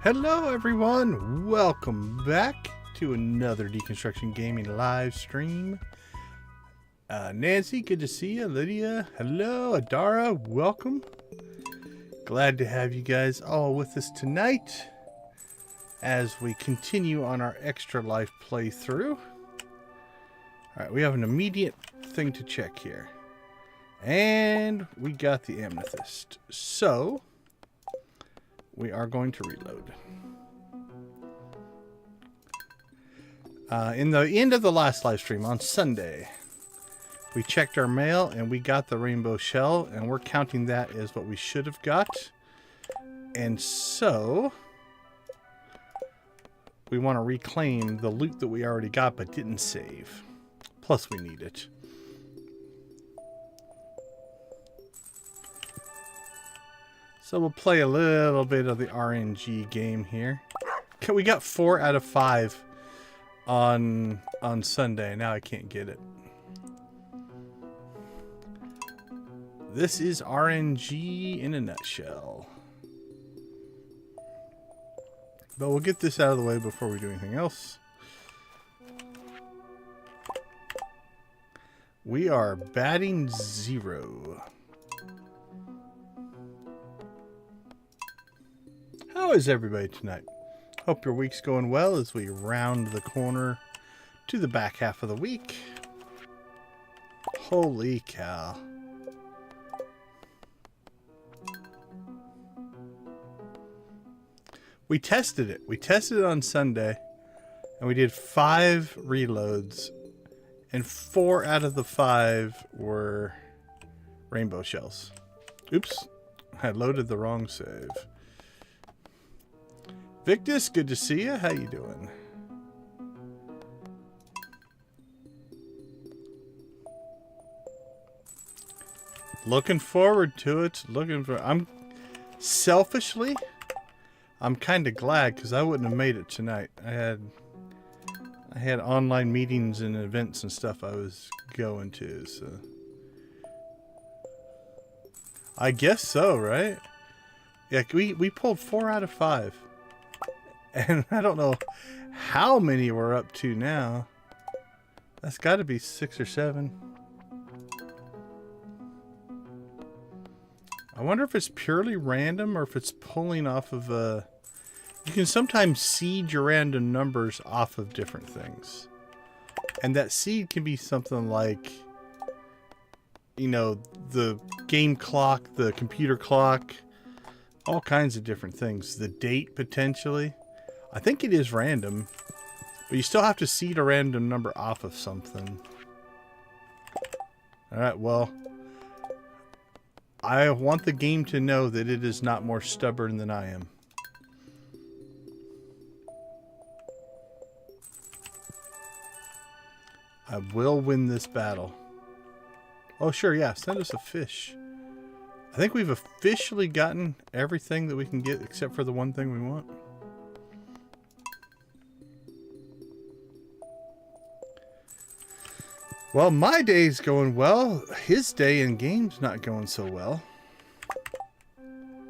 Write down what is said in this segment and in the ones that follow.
Hello everyone, welcome back to another Deconstruction Gaming live stream. Nancy, good to see you. Lydia, hello. Adara, welcome. Glad to have you guys all with us tonight as we continue on our ExtraLife playthrough. Alright, we have an immediate thing to check here. And we got the amethyst. So we are going to reload. In the end of the last live stream on Sunday, we checked our mail and we got the rainbow shell, and we're counting that as what we should have got. And so we want to reclaim the loot that we already got but didn't save. Plus we need it. So we'll play a little bit of the RNG game here. Okay, we got 4 out of 5 on Sunday. Now I can't get it. This is RNG in a nutshell. But we'll get this out of the way before we do anything else. We are batting 0. How is everybody tonight? Hope your week's going well as we round the corner to the back half of the week. Holy cow. We tested it. We tested it on Sunday and we did 5 reloads, and 4 out of the 5 were rainbow shells. Oops, I loaded the wrong save. Victus, good to see you. How you doing? Looking forward to it. I'm selfishly, I'm kind of glad because I wouldn't have made it tonight. I had online meetings and events and stuff I was going to, so I guess so, right? Yeah, we pulled 4 out of 5. And I don't know how many we're up to now. That's got to be 6 or 7. I wonder if it's purely random or if it's pulling off of a... You can sometimes seed your random numbers off of different things. And that seed can be something like, you know, the game clock, the computer clock, all kinds of different things. The date, potentially. I think it is random, but you still have to seed a random number off of something. Alright, well, I want the game to know that it is not more stubborn than I am. I will win this battle. Oh, sure, yeah, send us a fish. I think we've officially gotten everything that we can get except for the one thing we want. Well, my day's going well. His day in game's not going so well.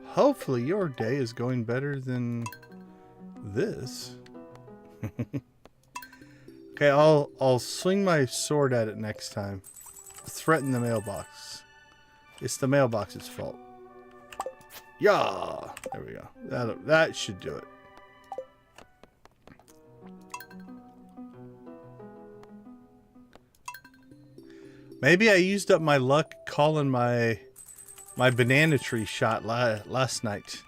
Hopefully your day is going better than this. Okay, I'll swing my sword at it next time. Threaten the mailbox. It's the mailbox's fault. Yeah, there we go. That should do it. Maybe I used up my luck calling my banana tree shot last night.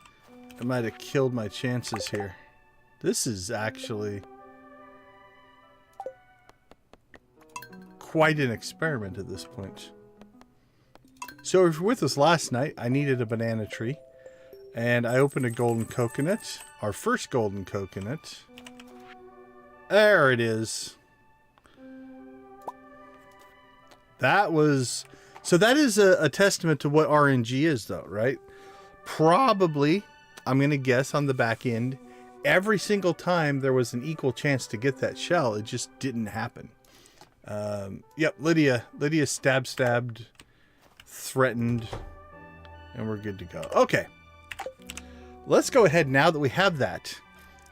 It might have killed my chances here. This is actually quite an experiment at this point. So if you're with us last night, I needed a banana tree. And I opened a golden coconut. Our first golden coconut. There it is. That was... So that is a testament to what RNG is, though, right? Probably, I'm going to guess on the back end, every single time there was an equal chance to get that shell. It just didn't happen. Yep, Lydia stabbed, threatened, and we're good to go. Okay. let's go ahead now that we have that.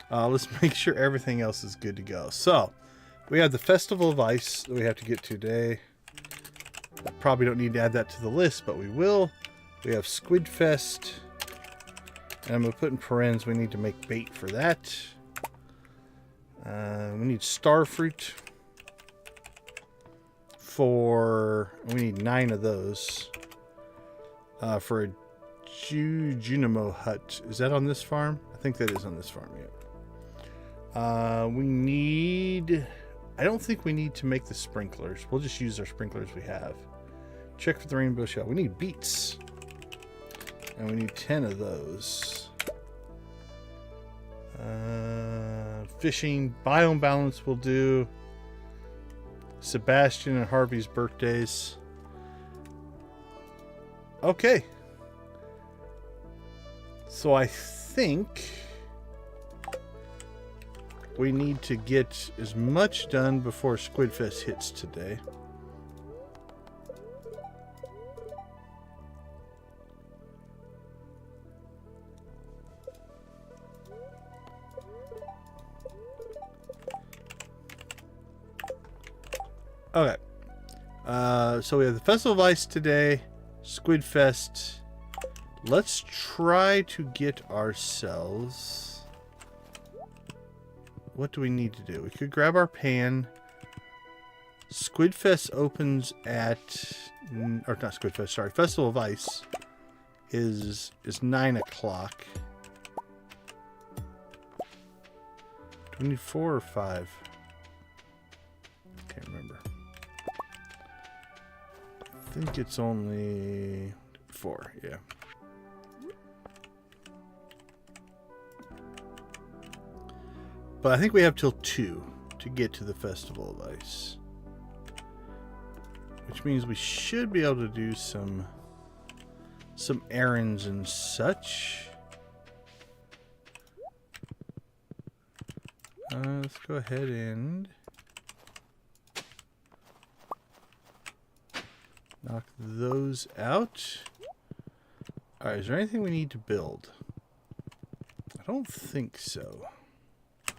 Let's make sure everything else is good to go. So, we have the Festival of Ice that we have to get to today. I probably don't need to add that to the list, but we will. We have SquidFest. And I'm going to put in parens, we need to make bait for that. We need starfruit. We need 9 of those. For a Junimo Hut. Is that on this farm? I think that is on this farm, yeah. We need... I don't think we need to make the sprinklers. We'll just use our sprinklers we have. Check for the rainbow shell. We need beets. And we need 10 of those. Fishing. Biome Balance will do. Sebastian and Harvey's birthdays. Okay. So I think we need to get as much done before SquidFest hits today. Okay. So we have the Festival of Ice today. SquidFest. Let's try to get ourselves... What do we need to do? We could grab our pan. SquidFest opens at... Or not SquidFest, sorry. Festival of Ice is 9 o'clock. Do we need 4 or 5? Can't remember. I think it's only 4, yeah. But I think we have till 2 to get to the Festival of Ice. Which means we should be able to do some errands and such. Let's go ahead and knock those out. Alright, is there anything we need to build? I don't think so. I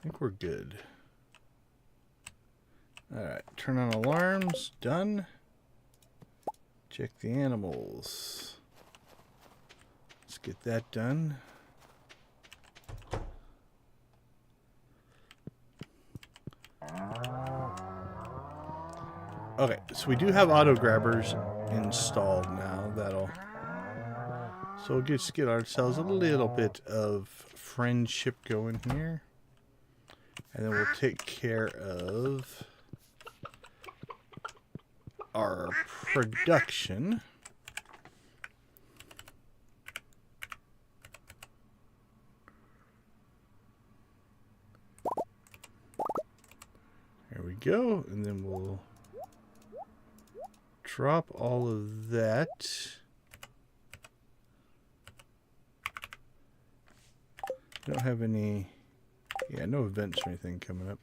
think we're good. Alright, turn on alarms. Done. Check the animals. Let's get that done. Okay, so we do have auto grabbers installed now. So we'll just get ourselves a little bit of friendship going here. And then we'll take care of our production. There we go. And then we'll drop all of that. Don't have any... Yeah, no events or anything coming up.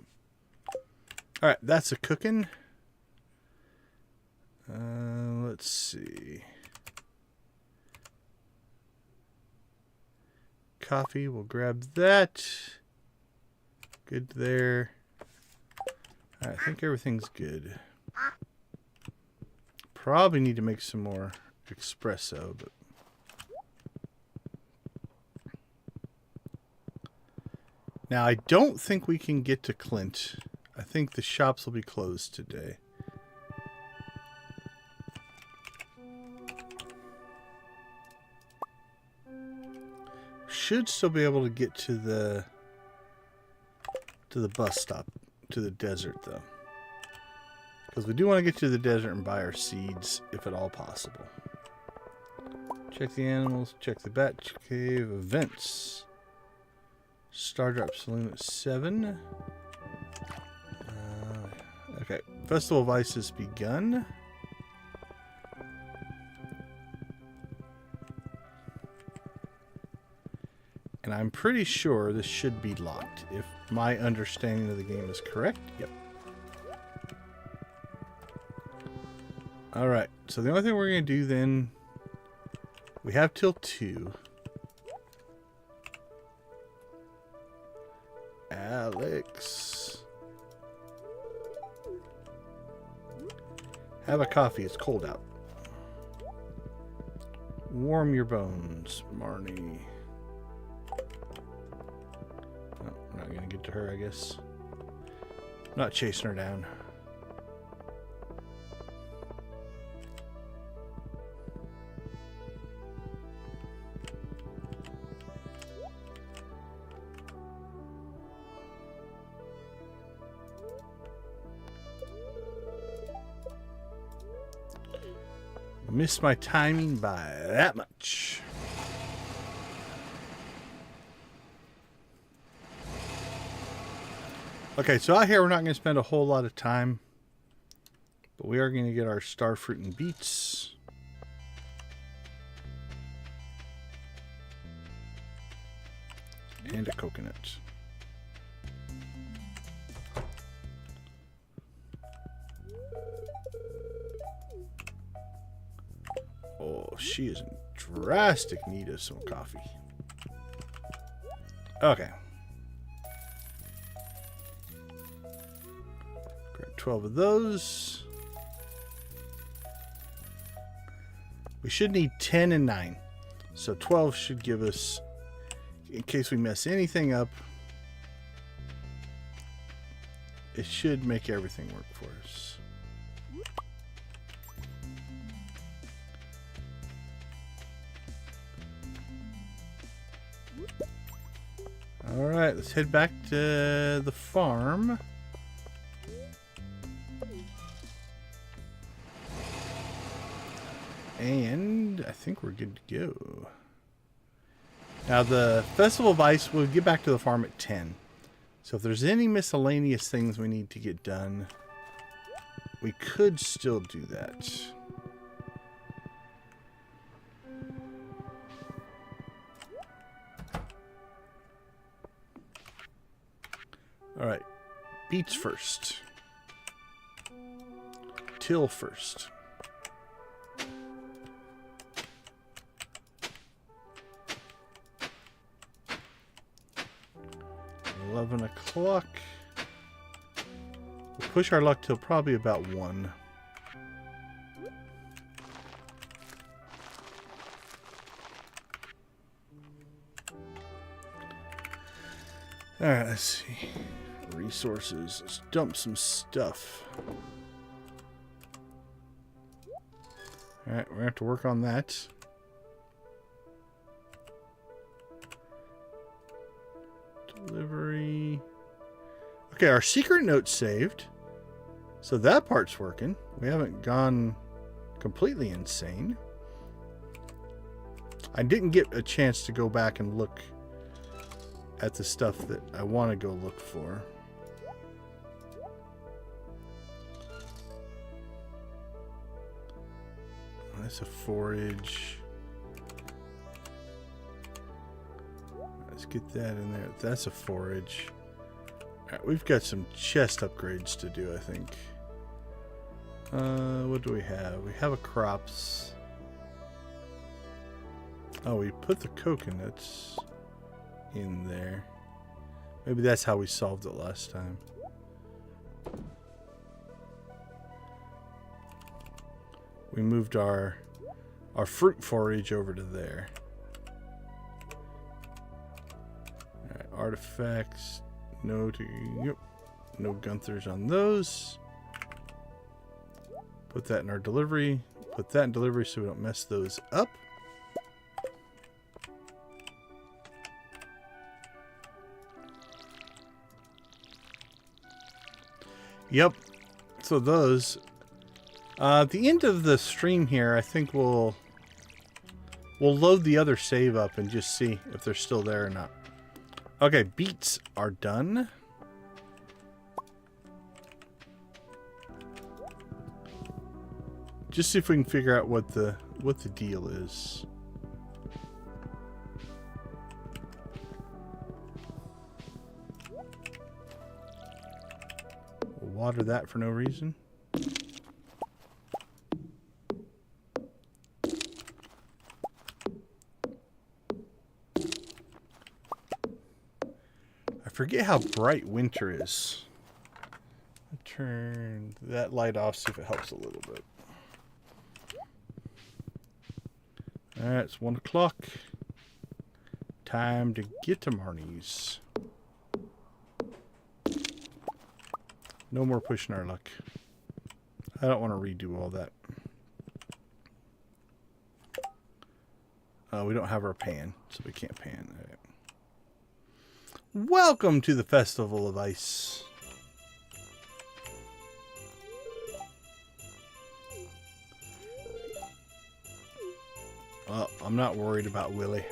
Alright, that's a cooking. Let's see. Coffee, we'll grab that. Good there. Alright, I think everything's good. Probably need to make some more espresso, but... Now, I don't think we can get to Clint. I think the shops will be closed today. Should still be able to get to the bus stop, to the desert, though. Because we do want to get to the desert and buy our seeds, if at all possible. Check the animals, check the bat cave, events. Stardrop Saloon at 7. Okay, Festival of Ice has begun. And I'm pretty sure this should be locked, if my understanding of the game is correct. Yep. Alright, so the only thing we're going to do then, we have till 2. Alex. Have a coffee. It's cold out. Warm your bones, Marnie. Oh, we're not going to get to her, I guess. Not chasing her down. Missed my timing by that much. Okay, so out here we're not going to spend a whole lot of time, but we are going to get our star fruit and beets. And a coconut. Oh, she is in drastic need of some coffee. Okay. Grab 12 of those. We should need 10 and 9. So 12 should give us, in case we mess anything up, it should make everything work for us. Alright, let's head back to the farm. And I think we're good to go. Now the Festival of Ice, we'll get back to the farm at 10. So if there's any miscellaneous things we need to get done, we could still do that. Alright, beets first. Till first. $11 We'll push our luck till probably about 1. Alright, let's see. Resources. Let's dump some stuff. Alright, we're going to have to work on that. Delivery. Okay, our secret note's saved. So that part's working. We haven't gone completely insane. I didn't get a chance to go back and look at the stuff that I want to go look for. That's a forage. Let's get that in there. That's a forage. Alright, we've got some chest upgrades to do, I think. What do we have? We have a crops. Oh, we put the coconuts in there. Maybe that's how we solved it last time. We moved our fruit forage over to there. Alright, artifacts. No Gunthers on those. Put that in our delivery. Put that in delivery so we don't mess those up. Yep. So those. At the end of the stream here, I think we'll load the other save up and just see if they're still there or not. Okay, beets are done. Just see if we can figure out what the deal is. We'll water that for no reason. forget how bright winter is. I'll turn that light off, see if it helps a little bit. Alright, it's 1 o'clock. Time to get to Marnie's. No more pushing our luck. I don't want to redo all that. We don't have our pan, so we can't pan. Right. Welcome to the Festival of Ice. Well, I'm not worried about Willie.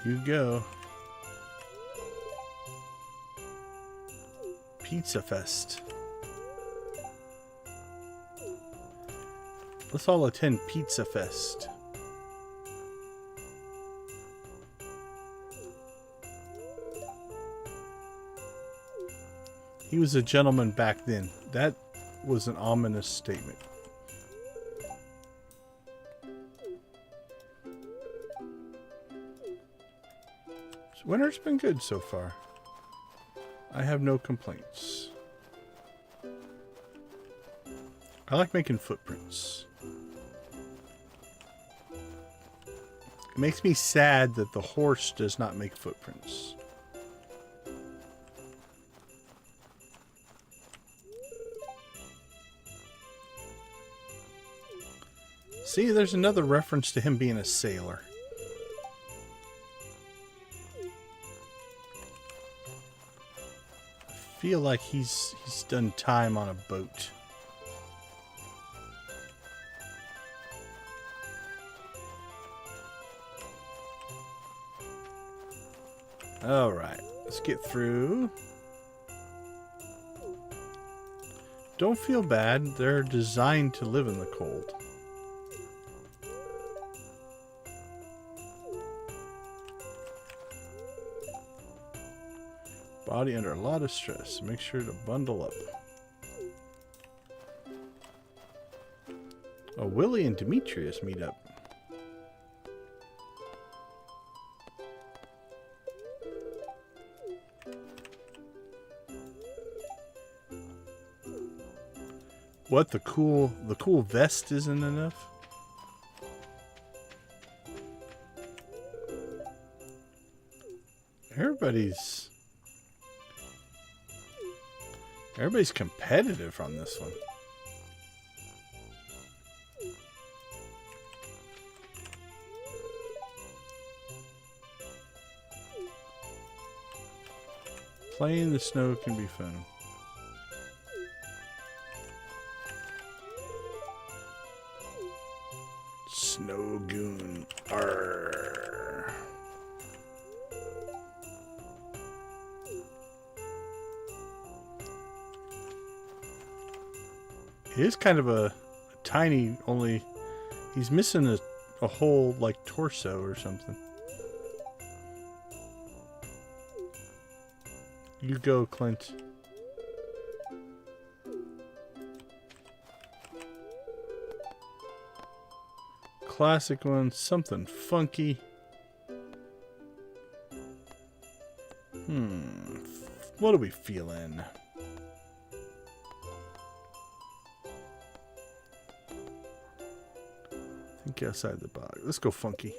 You go. Pizza Fest. Let's all attend Pizza Fest. He was a gentleman back then. That was an ominous statement. So winter's been good so far. I have no complaints. I like making footprints. It makes me sad that the horse does not make footprints. See, there's another reference to him being a sailor. I feel like he's done time on a boat. All right, let's get through. Don't feel bad. They're designed to live in the cold. Body under a lot of stress. Make sure to bundle up. Oh, Willie and Demetrius meet up. What, the cool vest isn't enough? Everybody's competitive on this one. Playing in the snow can be fun. Snow goon. Arr. He is kind of a tiny, only he's missing a whole like torso or something. You go, Clint. Classic one, something funky. What are we feeling? Think outside the box. Let's go funky.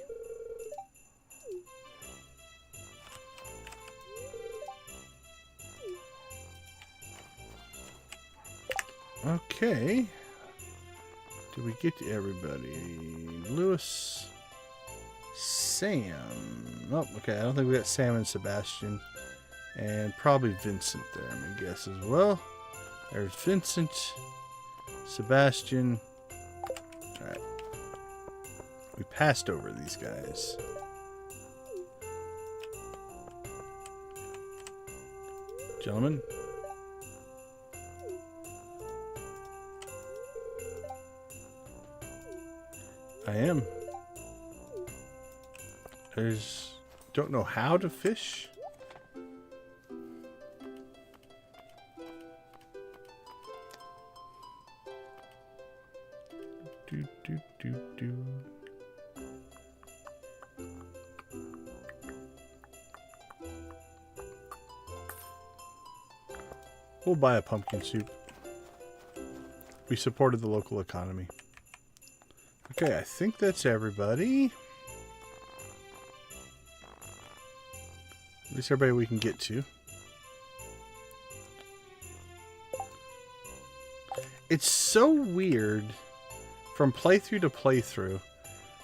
Okay. Did we get to everybody? Lewis, Sam. Oh, okay. I don't think we got Sam and Sebastian. And probably Vincent there, I'm going to guess as well. There's Vincent, Sebastian. Alright. We passed over these guys. Gentlemen. I am. Don't know how to fish. do, do, do, do. We'll buy a pumpkin soup. We supported the local economy. Okay, I think that's everybody. At least everybody we can get to. It's so weird from playthrough to playthrough.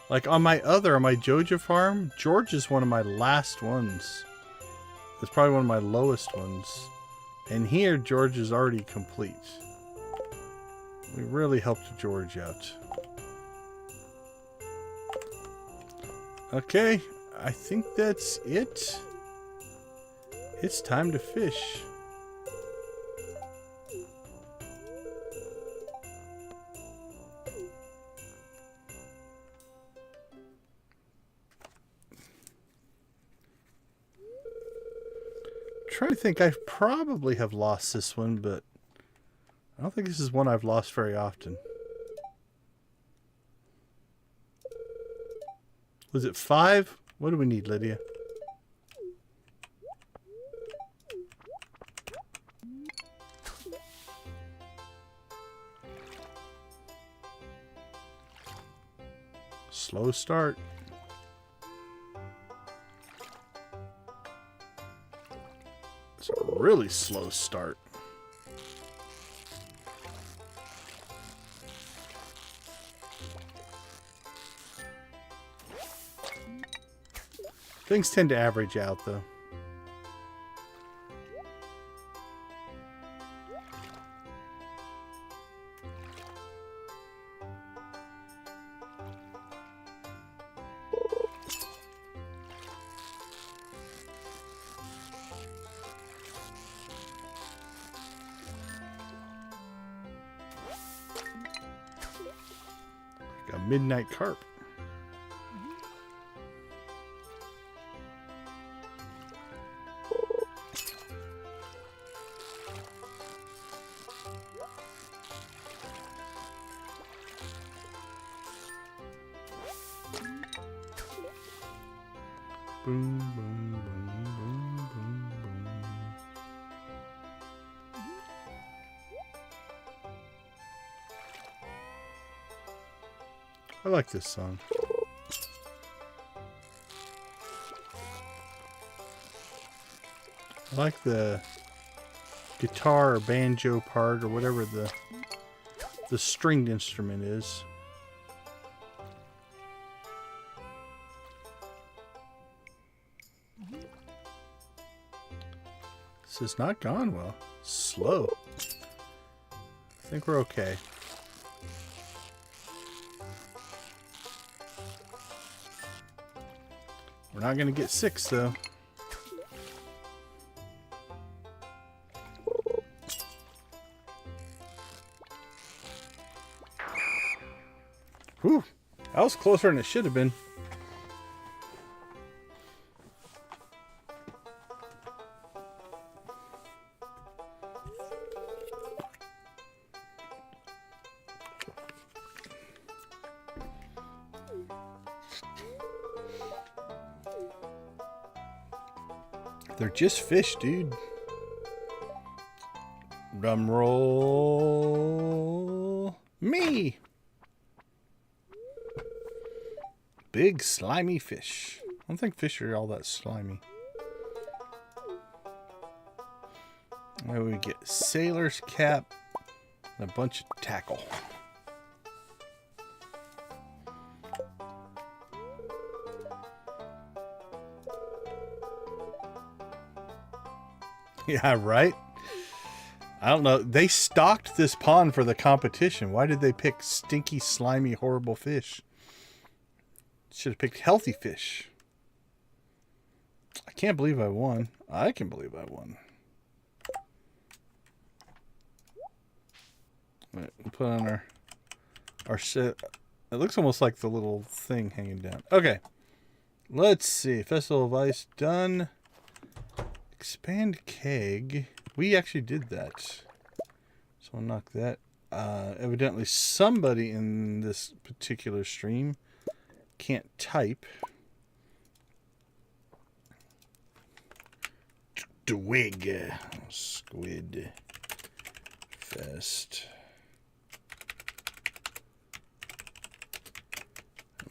Like on my Joja farm, George is one of my last ones. It's probably one of my lowest ones. And here, George is already complete. We really helped George out. Okay, I think that's it. It's time to fish. Trying to think, I probably have lost this one, but I don't think this is one I've lost very often. Was it 5? What do we need, Lydia? Slow start. It's a really slow start. Things tend to average out, though. Like a midnight carp. Boom, boom, boom, boom, boom, boom. I like this song. I like the guitar or banjo part or whatever the stringed instrument is. This has not gone well. Slow. I think we're okay. We're not going to get 6, though. Whew. That was closer than it should have been. They're just fish, dude. Drum roll. Me. Big slimy fish. I don't think fish are all that slimy. There we get sailor's cap and a bunch of tackle. Yeah, right? I don't know. They stocked this pond for the competition. Why did they pick stinky, slimy, horrible fish? Should have picked healthy fish. I can't believe I won. I can believe I won. Right, we'll put on our set. It looks almost like the little thing hanging down. Okay. Let's see. Festival of Ice done. Expand keg. We actually did that. So I'll knock that Evidently somebody in this particular stream can't type. Twig. SquidFest.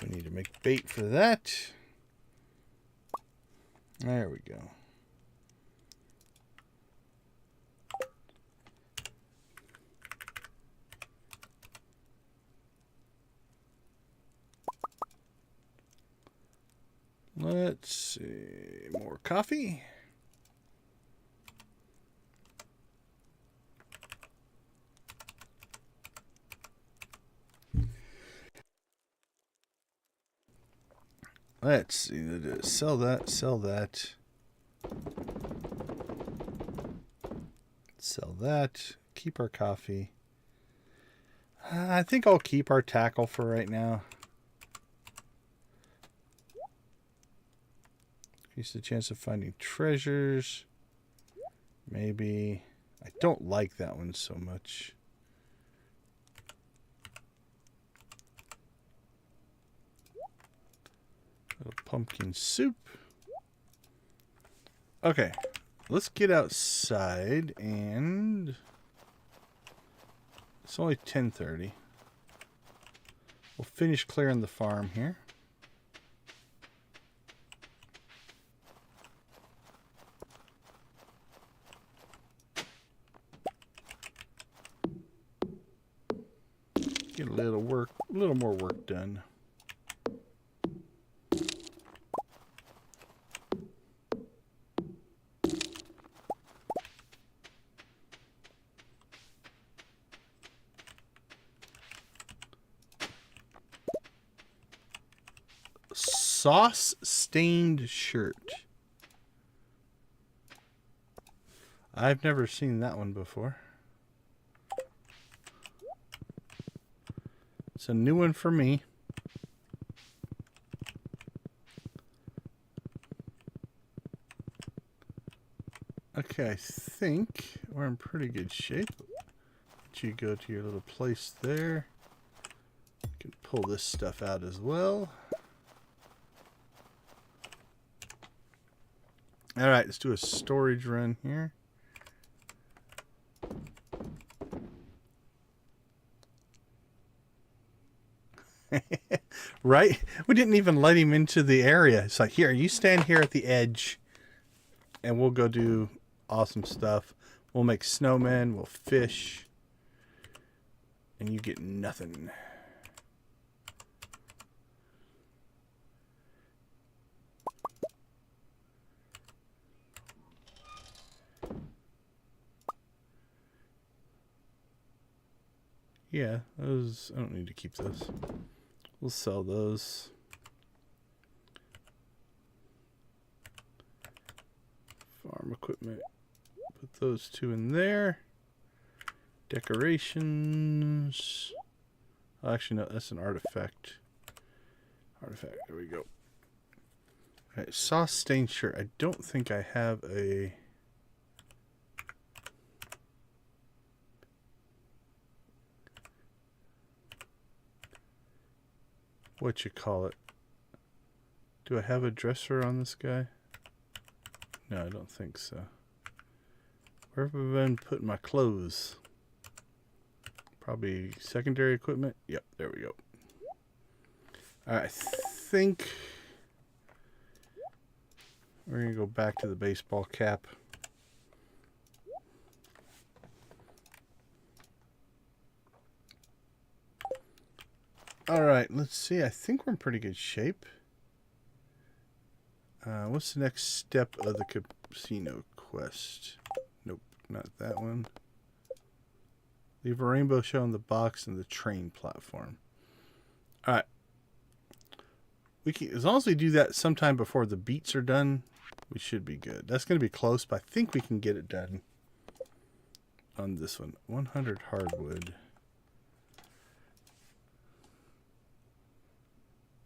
We need to make bait for that. There we go. Let's see. More coffee. Let's see. Sell that. Sell that. Sell that. Keep our coffee. I think I'll keep our tackle for right now. Increase the chance of finding treasures. Maybe. I don't like that one so much. Little pumpkin soup. Okay. Let's get outside and... It's only 10:30. We'll finish clearing the farm here. Get a little more work done. Sauce stained shirt. I've never seen that one before. It's a new one for me. Okay, I think we're in pretty good shape. Let you go to your little place there. You can pull this stuff out as well. Alright, let's do a storage run here. Right? We didn't even let him into the area. It's like, here, you stand here at the edge and we'll go do awesome stuff. We'll make snowmen, we'll fish, and you get nothing. Yeah, those, I don't need to keep those. We'll sell those. Farm equipment. Put those two in there. Decorations. Oh, actually, no, that's an artifact. Artifact, there we go. Alright, sauce stained shirt. I don't think I have a... what you call it? Do I have a dresser on this guy? No, I don't think so. Where have I been putting my clothes? Probably secondary equipment. Yep, there we go. I think we're gonna go back to the baseball cap. All right, let's see. I think we're in pretty good shape. What's the next step of the casino quest? Nope, not that one. Leave a rainbow shell in the box and the train platform. All right. We can, as long as we do that sometime before the beats are done, we should be good. That's going to be close, but I think we can get it done on this one. 100 hardwood.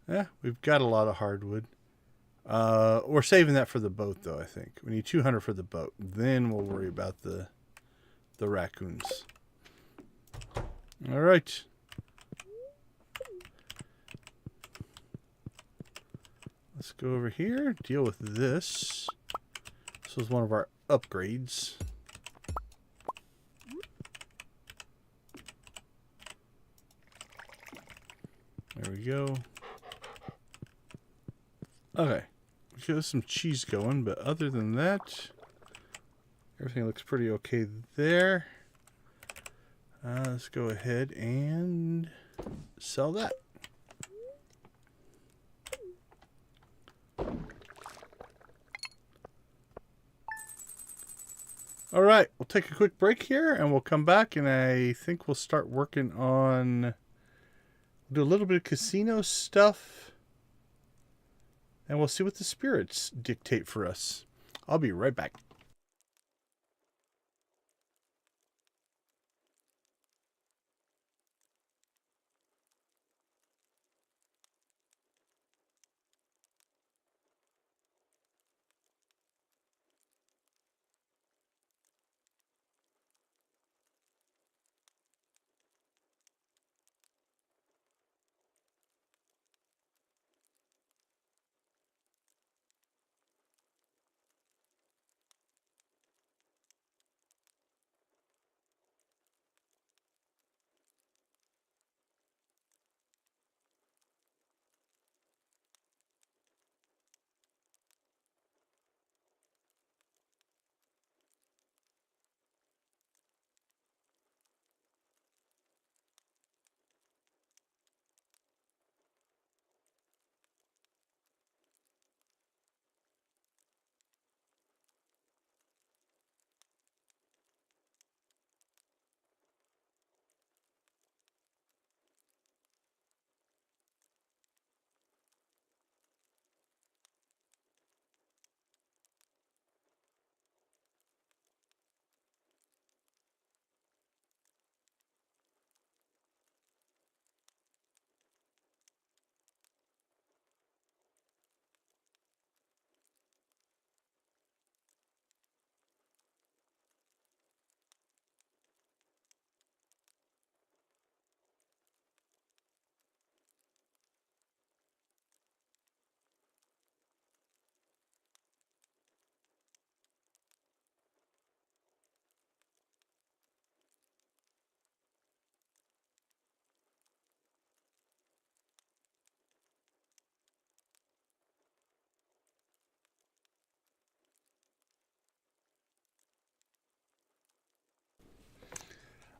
Yeah, we've got a lot of hardwood. We're saving that for the boat, though, I think. We need 200 for the boat. Then we'll worry about the raccoons. All right. Let's go over here, deal with this. This was one of our upgrades. There we go. Okay. We got some cheese going, but other than that, everything looks pretty okay there. Let's go ahead and sell that. All right, we'll take a quick break here and we'll come back, and I think we'll start working on, do a little bit of casino stuff, and we'll see what the spirits dictate for us. I'll be right back.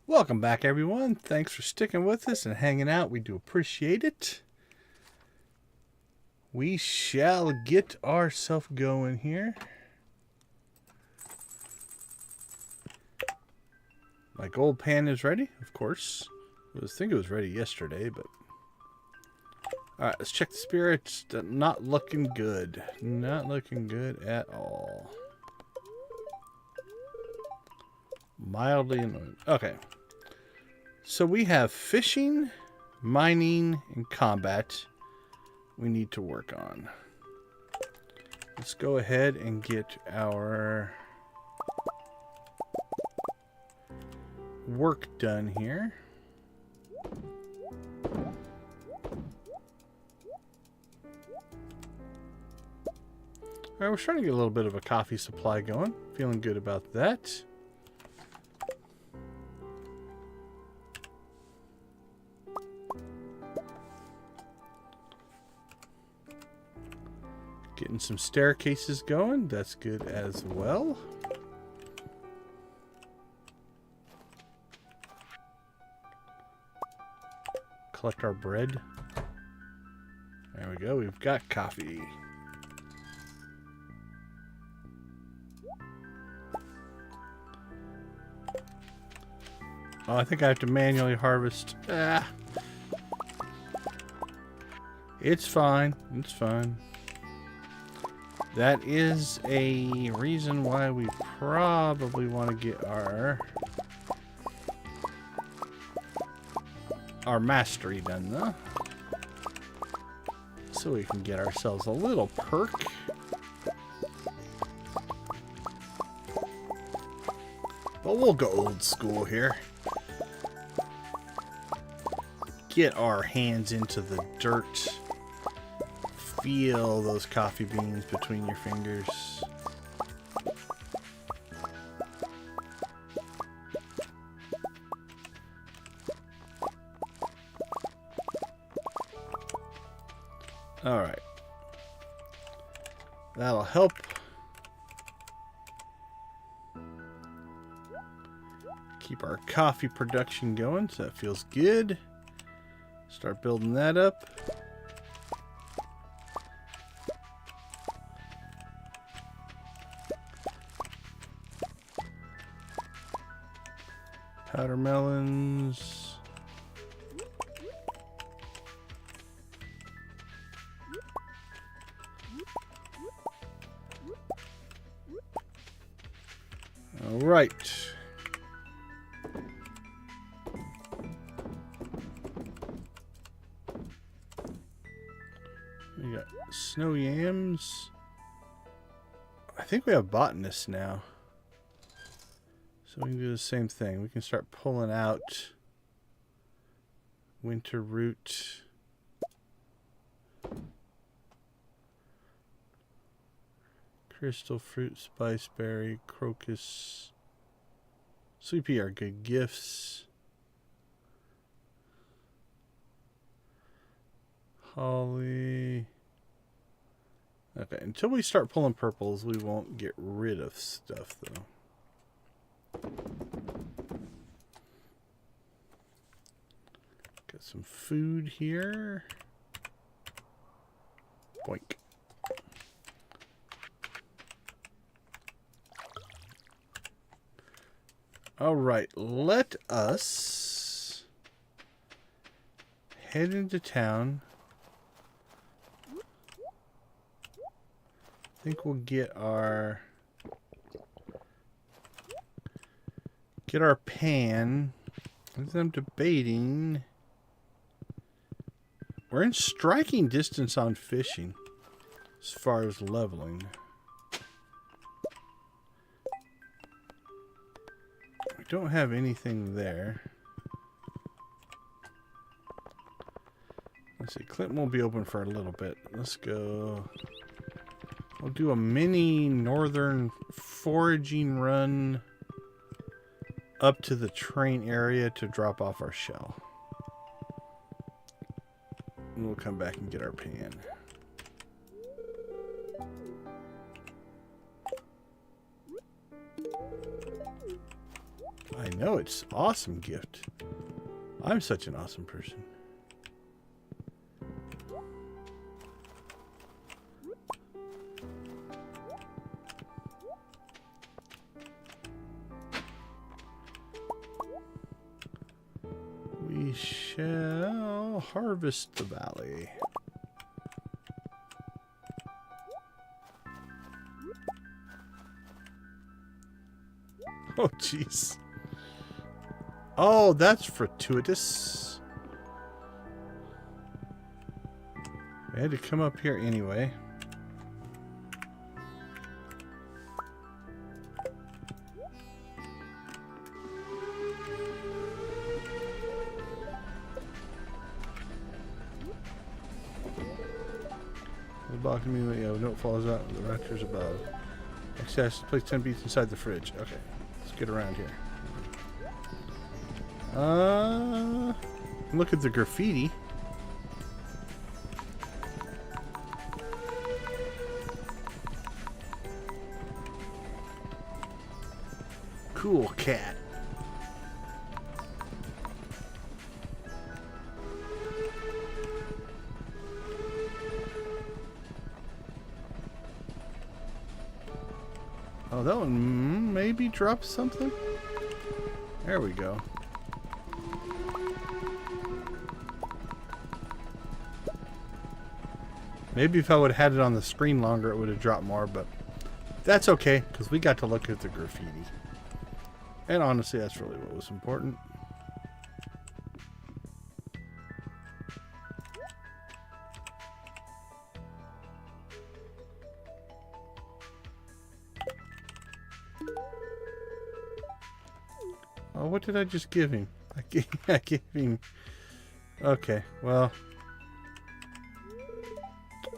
Welcome back, everyone. Thanks for sticking with us and hanging out. We do appreciate it. We shall get ourselves going here. My gold pan is ready, of course. I think it was ready yesterday, but... Alright, let's check the spirits. Not looking good. Not looking good at all. Mildly annoying. Okay. So we have fishing, mining, and combat we need to work on. Let's go ahead and get our work done here. Alright, we're starting to get a little bit of a coffee supply going. Feeling good about that. Getting some staircases going. That's good as well. Collect our bread. There we go. We've got coffee. Oh, I think I have to manually harvest. Ah. It's fine. It's fine. That is a reason why we probably want to get our mastery done, though. So we can get ourselves a little perk. But we'll go old school here. get our hands into the dirt. Feel those coffee beans between your fingers. All right. That'll help. Keep our coffee production going, so that feels good. Start building that up. Powder melons. All right. We got snow yams. I think we have botanists now. So we can do the same thing. We can start pulling out winter root. Crystal fruit, spiceberry, crocus. Sweet pea are good gifts. Holly. Okay, until we start pulling purples, we won't get rid of stuff though. Got some food here. Boink. All right, let us head into town. I think we'll get our pan. As I'm debating, we're in striking distance on fishing as far as leveling. We don't have anything there. Let's see, Clinton will be open for a little bit. Let's go. We'll do a mini northern foraging run up to the train area to drop off our shell. And we'll come back and get our pan. I know, it's an awesome gift. I'm such an awesome person. We shall harvest the valley. Oh, jeez. Oh, that's fortuitous. We had to come up here anyway. The block immediately, note falls out of the rafters above. Access, place 10 beats inside the fridge. Okay, let's get around here. Look at the graffiti. Cool cat. Oh, that one maybe dropped something. There we go. Maybe if I would have had it on the screen longer, it would have dropped more, but that's okay, because we got to look at the graffiti. And honestly, that's really what was important. Oh, what did I just give him? I gave him Okay, well,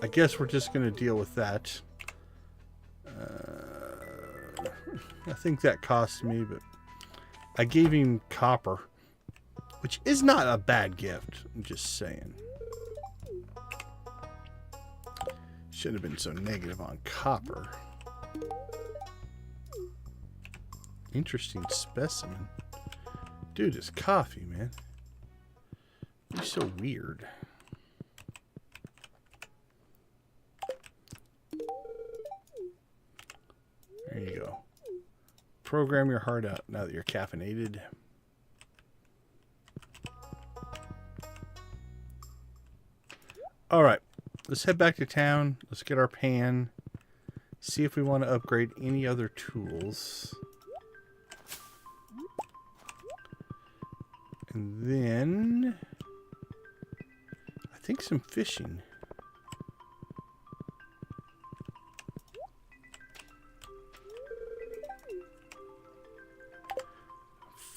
I guess we're just going to deal with that. I think that cost me, but I gave him copper, which is not a bad gift. I'm just saying. Shouldn't have been so negative on copper. Interesting specimen. Dude, it's coffee, man. You're so weird. There you go. Program your heart out now that you're caffeinated. Alright. Let's head back to town. Let's get our pan. See if we want to upgrade any other tools. And then I think some fishing.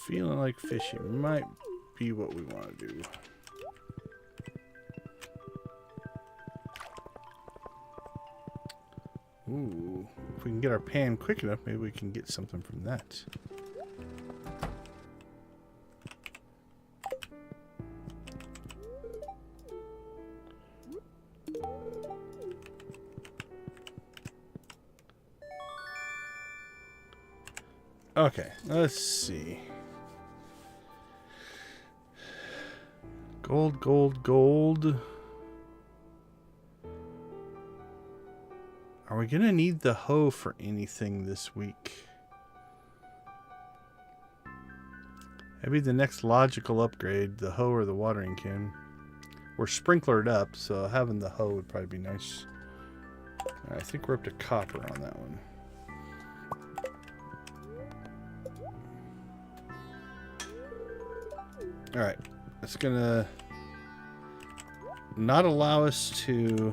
Feeling like fishing might be what we want to do. Ooh, if we can get our pan quick enough, maybe we can get something from that. Okay, let's see. Gold, gold, gold. Are we going to need the hoe for anything this week? Maybe the next logical upgrade, the hoe or the watering can. We're sprinklered up, so having the hoe would probably be nice. I think we're up to copper on that one. Alright, that's going to not allow us to...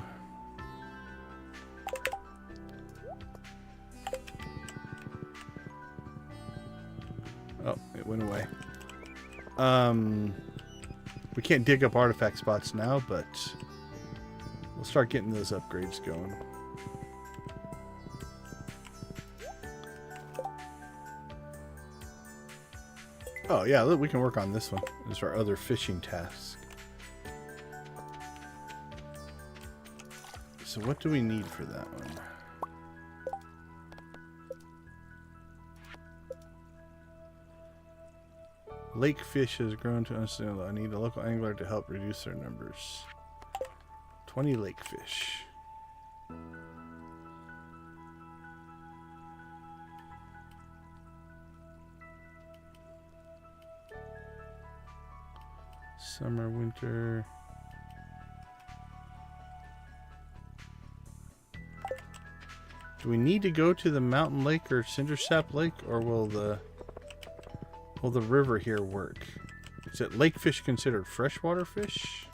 Oh, it went away. We can't dig up artifact spots now, but we'll start getting those upgrades going. Oh yeah, look, we can work on this one. This is our other fishing task. So what do we need for that one? Lake fish has grown to understand. I need a local angler to help reduce their numbers. 20 lake fish. Summer, winter. Do we need to go to the mountain lake or Cindersap Lake, or will the river here work? Is it lake fish considered freshwater fish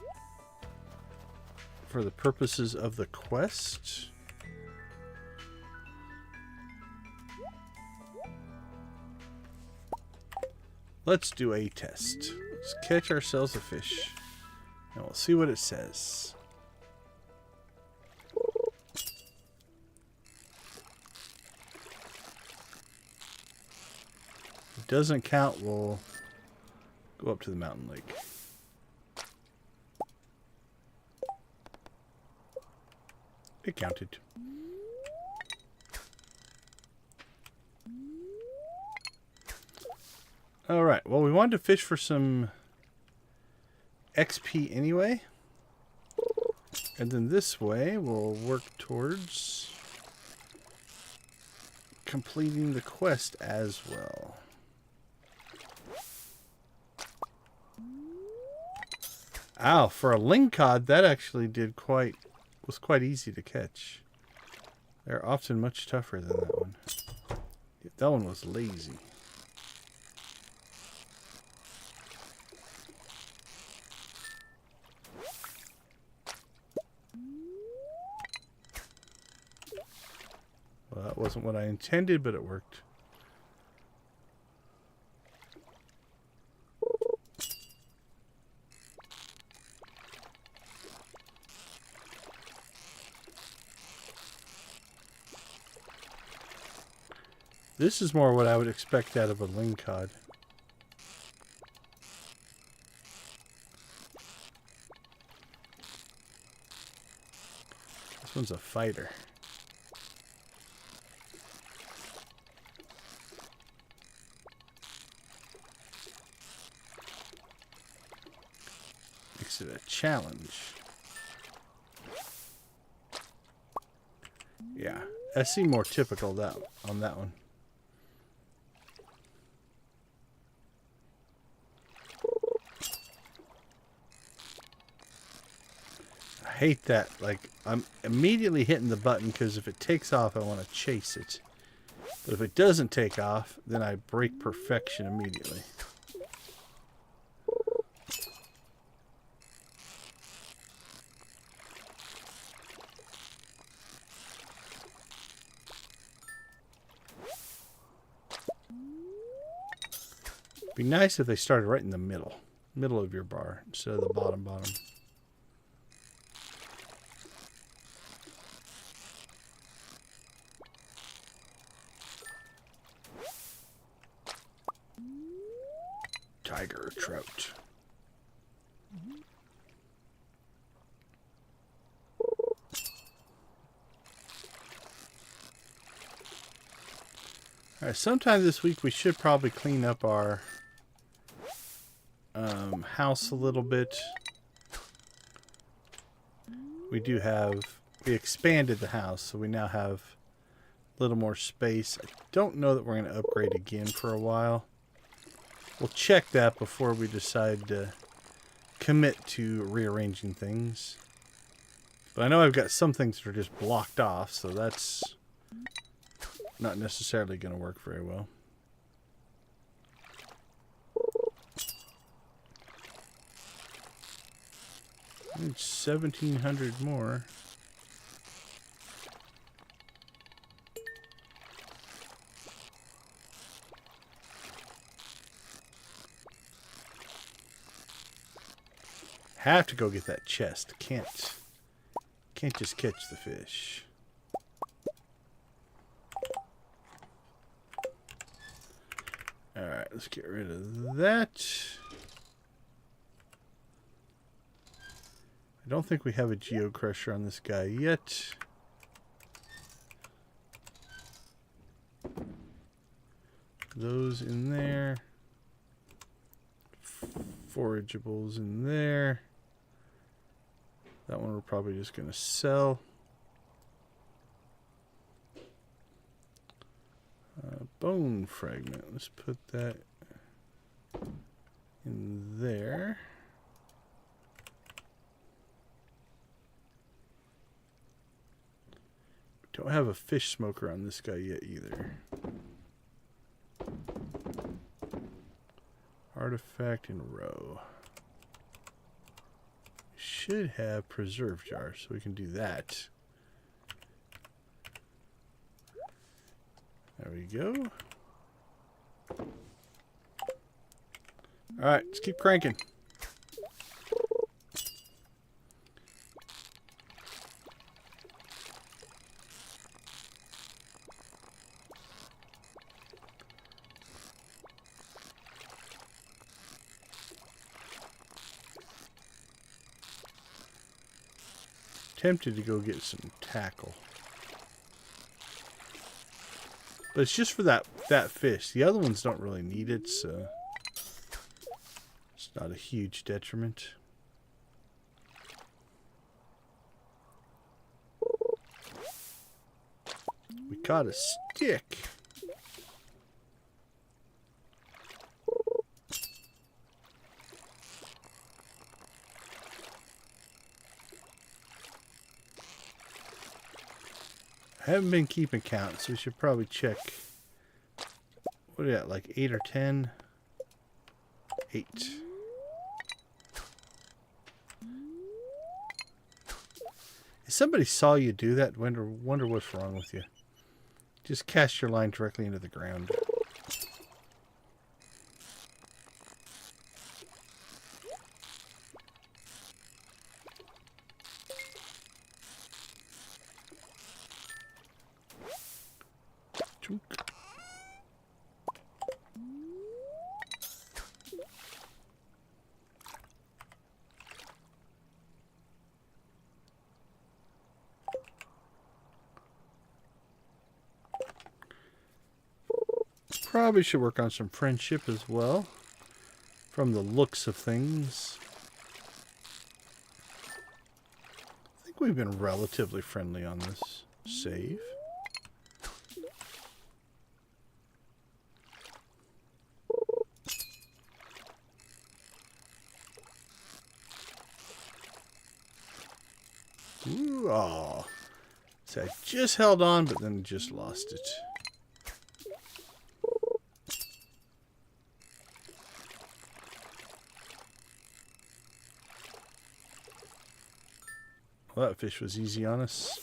for the purposes of the quest? Let's do a test. Let's catch ourselves a fish, and we'll see what it says. If it doesn't count, we'll go up to the mountain lake. It counted. Alright, well, we wanted to fish for some XP anyway. And then this way, we'll work towards completing the quest as well. Ow, for a lingcod, that actually was quite easy to catch. They're often much tougher than that one. That one was lazy. Well, that wasn't what I intended, but it worked. This is more what I would expect out of a lingcod. This one's a fighter. Makes it a challenge. Yeah, I see more typical that on that one. I hate that. Like, I'm immediately hitting the button because if it takes off, I want to chase it. But if it doesn't take off, then I break perfection immediately. Be nice if they started right in the middle of your bar instead of the bottom. Tiger trout. All right, sometime this week we should probably clean up our house a little bit. We expanded the house, so we now have a little more space. I don't know that we're going to upgrade again for a while. We'll check that before we decide to commit to rearranging things. But I know I've got some things that are just blocked off, so that's not necessarily going to work very well. It's 1,700 more. Have to go get that chest. Can't just catch the fish. Alright, let's get rid of that. I don't think we have a geocrusher on this guy yet. Those in there. Forageables in there. That one we're probably just going to sell. Bone fragment. Let's put that in there. Don't have a fish smoker on this guy yet either. Artifact in row. Should have preserve jars, so we can do that. There we go. Alright, let's keep cranking. Tempted to go get some tackle. But it's just for that fish. The other ones don't really need it, so it's not a huge detriment. We caught a stick. I haven't been keeping count, so we should probably check. What are we at, like 8 or 10? 8. If somebody saw you do that, wonder what's wrong with you. Just cast your line directly into the ground. Probably should work on some friendship as well, from the looks of things. I think we've been relatively friendly on this save. Ooh, aw. So I just held on, but then just lost it. Well, that fish was easy on us.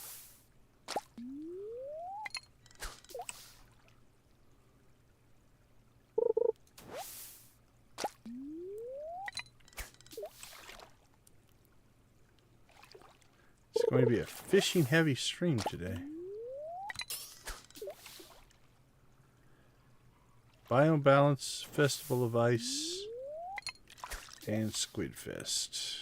It's going to be a fishing heavy stream today. Biome Balance, Festival of Ice, and SquidFest.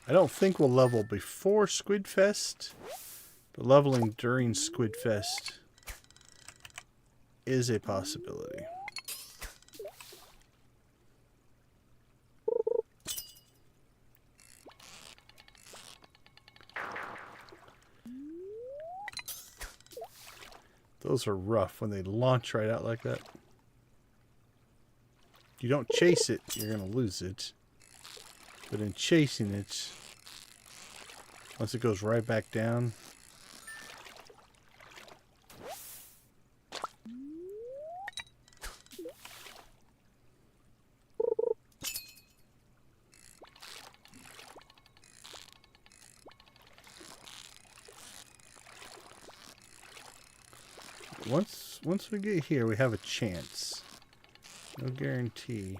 I don't think we'll level before SquidFest, but leveling during SquidFest is a possibility. Those are rough when they launch right out like that. If you don't chase it, you're going to lose it. But in chasing it, once it goes right back down, once we get here, we have a chance. No guarantee.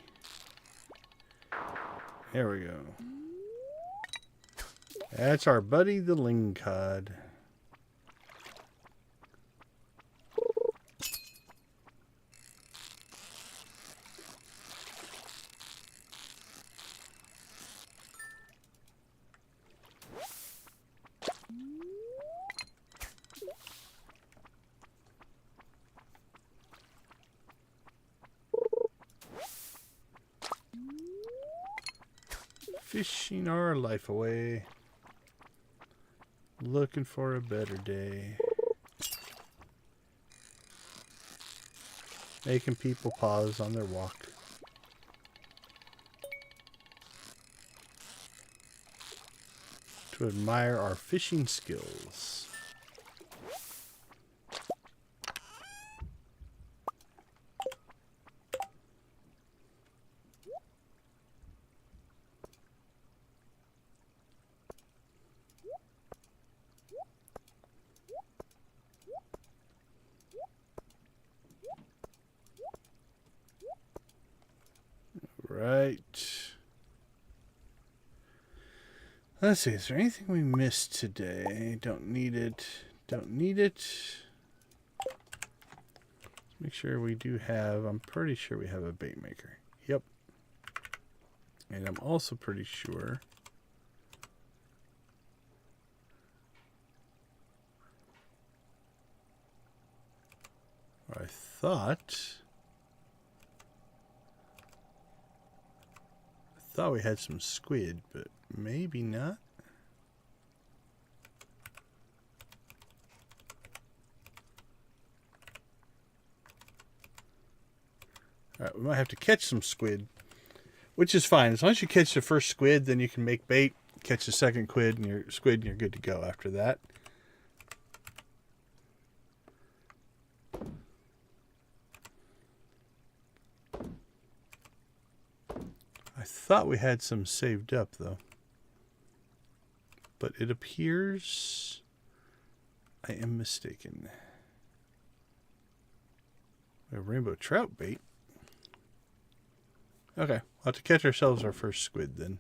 There we go. That's our buddy, the lingcod. Fishing our life away. Looking for a better day. Making people pause on their walk. To admire our fishing skills. Right. Let's see, is there anything we missed today? Don't need it. Don't need it. Let's make sure we do have, I'm pretty sure we have a bait maker. Yep. And I'm also pretty sure I thought we had some squid, but maybe not. Alright, we might have to catch some squid, which is fine. As long as you catch the first squid, then you can make bait, catch the second squid, and you're good to go after that. I thought we had some saved up, though. But it appears I am mistaken. We have rainbow trout bait. Okay, we'll have to catch ourselves our first squid then.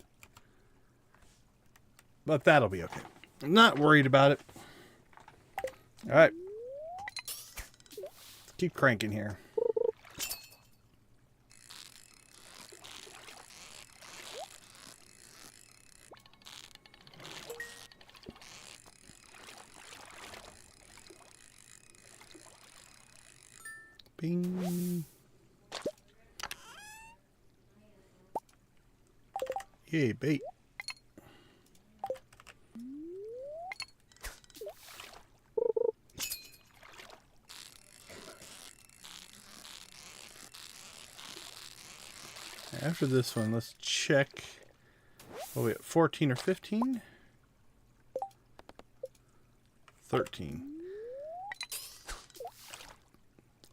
But that'll be okay. I'm not worried about it. Alright. keep cranking here. Bing. Yay, bait. After this one, let's check. Oh, we at 14 or 15? 13.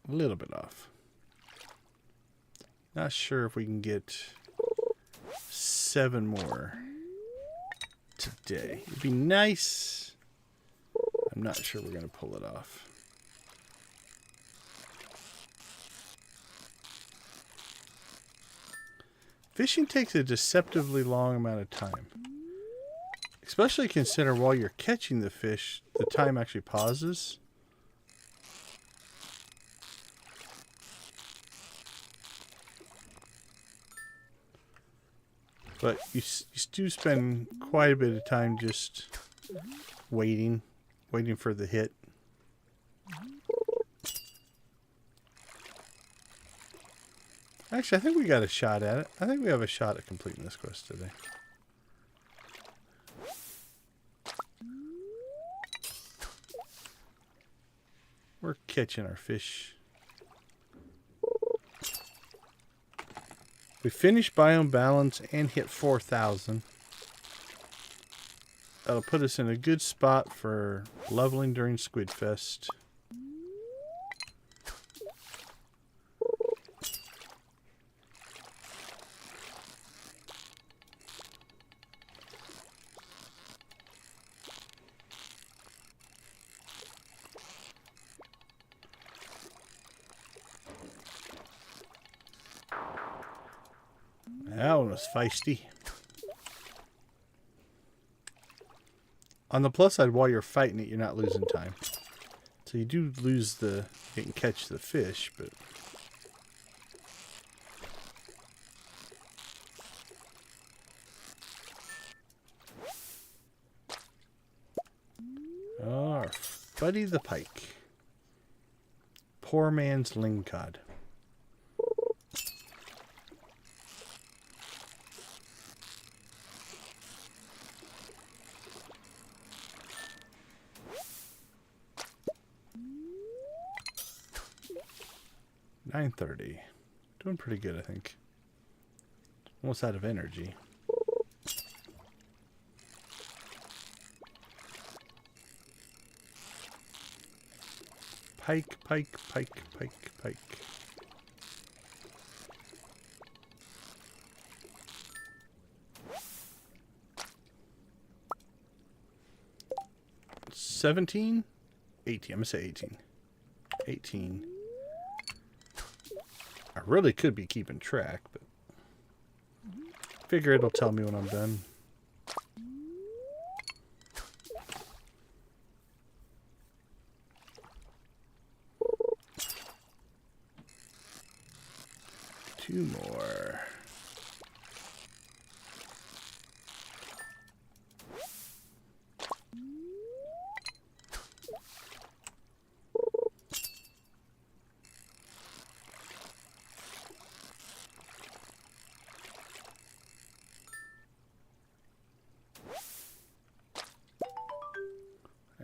A little bit off. Not sure if we can get 7 more today. It'd be nice. I'm not sure we're going to pull it off. Fishing takes a deceptively long amount of time. Especially consider while you're catching the fish, the time actually pauses. But you do spend quite a bit of time just waiting for the hit. Actually, I think we got a shot at it. I think we have a shot at completing this quest today. We're catching our fish. We finished Biome Balance and hit 4,000. That'll put us in a good spot for leveling during SquidFest. That one was feisty. On the plus side, while you're fighting it, you're not losing time. So you do lose the... You can catch the fish, but... Oh, our buddy the pike. Poor man's lingcod. $9.30. Doing pretty good, I think. Almost out of energy. Pike, pike, pike, pike, pike. $17? $18. I'm gonna say 18. 18. I really could be keeping track, but figure it'll tell me when I'm done. Two more.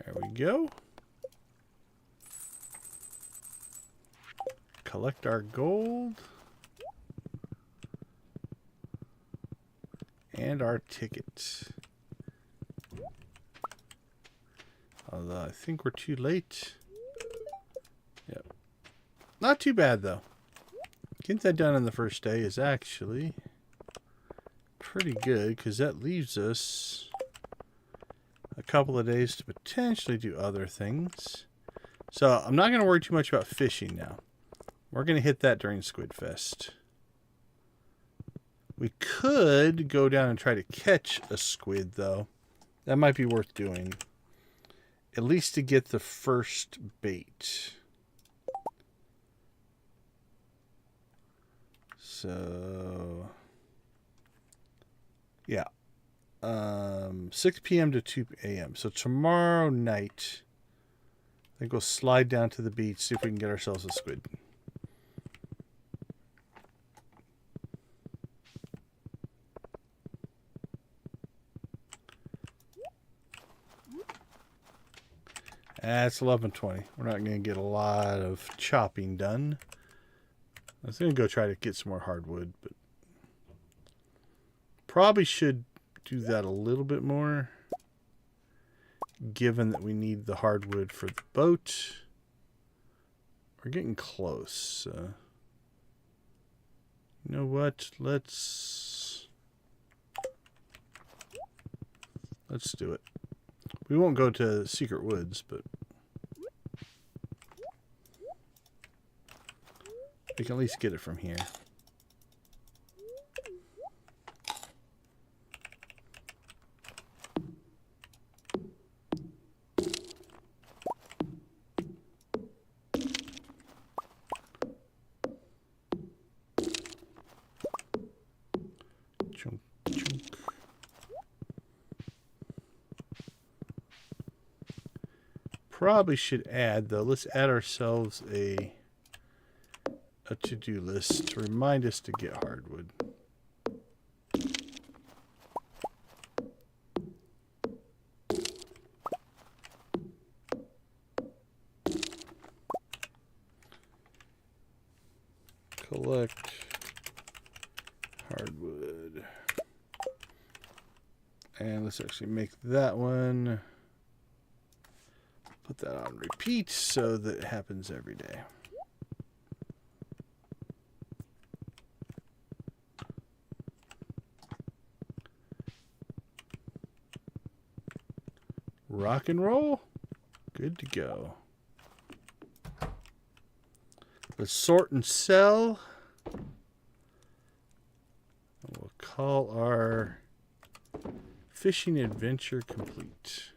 There we go. Collect our gold. And our ticket. Although I think we're too late. Yep. Not too bad though. Getting that done on the first day is actually pretty good because that leaves us a couple of days to potentially do other things. So I'm not going to worry too much about fishing now. We're going to hit that during SquidFest. We could go down and try to catch a squid, though. That might be worth doing. At least to get the first bait. So, yeah. 6 p.m. to 2 a.m. So tomorrow night, I think we'll slide down to the beach, see if we can get ourselves a squid. It's 11:20. We're not going to get a lot of chopping done. I was going to go try to get some more hardwood, but probably should do that a little bit more, given that we need the hardwood for the boat. We're getting close. You know what? Let's do it. We won't go to Secret Woods, but we can at least get it from here. Chunk, chunk. Probably should add, though. Let's add ourselves a to-do list to remind us to get hardwood. Collect hardwood. And let's actually make that one. Put that on repeat so that it happens every day. Rock and roll. Good to go. Let's sort and sell. And we'll call our fishing adventure complete.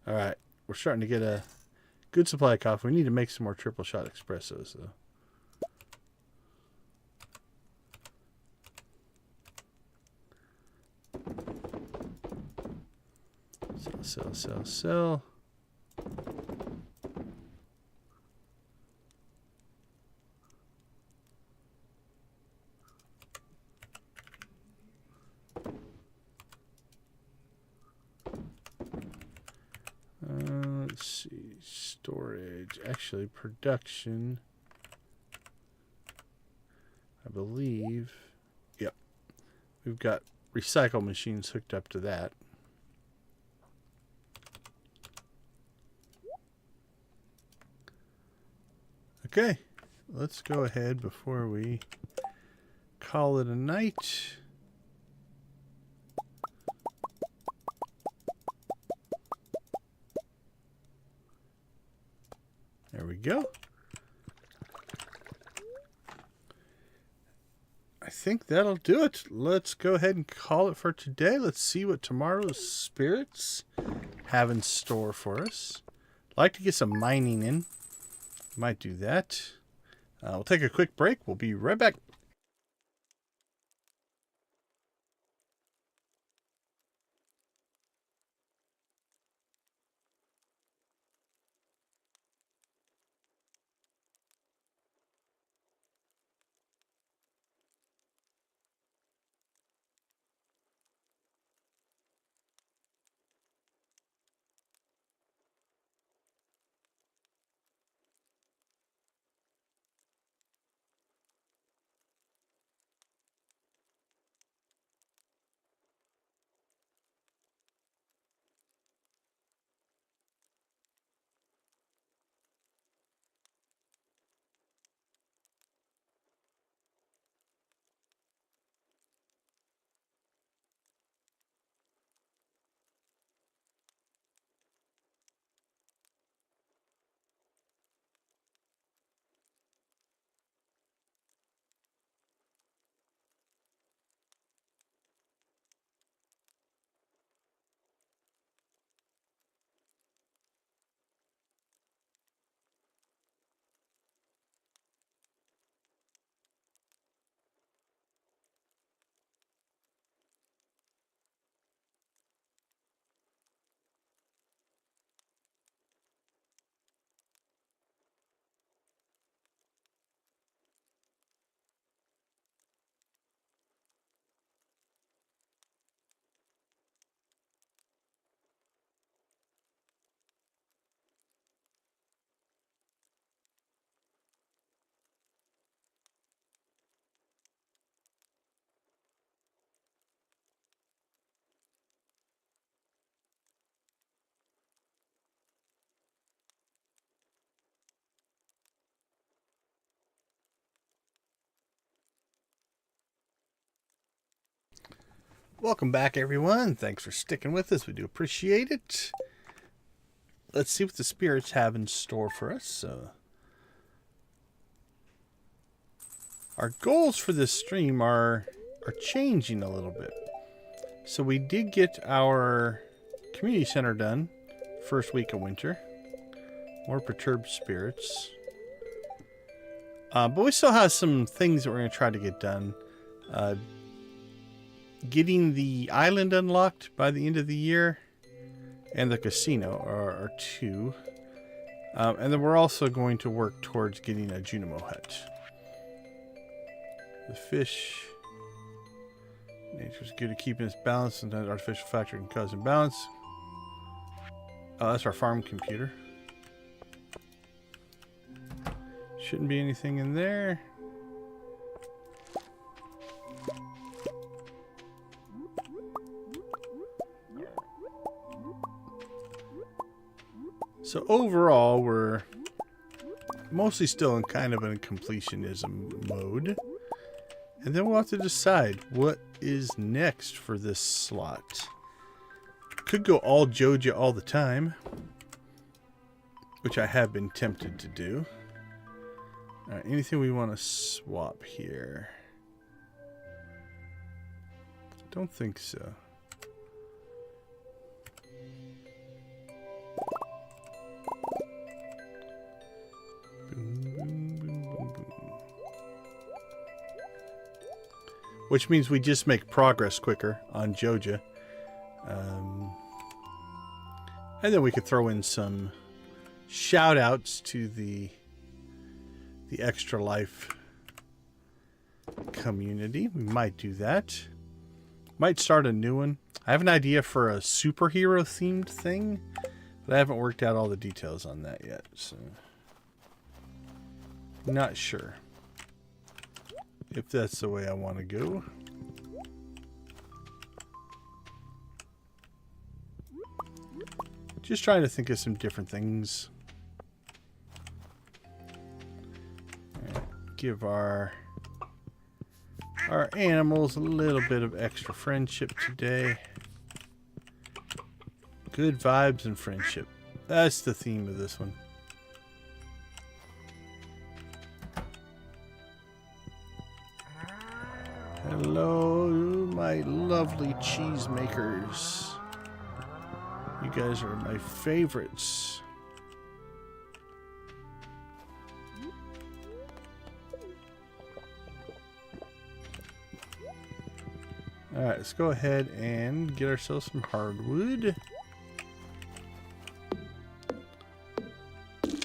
All right, we're starting to get a good supply of coffee. We need to make some more triple shot espressos, though. Sell. Let's see. Storage. Actually, production. I believe. Yep. We've got recycle machines hooked up to that. Okay, let's go ahead before we call it a night. There we go. I think that'll do it. Let's go ahead and call it for today. Let's see what tomorrow's spirits have in store for us. I'd like to get some mining in. Might do that. We'll take a quick break. We'll be right back. Welcome back, everyone. Thanks for sticking with us. We do appreciate it. Let's see what the spirits have in store for us. Our goals for this stream are changing a little bit. So we did get our community center done first week of winter. More perturbed spirits. But we still have some things that we're going to try to get done. Getting the island unlocked by the end of the year and the casino are two. And then we're also going to work towards getting a Junimo Hut. The fish. Nature's good at keeping its balance, and that artificial factor can cause imbalance. Oh, that's our farm computer. Shouldn't be anything in there. So overall, we're mostly still in kind of a completionism mode. And then we'll have to decide what is next for this slot. Could go all Joja all the time, which I have been tempted to do. Alright, anything we want to swap here? Don't think so. Which means we just make progress quicker on Joja. And then we could throw in some shout outs to the ExtraLife community. We might do that. Might start a new one. I have an idea for a superhero themed thing, but I haven't worked out all the details on that yet. So not sure if that's the way I want to go. Just trying to think of some different things. Give our animals a little bit of extra friendship today. Good vibes and friendship. That's the theme of this one. Hello, my lovely cheesemakers. You guys are my favorites. Alright, let's go ahead and get ourselves some hardwood.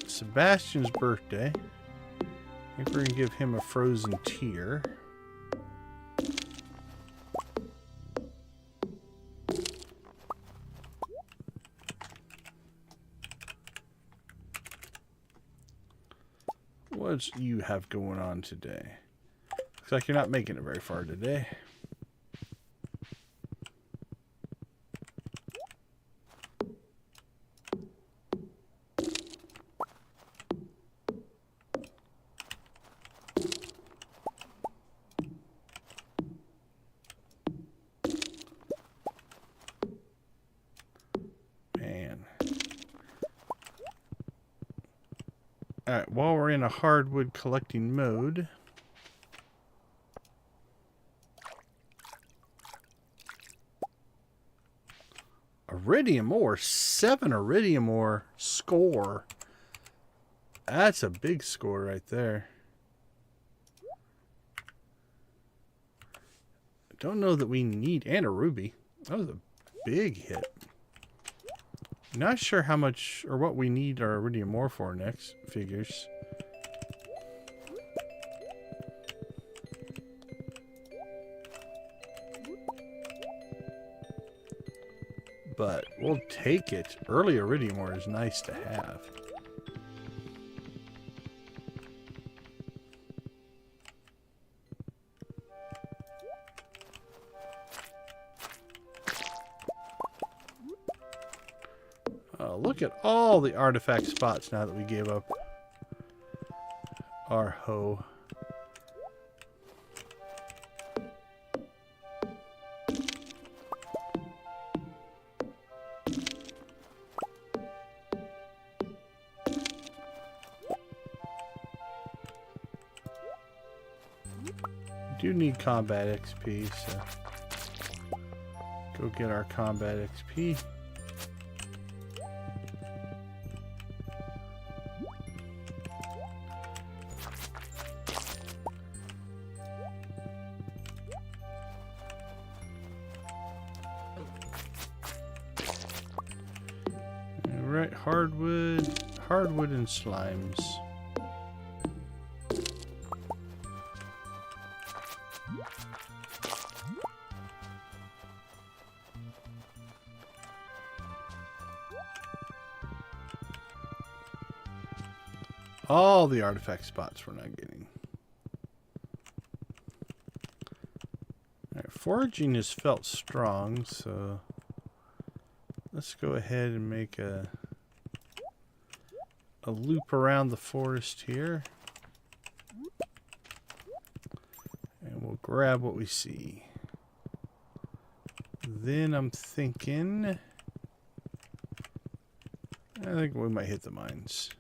Sebastian's birthday. I think we're going to give him a frozen tear. What do you have going on today? Looks like you're not making it very far today. Alright, while we're in a hardwood collecting mode, iridium ore, 7 iridium ore score. That's a big score right there. I don't know that we need, and a ruby. That was a big hit. Not sure how much or what we need our iridium ore for next. Figures. But we'll take it. Early iridium ore is nice to have. Look at all the artifact spots now that we gave up our hoe. do need combat XP, so go get our combat XP. Alright, hardwood and slimes. All the artifact spots we're not getting. Alright, foraging has felt strong, so let's go ahead and make a loop around the forest here. And we'll grab what we see. Then I'm thinking, I think we might hit the mines.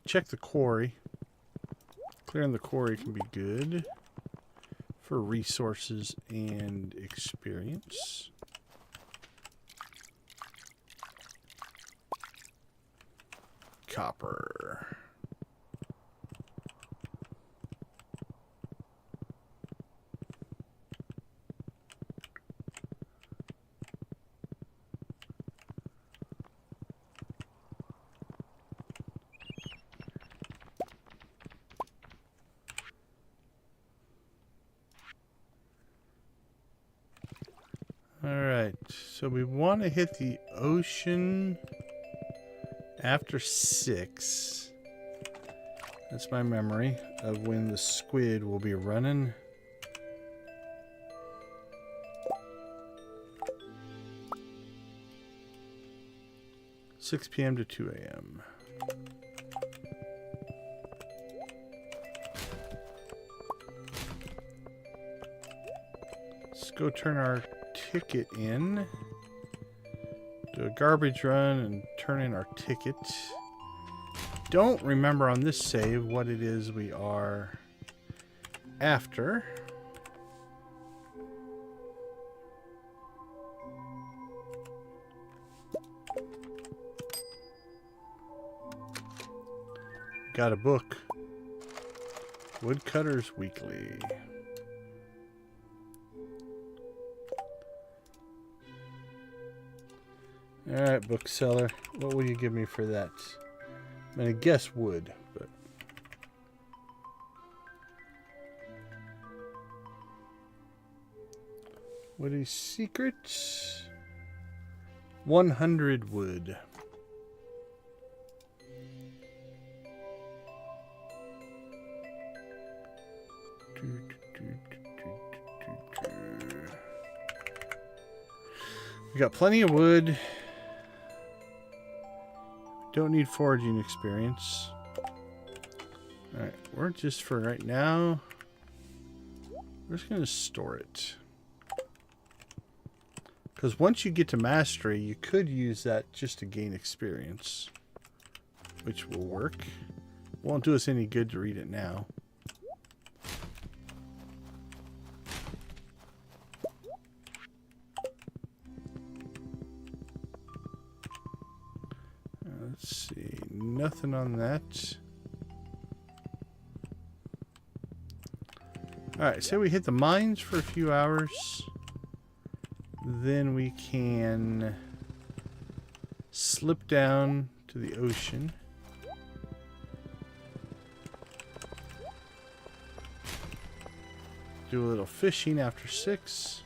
Check the quarry. Clearing the quarry can be good for resources and experience. Copper. Alright, so we want to hit the ocean after 6. That's my memory of when the squid will be running. (6 p.m. to 2 a.m.) Let's go turn our ticket in. Do a garbage run and turn in our ticket. Don't remember on this save what it is we are after. Got a book. Woodcutters Weekly. Alright, bookseller. What will you give me for that? I'm going to guess wood, but... What is secret? 100 wood. We got plenty of wood. Don't need foraging experience. Alright, we're just for right now. We're just going to store it. Because once you get to mastery, you could use that just to gain experience. Which will work. Won't do us any good to read it now. Let's see, nothing on that. Alright, so we hit the mines for a few hours. Then we can slip down to the ocean. Do a little fishing after 6.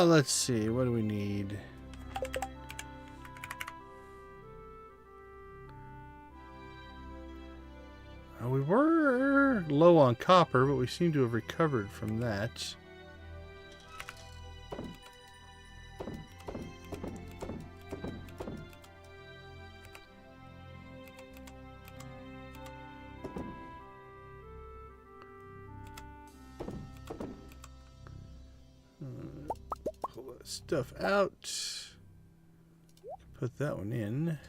Let's see. What do we need? We were low on copper, but we seem to have recovered from that. Stuff out. Put that one in.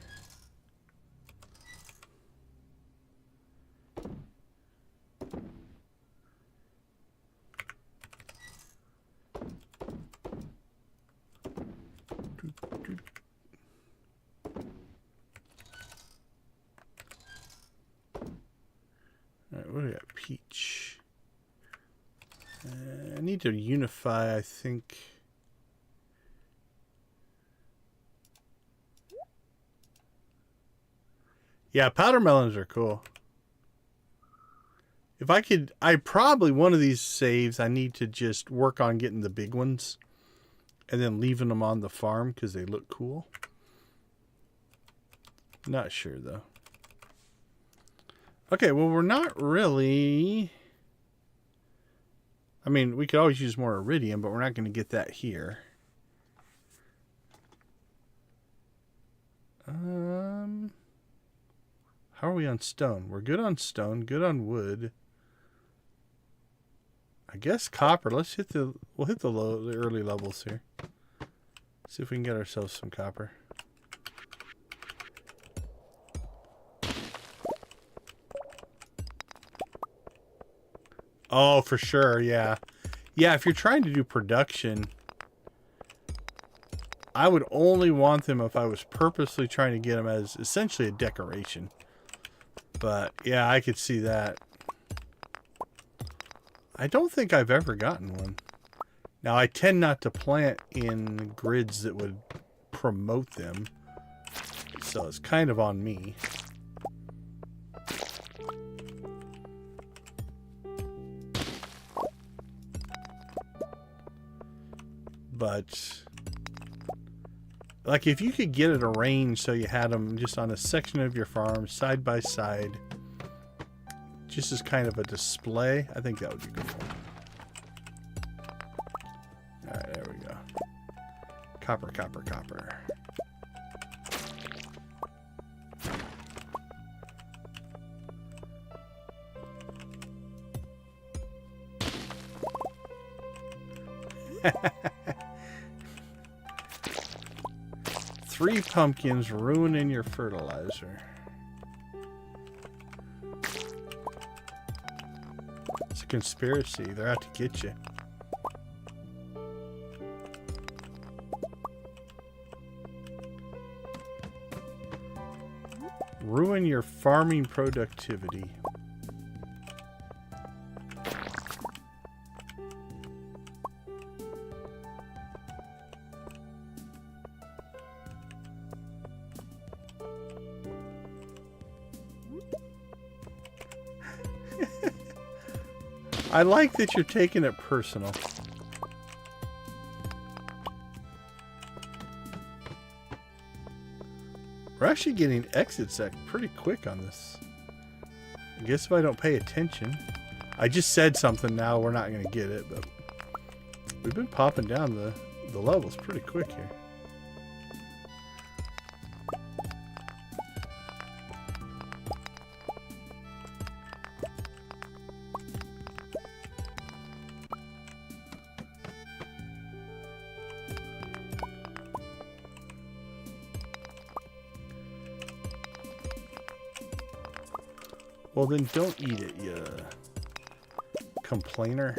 need to unify, I think. Yeah, powder melons are cool. If I could, one of these saves, I need to just work on getting the big ones and then leaving them on the farm because they look cool. Not sure, though. Okay, well, we're not really... I mean, we could always use more iridium, but we're not going to get that here. How are we on stone? We're good on stone, good on wood. I guess copper. We'll hit the early levels here. See if we can get ourselves some copper. Oh, for sure, yeah. Yeah, if you're trying to do production, I would only want them if I was purposely trying to get them as essentially a decoration. But, yeah, I could see that. I don't think I've ever gotten one. Now, I tend not to plant in grids that would promote them. So it's kind of on me. But, like, if you could get it arranged so you had them just on a section of your farm, side by side, just as kind of a display, I think that would be cool. Alright, there we go. Copper, copper, copper. Three pumpkins ruining your fertilizer. It's a conspiracy. They're out to get you. Ruin your farming productivity. I like that you're taking it personal. We're actually getting exits pretty quick on this. I guess if I don't pay attention. I just said something now, we're not going to get it, but we've been popping down the levels pretty quick here. Well, then don't eat it, you complainer.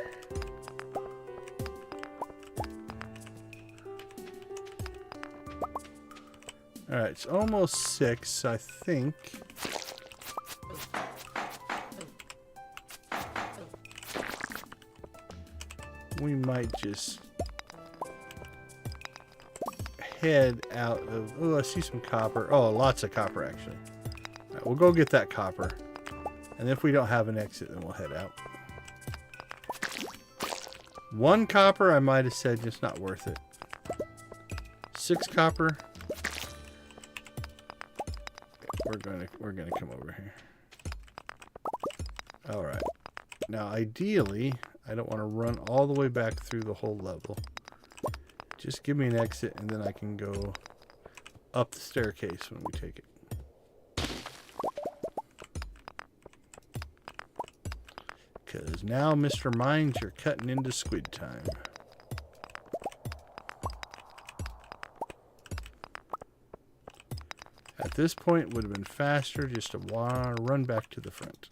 Alright, it's almost 6, I think. We might just head out of... Oh, I see some copper. Oh, lots of copper, actually. All right, we'll go get that copper. And if we don't have an exit, then we'll head out. 1 copper, I might have said, just not worth it. 6 copper. We're gonna come over here. All right. Now, ideally, I don't want to run all the way back through the whole level. Just give me an exit, and then I can go up the staircase when we take it. Because now, Mr. Mines, you're cutting into squid time. At this point, it would have been faster just to run back to the front.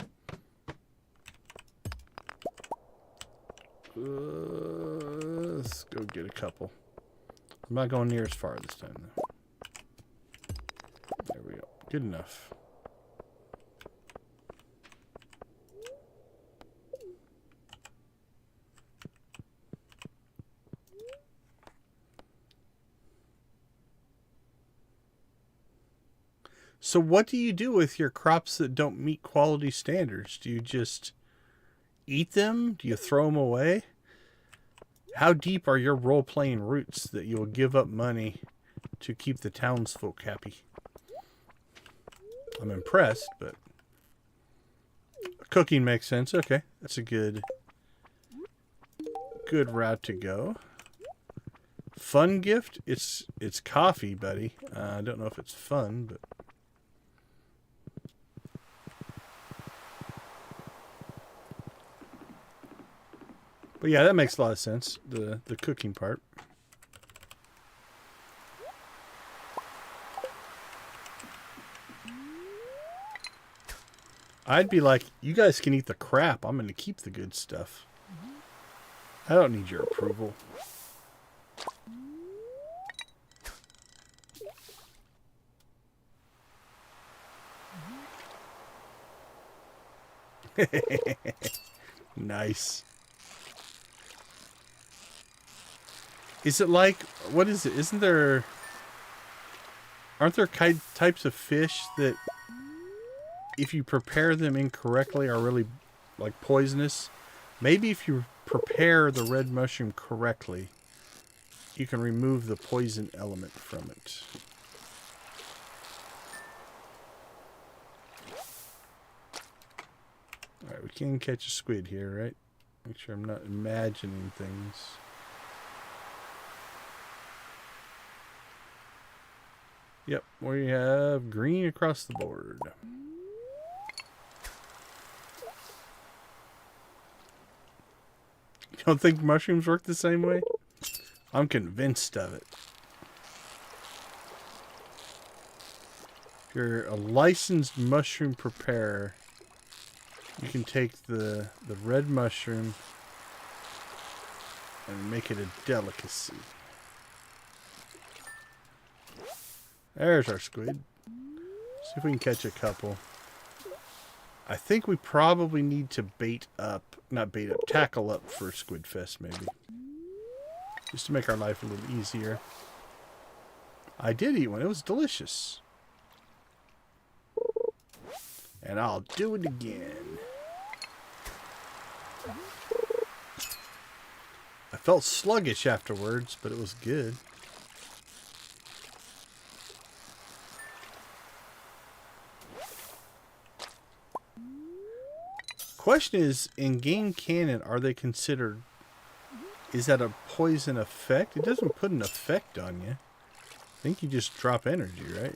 Let's go get a couple. I'm not going near as far this time, though. There we go. Good enough. So what do you do with your crops that don't meet quality standards? Do you just eat them? Do you throw them away? How deep are your role-playing roots that you will give up money to keep the townsfolk happy? I'm impressed, but cooking makes sense. Okay, that's a good route to go. Fun gift? It's coffee, buddy. I don't know if it's fun, but yeah, that makes a lot of sense. The cooking part. I'd be like, you guys can eat the crap. I'm going to keep the good stuff. I don't need your approval. Nice. Is it like, what is it? Aren't there types of fish that if you prepare them incorrectly are really like poisonous? Maybe if you prepare the red mushroom correctly, you can remove the poison element from it. Alright, we can catch a squid here, right? Make sure I'm not imagining things. Yep, we have green across the board. You don't think mushrooms work the same way? I'm convinced of it. If you're a licensed mushroom preparer, you can take the red mushroom and make it a delicacy. There's our squid. See if we can catch a couple. I think we probably need to tackle up for SquidFest maybe. Just to make our life a little easier. I did eat one. It was delicious. And I'll do it again. I felt sluggish afterwards, but it was good. Question is, in game canon, are they considered... Is that a poison effect? It doesn't put an effect on you. I think you just drop energy, right?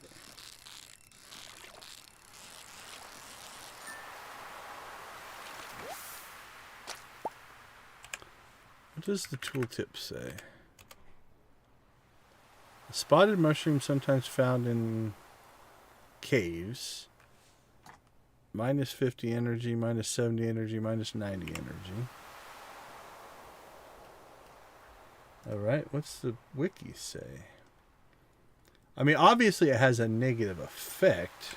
What does the tooltip say? A spotted mushroom sometimes found in caves. Minus 50 energy, minus 70 energy, minus 90 energy. Alright, what's the wiki say? I mean, obviously it has a negative effect.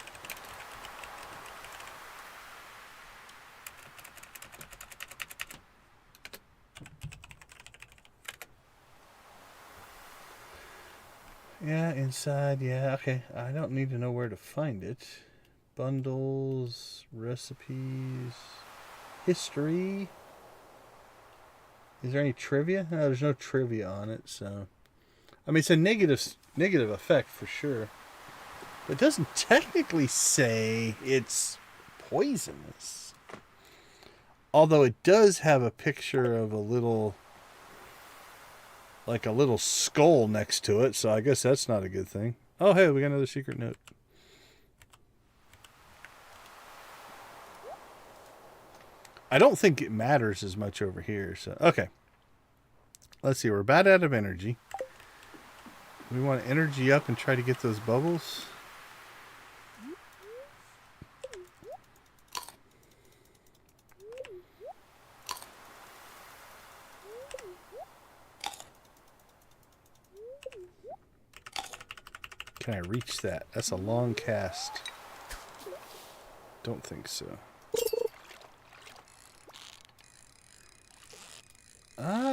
Yeah, inside, yeah, okay. I don't need to know where to find it. Bundles, recipes, history. Is there any trivia? No, there's no trivia on it, so... I mean, it's a negative effect for sure. But it doesn't technically say it's poisonous. Although it does have a picture of a little... like a little skull next to it, so I guess that's not a good thing. Oh, hey, we got another secret note. I don't think it matters as much over here, so... Okay. Let's see, we're about out of energy. We want to energy up and try to get those bubbles. Can I reach that? That's a long cast. Don't think so.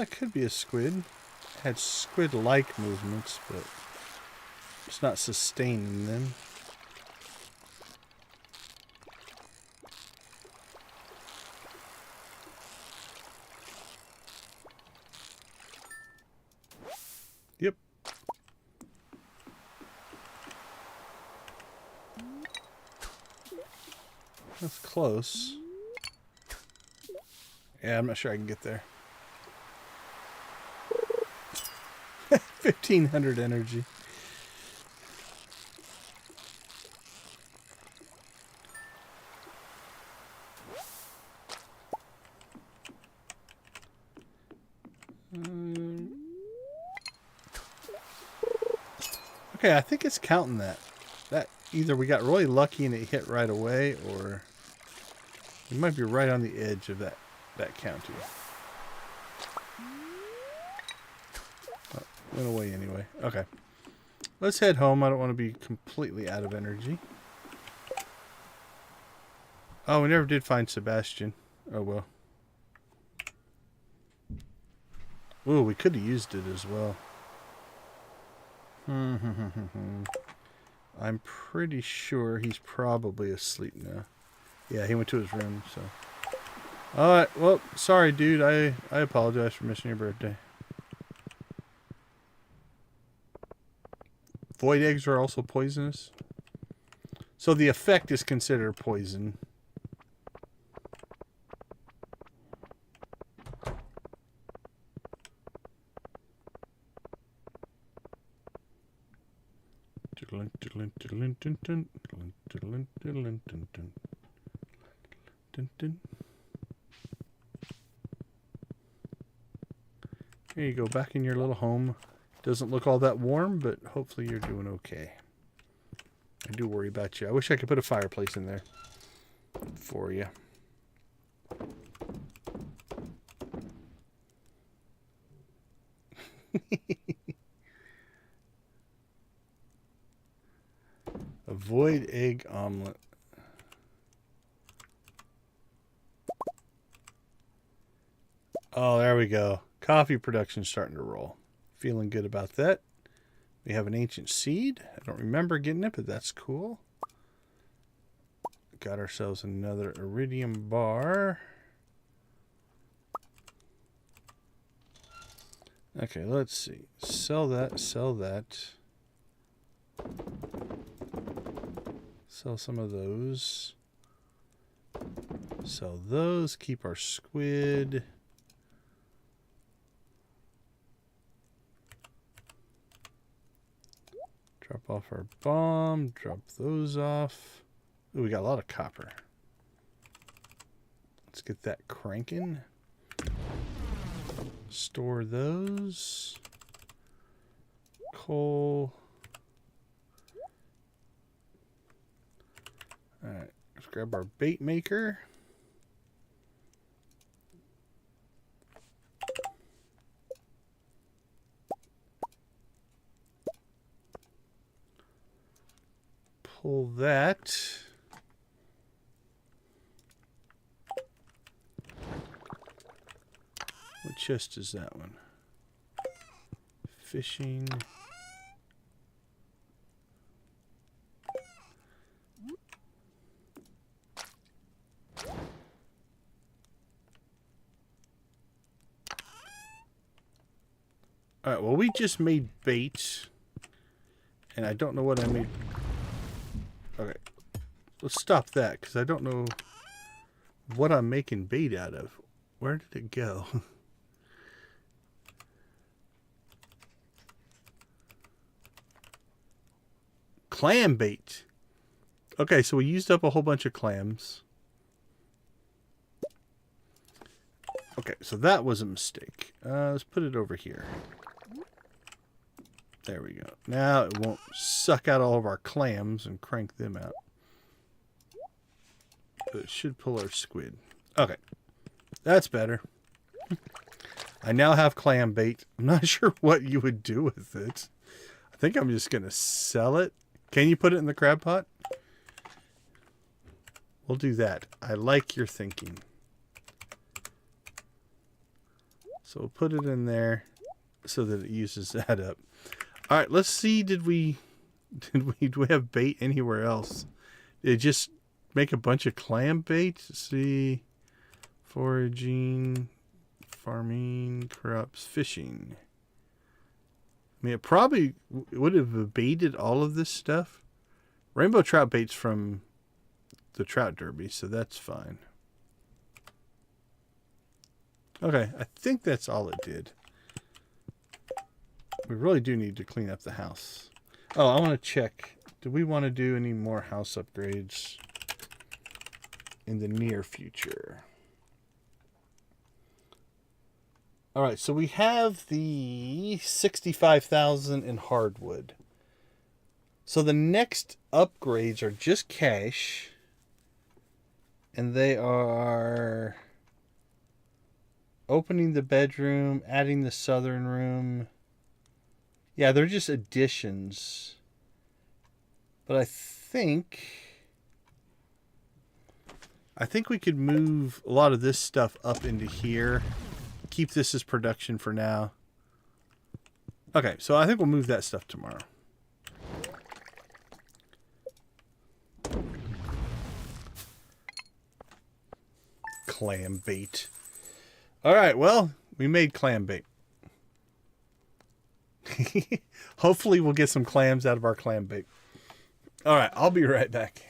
It could be a squid. It had squid-like movements, but it's not sustaining them. That's close. Yeah, I'm not sure I can get there. 1500 energy. Okay, I think it's counting that. That either we got really lucky and it hit right away, or we might be right on the edge of that county. Oh, went away anyway. Okay. Let's head home. I don't want to be completely out of energy. Oh, we never did find Sebastian. Oh, well. Ooh, we could have used it as well. I'm pretty sure he's probably asleep now. Yeah, he went to his room, so. Alright, well, sorry, dude. I apologize for missing your birthday. Void eggs are also poisonous. So the effect is considered poison. Here you go, back in your little home. Doesn't look all that warm, but hopefully you're doing okay. I do worry about you. I wish I could put a fireplace in there for you. A void egg omelet. Oh, there we go. Coffee production starting to roll. Feeling good about that. We have an ancient seed. I don't remember getting it, but that's cool. Got ourselves another iridium bar. Okay, let's see. Sell that, sell that. Sell some of those. Sell those. Keep our squid. Drop off our bomb. Drop those off. Ooh, we got a lot of copper. Let's get that cranking. Store those. Coal. Alright, let's grab our bait maker. Pull that. What chest is that one? Fishing. Alright, well, we just made bait. And I don't know what I made. Okay. Let's stop that, because I don't know what I'm making bait out of. Where did it go? Clam bait. Okay, so we used up a whole bunch of clams. Okay, so that was a mistake. Let's put it over here. There we go. Now it won't suck out all of our clams and crank them out. But it should pull our squid. Okay. That's better. I now have clam bait. I'm not sure what you would do with it. I think I'm just going to sell it. Can you put it in the crab pot? We'll do that. I like your thinking. So we'll put it in there so that it uses that up. All right, let's see. Do we have bait anywhere else? Did it just make a bunch of clam bait? Let's see. Foraging, farming, crops, fishing. I mean, it probably would have baited all of this stuff. Rainbow trout bait's from the trout derby, so that's fine. Okay, I think that's all it did. We really do need to clean up the house. Oh, I want to check. Do we want to do any more house upgrades in the near future? All right, so we have the 65,000 in hardwood. So the next upgrades are just cash. And they are opening the bedroom, adding the southern room. Yeah, they're just additions. But I think we could move a lot of this stuff up into here. Keep this as production for now. Okay, so I think we'll move that stuff tomorrow. Clam bait. All right, well, we made clam bait. Hopefully we'll get some clams out of our clam bait. All right, I'll be right back.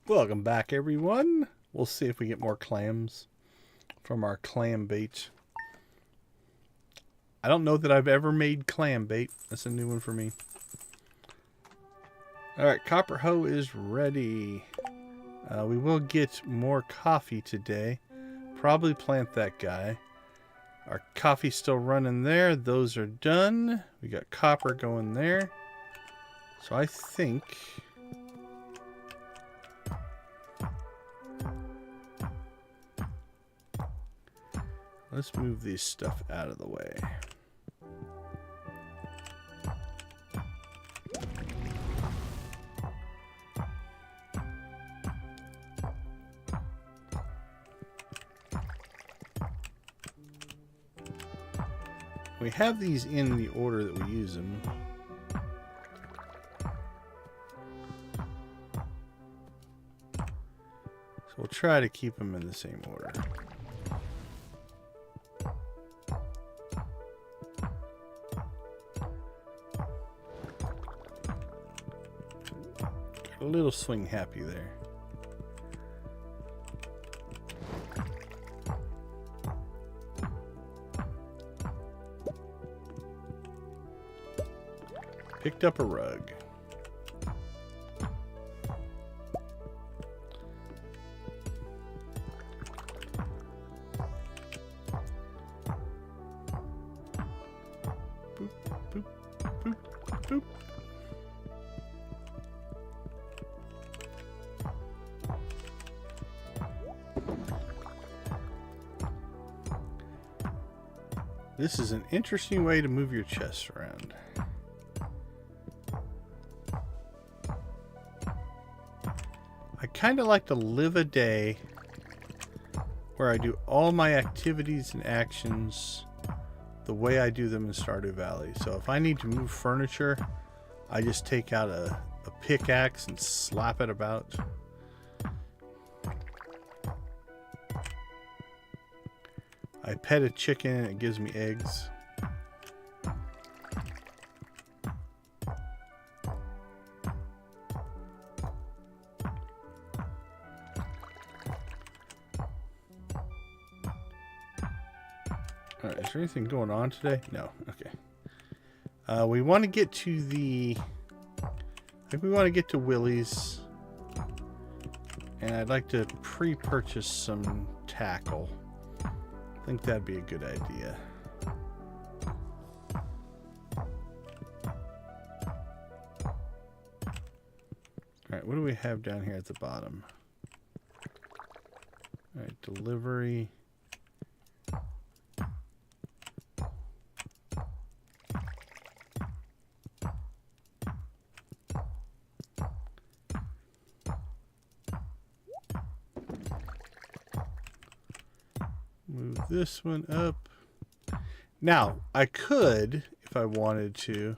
Welcome back, everyone. We'll see if we get more clams from our clam bait. I don't know that I've ever made clam bait. That's a new one for me. All right, copper hoe is ready. We will get more coffee today. Probably plant that guy. Our coffee's still running there. Those are done. We got copper going there. So I think... let's move this stuff out of the way. We have these in the order that we use them. So we'll try to keep them in the same order. A little swing happy there. Picked up a rug. Boop, boop, boop, boop. This is an interesting way to move your chests around. I kind of like to live a day where I do all my activities and actions the way I do them in Stardew Valley. So if I need to move furniture, I just take out a pickaxe and slap it about. I pet a chicken and it gives me eggs. Alright, is there anything going on today? No. Okay. We want to get to the... I think we want to get to Willie's. And I'd like to pre-purchase some tackle. I think that'd be a good idea. Alright, what do we have down here at the bottom? Alright, delivery. Move this one up. Now, I could, if I wanted to,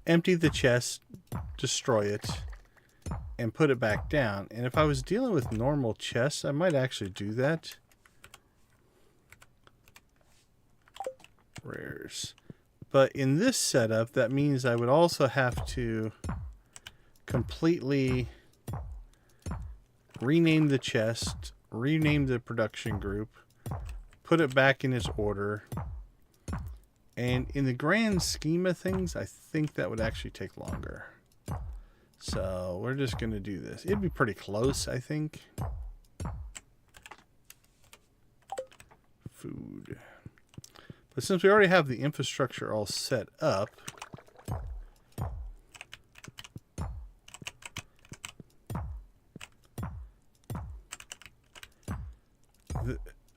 empty the chest, destroy it, and put it back down. And if I was dealing with normal chests, I might actually do that. Rares. But in this setup, that means I would also have to completely rename the chest, rename the production group, put it back in its order. And in the grand scheme of things, I think that would actually take longer. So we're just going to do this. It'd be pretty close, I think. Food. But since we already have the infrastructure all set up,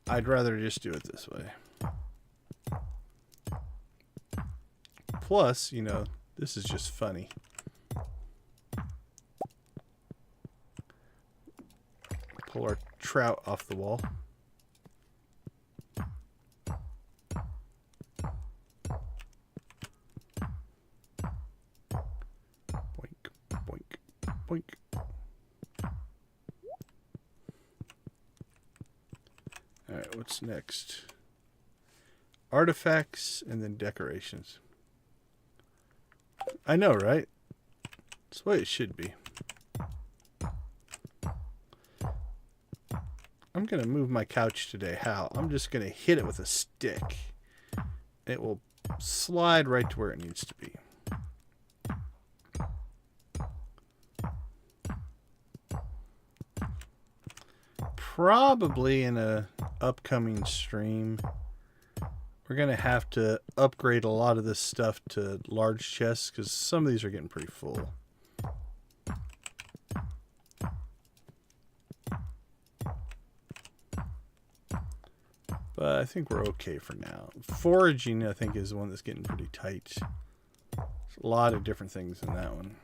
I'd rather just do it this way. Plus, you know, this is just funny. Pull our trout off the wall. Boink, boink, boink. Alright, what's next? Artifacts and then decorations. I know, right? That's the way it should be. I'm going to move my couch today. How? I'm just going to hit it with a stick. It will slide right to where it needs to be. Probably in a upcoming stream, we're going to have to upgrade a lot of this stuff to large chests because some of these are getting pretty full. But I think we're okay for now. Foraging, I think, is the one that's getting pretty tight. There's a lot of different things in that one.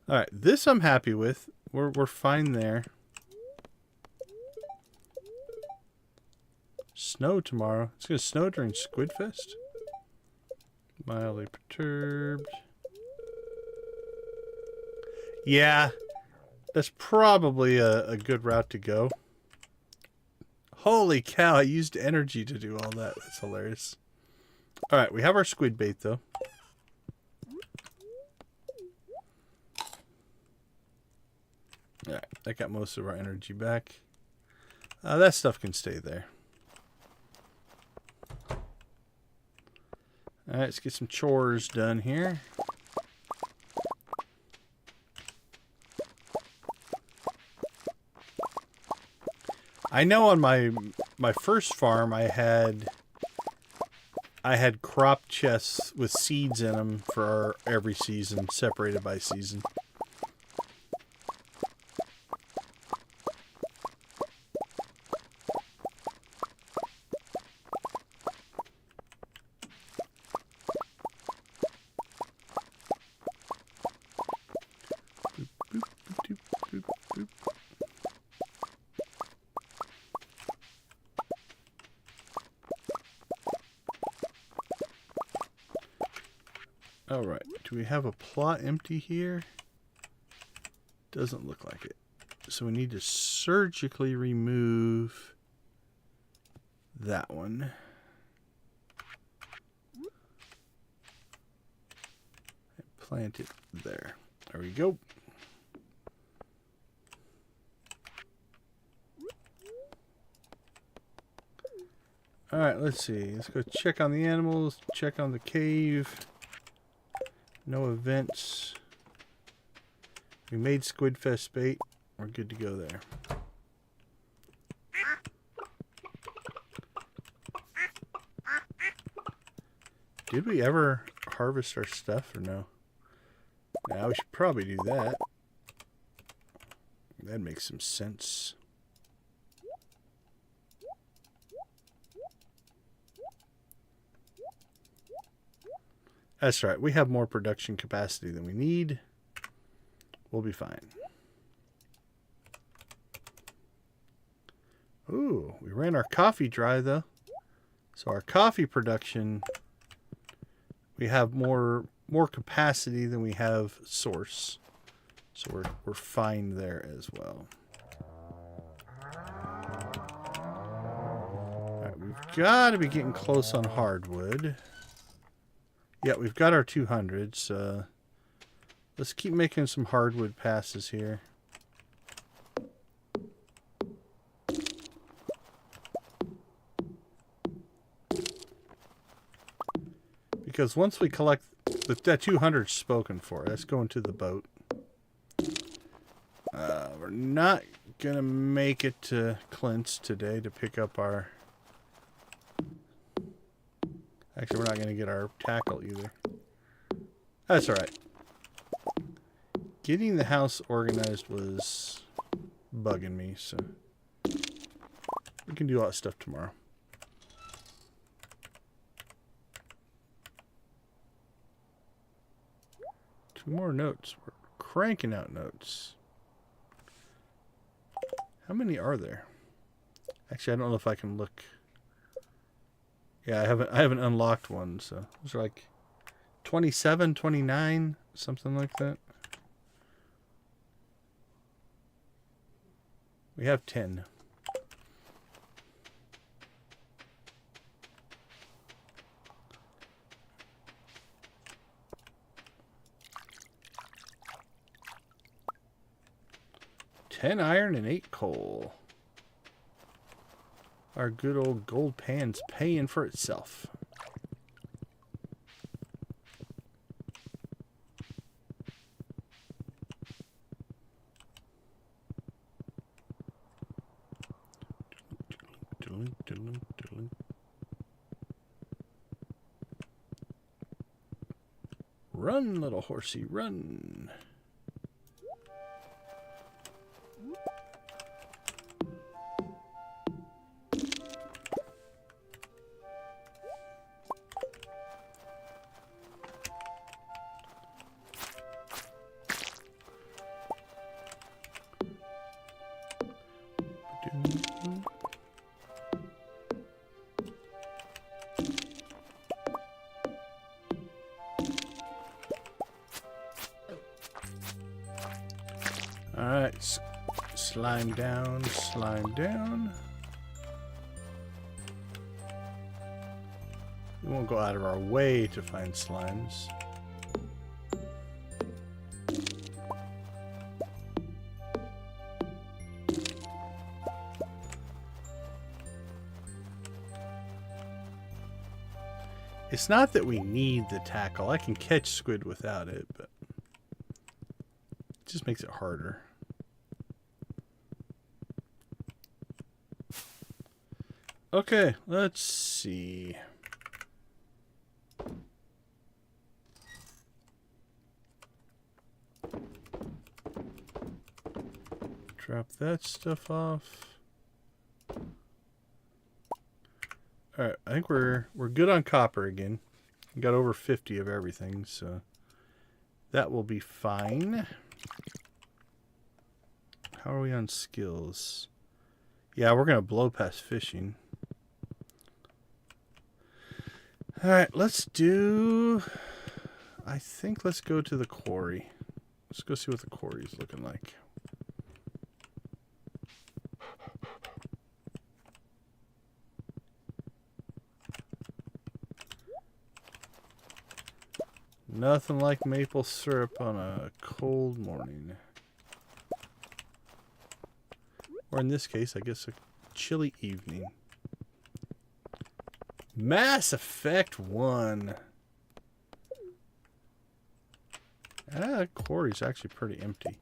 Alright, this I'm happy with. We're fine there. Snow tomorrow. It's going to snow during SquidFest. Mildly perturbed. Yeah, that's probably a good route to go. Holy cow, I used energy to do all that. That's hilarious. Alright, we have our squid bait, though. Alright, that got most of our energy back. That stuff can stay there. Alright, let's get some chores done here. I know on my first farm I had crop chests with seeds in them for every season, separated by season. All right. Do we have a plot empty here? Doesn't look like it. So we need to surgically remove that one. And plant it there. There we go. All right, let's see. Let's go check on the animals, check on the cave. No events. We made SquidFest bait. We're good to go there. Did we ever harvest our stuff or no? Now we should probably do that. That makes some sense. That's right. We have more production capacity than we need. We'll be fine. Ooh, we ran our coffee dry though. So our coffee production, we have more capacity than we have source. So we're fine there as well. All right, we've got to be getting close on hardwood. Yeah, we've got our 200s. Let's keep making some hardwood passes here. Because once we collect that 200's spoken for, that's going to the boat. We're not gonna make it to Clint's today to pick up our. Actually, we're not gonna get our tackle either. That's all right. Getting the house organized was bugging me, so we can do all that stuff tomorrow. Two more notes. We're cranking out notes. How many are there? Actually, I don't know if I can look. Yeah, I haven't unlocked one, so those are like 27, 29, something like that. We have 10. Ten iron and 8 coal. Our good old gold pan's paying for itself. Run, little horsey, run. Alright, slime down, slime down. We won't go out of our way to find slimes. It's not that we need the tackle. I can catch squid without it, but it just makes it harder. Okay, let's see. Drop that stuff off. Alright, I think we're good on copper again. We got over 50 of everything, so that will be fine. How are we on skills? Yeah, we're gonna blow past fishing. Alright, let's do I think let's go to the quarry. Let's go see what the quarry is looking like. Nothing like maple syrup on a cold morning. Or in this case, I guess a chilly evening. Mass Effect 1. The quarry's actually pretty empty.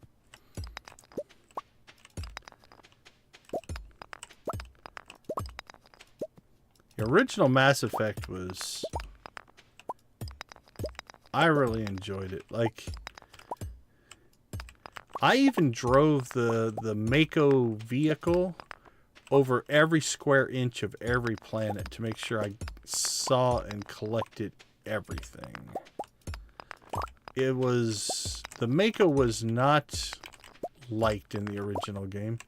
The original Mass Effect was... I really enjoyed it. Like, I even drove the Mako vehicle over every square inch of every planet to make sure I saw and collected everything. It was... The Mako was not liked in the original game.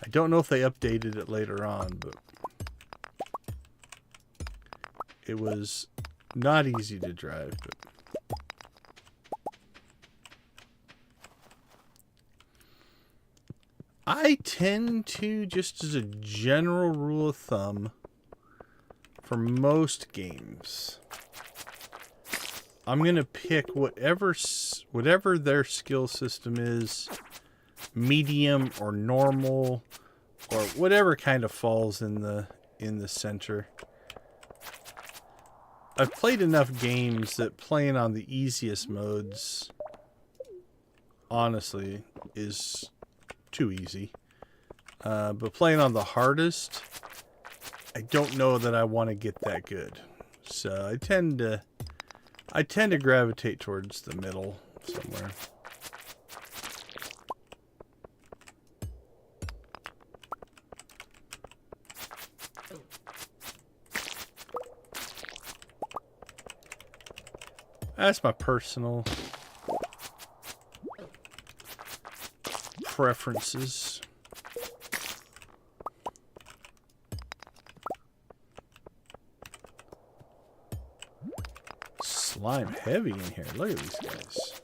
I don't know if they updated it later on, but... It was not easy to drive, but... I tend to, just as a general rule of thumb, for most games, I'm going to pick whatever their skill system is, medium or normal, or whatever kind of falls in the center. I've played enough games that playing on the easiest modes, honestly, is too easy. But playing on the hardest, I don't know that I want to get that good. So I tend to gravitate towards the middle somewhere. That's my personal preferences. Slime heavy in here. Look at these guys.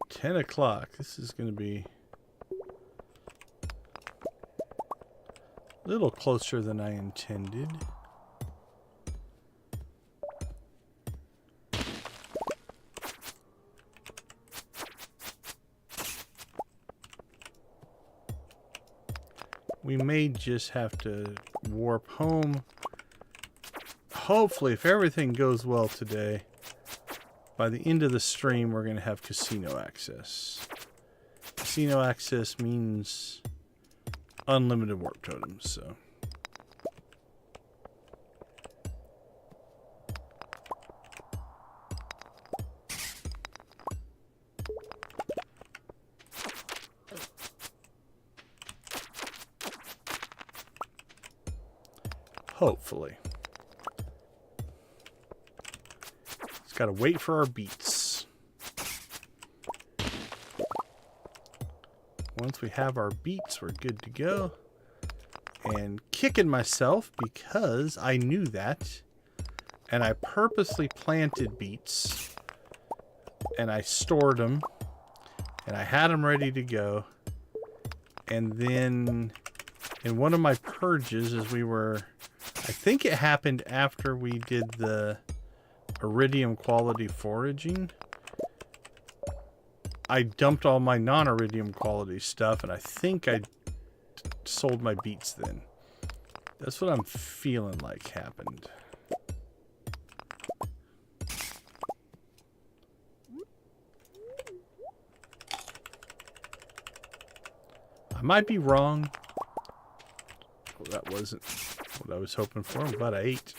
$10. This is going to be a little closer than I intended. We may just have to warp home. Hopefully, if everything goes well today, by the end of the stream, we're going to have casino access. Casino access means unlimited warp totems, so... Hopefully. Just gotta wait for our beats. Once we have our beats, we're good to go. And kicking myself because I knew that. And I purposely planted beats. And I stored them. And I had them ready to go. And then in one of my purges, as we were... I think it happened after we did the iridium quality foraging. I dumped all my non-iridium quality stuff, and I think I sold my beets then. That's what I'm feeling like happened. I might be wrong. Well, that wasn't what I was hoping for. I'm glad I ate.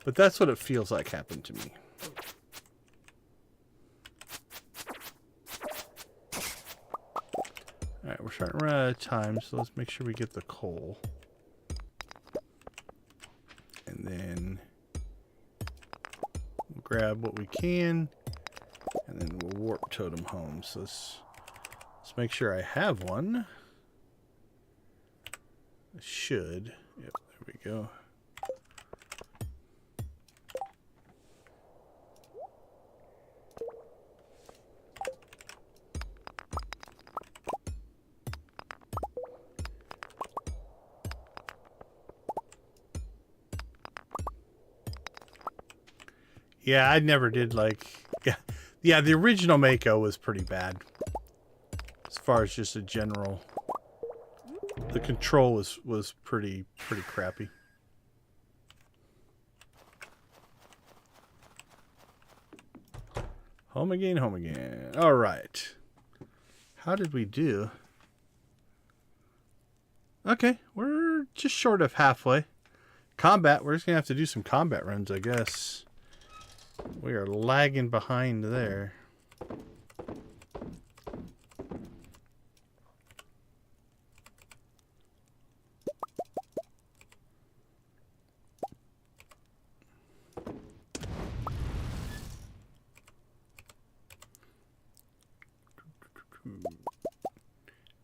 But that's what it feels like happened to me. Alright, we're starting to run out of time, so let's make sure we get the coal. And then grab what we can, and then we'll warp totem home. So let's make sure I have one. I should. Yep, there we go. Yeah, I never did like... Yeah, the original Mako was pretty bad. As far as just a general... The control was pretty crappy. Home again, home again. Alright. How did we do? Okay, we're just short of halfway. Combat, we're just going to have to do some combat runs, I guess. We are lagging behind there.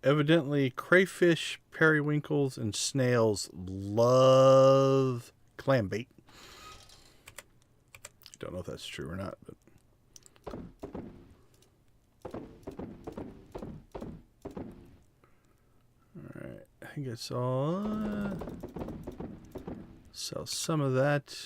Evidently, crayfish, periwinkles, and snails love clam bait. Don't know if that's true or not, but... Alright, I think it's all... Sell some of that.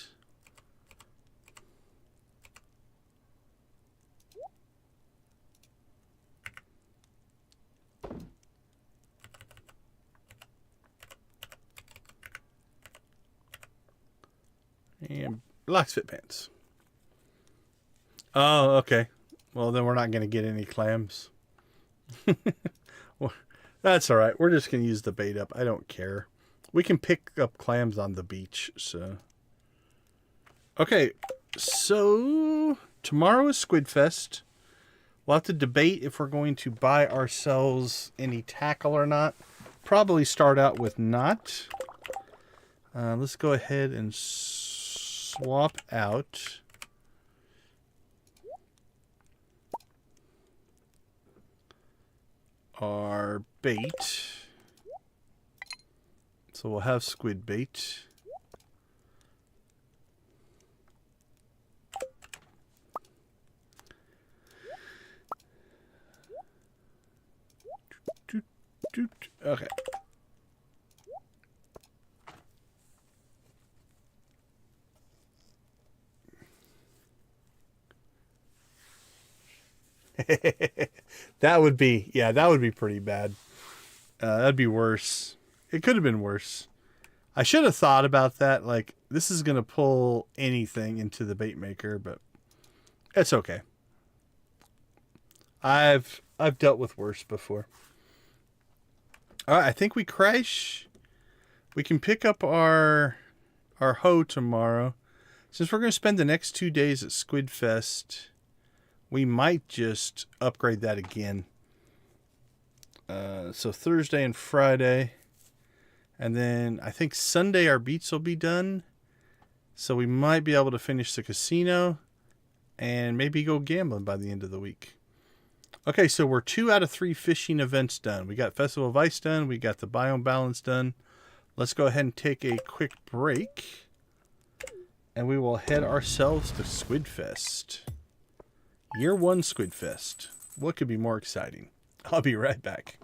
And Locks Fit Pants. Oh, okay. Well, then we're not going to get any clams. Well, that's all right. We're just going to use the bait up. I don't care. We can pick up clams on the beach, so... Okay, so tomorrow is SquidFest. We'll have to debate if we're going to buy ourselves any tackle or not. Probably start out with not. Let's go ahead and swap out our bait. So we'll have squid bait. Okay. That would be, yeah, that would be pretty bad. That'd be worse. It could have been worse. I should have thought about that. Like, this is going to pull anything into the bait maker, but it's okay. I've dealt with worse before. All right, I think we crash. We can pick up our hoe tomorrow. Since we're going to spend the next 2 days at SquidFest, we might just upgrade that again. So Thursday and Friday. And then I think Sunday our beats will be done. So we might be able to finish the casino and maybe go gambling by the end of the week. Okay, so we're 2 out of 3 fishing events done. We got Festival of Ice done. We got the Biome Balance done. Let's go ahead and take a quick break. And we will head ourselves to SquidFest. Year 1 SquidFest. What could be more exciting? I'll be right back.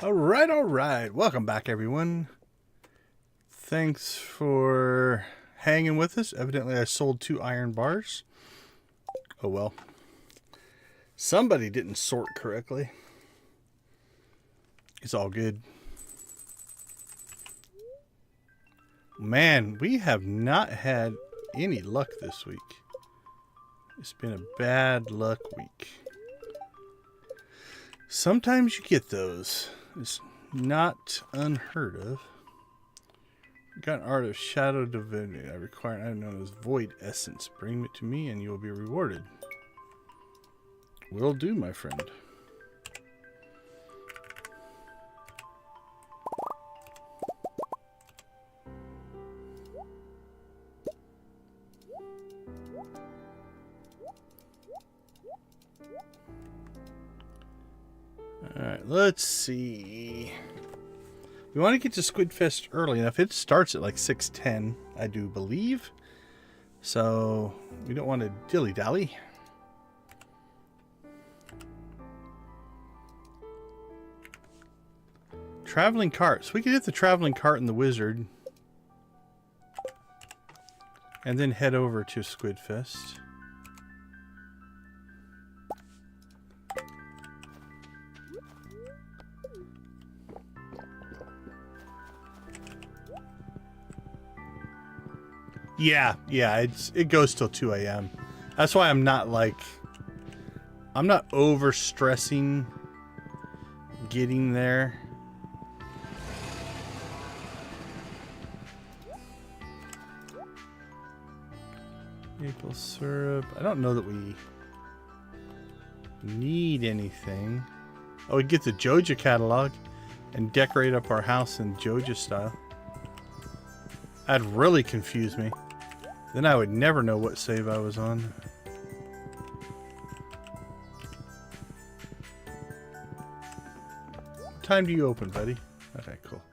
All right. Welcome back, everyone. Thanks for hanging with us. Evidently, I sold 2 iron bars. Oh, well. Somebody didn't sort correctly. It's all good. Man, we have not had any luck this week. It's been a bad luck week. Sometimes you get those. It's not unheard of. Got an art of shadow divinity. I require an item known as void essence. Bring it to me and you will be rewarded. Will do, my friend. Alright, let's see. We want to get to SquidFest early enough. It starts at like 6:10, I do believe. So we don't want to dilly-dally. Traveling cart. So we could hit the traveling cart and the wizard. And then head over to SquidFest. Yeah, it goes till 2 a.m. That's why I'm not over stressing getting there. Maple syrup. I don't know that we need anything. Oh, we get the Joja catalog and decorate up our house in Joja style. That'd really confuse me. Then I would never know what save I was on. What time do you open, buddy? Okay, cool.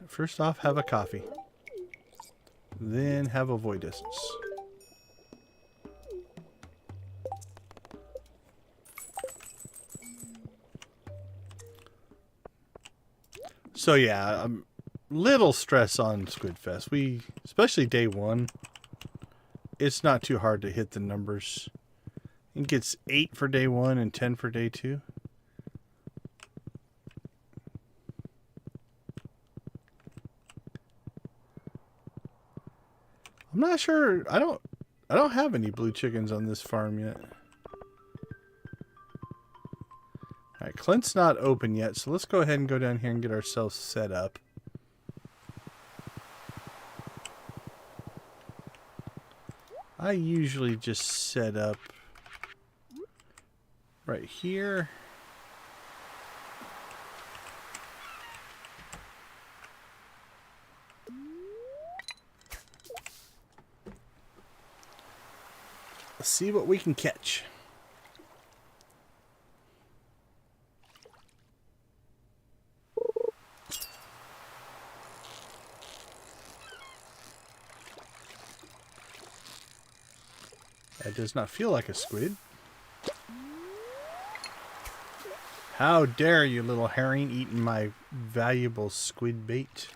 First off, have a coffee. Then have a void essence. So yeah, little stress on SquidFest. Especially day 1, it's not too hard to hit the numbers. It gets 8 for day 1 and 10 for day 2. I'm not sure. I don't have any blue chickens on this farm yet. Alright, Clint's not open yet, so let's go ahead and go down here and get ourselves set up. I usually just set up right here. Let's see what we can catch. That does not feel like a squid. How dare you, little herring, eating my valuable squid bait.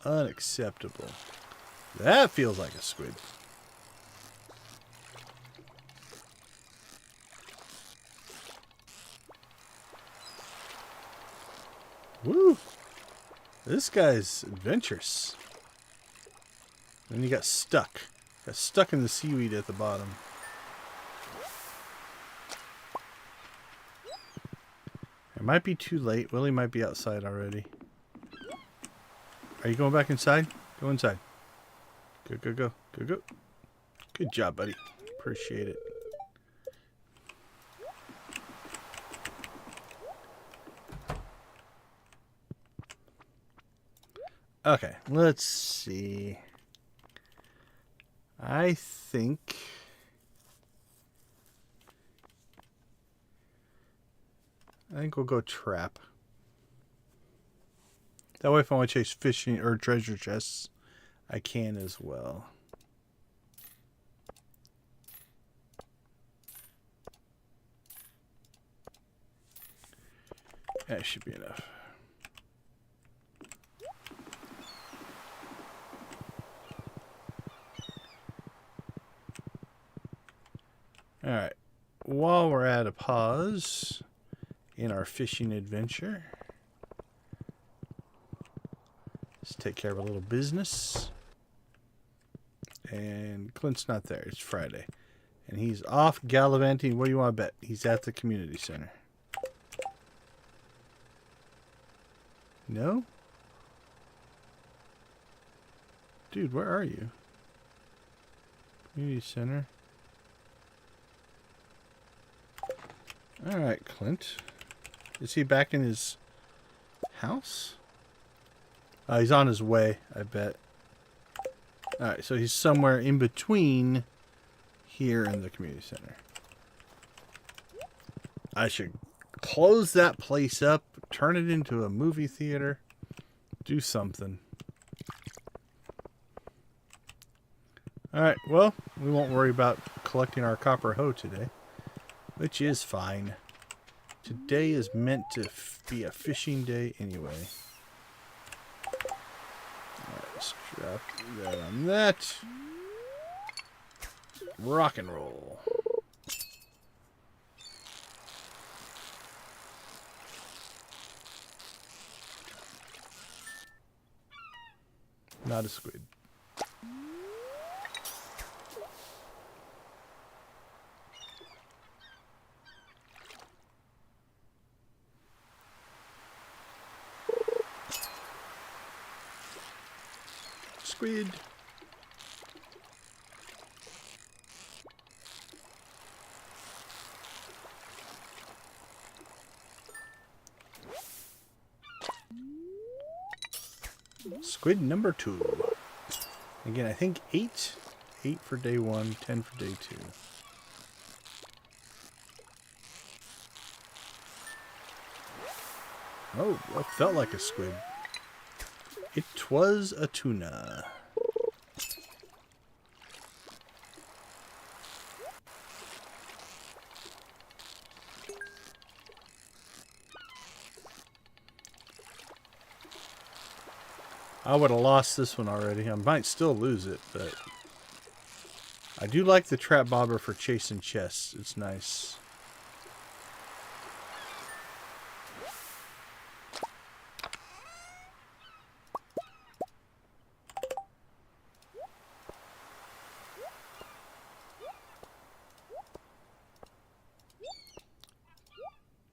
Unacceptable. That feels like a squid. Woo! This guy's adventurous. Then he got stuck. Got stuck in the seaweed at the bottom. It might be too late. Willie might be outside already. Are you going back inside? Go inside. Go. Good job, buddy. Appreciate it. Okay, let's see. I think we'll go trap. That way if I want to chase fishing or treasure chests, I can as well. That should be enough. Alright. While we're at a pause in our fishing adventure, let's take care of a little business. And Clint's not there. It's Friday. And he's off gallivanting. What do you want to bet? He's at the community center. No? Dude, where are you? Community center. Alright, Clint. Is he back in his house? He's on his way, I bet. Alright, so he's somewhere in between here and the community center. I should close that place up, turn it into a movie theater, do something. Alright, well, we won't worry about collecting our copper hoe today, which is fine. Today is meant to be a fishing day anyway. Alright, let's drop that on that. Rock and roll. Not a squid. Squid. Squid number 2. Again, I think 8. 8 for day 1, 10 for day 2. Oh, that felt like a squid. It was a tuna. I would have lost this one already. I might still lose it, but I do like the trap bobber for chasing chests. It's nice.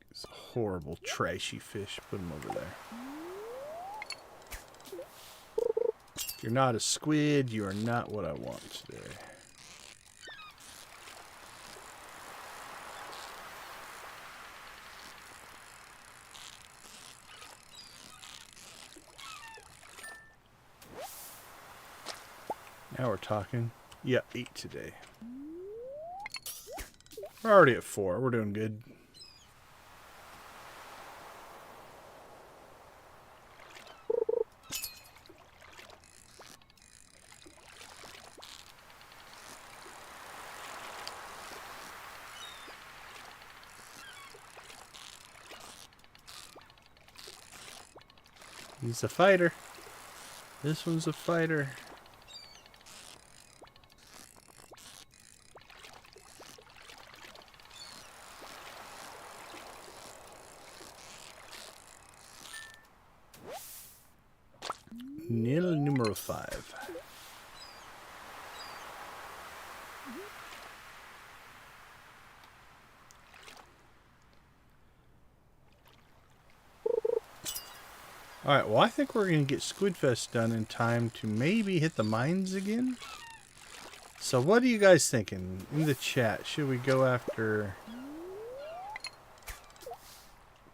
It's a horrible, trashy fish. Put him over there. You're not a squid. You are not what I want today. Now we're talking. Yeah, 8 today. We're already at 4. We're doing good. He's a fighter. This one's a fighter. Nil numero 5. Alright, well I think we're going to get SquidFest done in time to maybe hit the mines again. So what are you guys thinking in the chat? Should we go after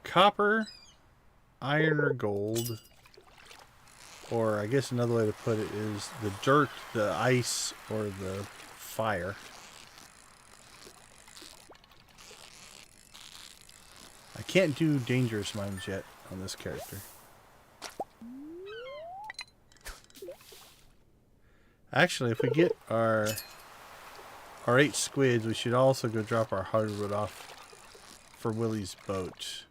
copper, iron, or gold? Or I guess another way to put it is the dirt, the ice, or the fire. I can't do dangerous mines yet on this character. Actually, if we get our 8 squids, we should also go drop our hardwood off for Willie's boat.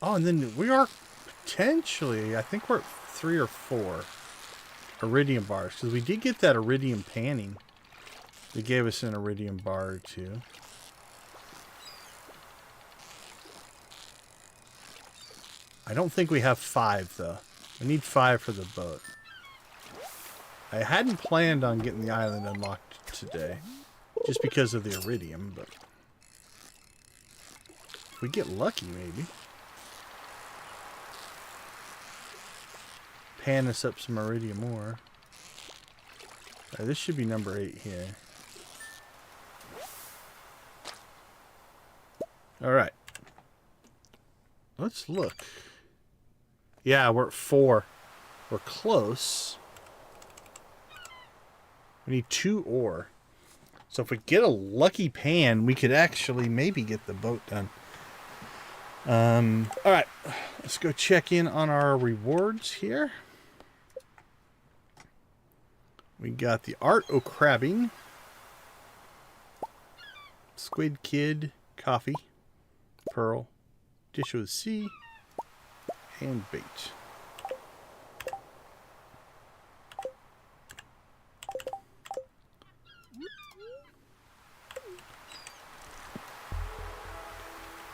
Oh, and then we are potentially, I think we're at 3 or 4 iridium bars. Because we did get that iridium panning. They gave us an iridium bar or 2. I don't think we have 5, though. We need 5 for the boat. I hadn't planned on getting the island unlocked today. Just because of the iridium, but... if we get lucky, maybe. Pan us up some iridium ore. Right, this should be number 8 here. Alright. Let's look. Yeah, we're at 4. We're close. We need 2 ore. So if we get a lucky pan, we could actually maybe get the boat done. Alright. Let's go check in on our rewards here. We got the Art o' Crabbing. Squid Kid. Coffee. Pearl. Dish of the Sea. And bait.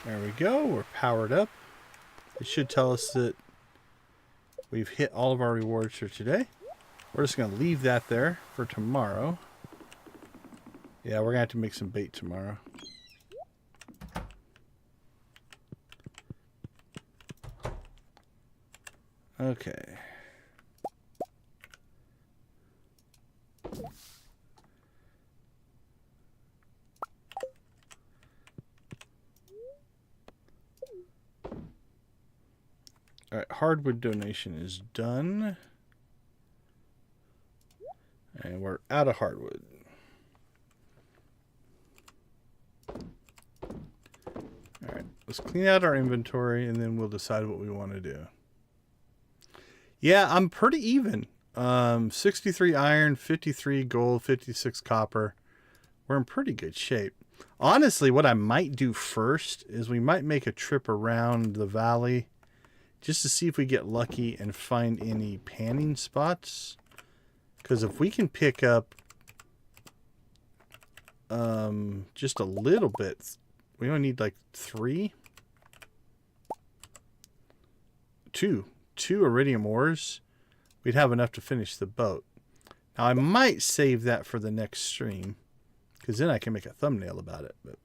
There we go. We're powered up. It should tell us that we've hit all of our rewards for today. We're just going to leave that there for tomorrow. Yeah, we're going to have to make some bait tomorrow. Okay. All right, hardwood donation is done. And we're out of hardwood. All right, let's clean out our inventory and then we'll decide what we want to do. Yeah, I'm pretty even. 63 iron, 53 gold, 56 copper. We're in pretty good shape. Honestly, what I might do first is we might make a trip around the valley just to see if we get lucky and find any panning spots. Because if we can pick up just a little bit, we only need like 3. 2 iridium ores, we'd have enough to finish the boat. Now I might save that for the next stream, because then I can make a thumbnail about it. But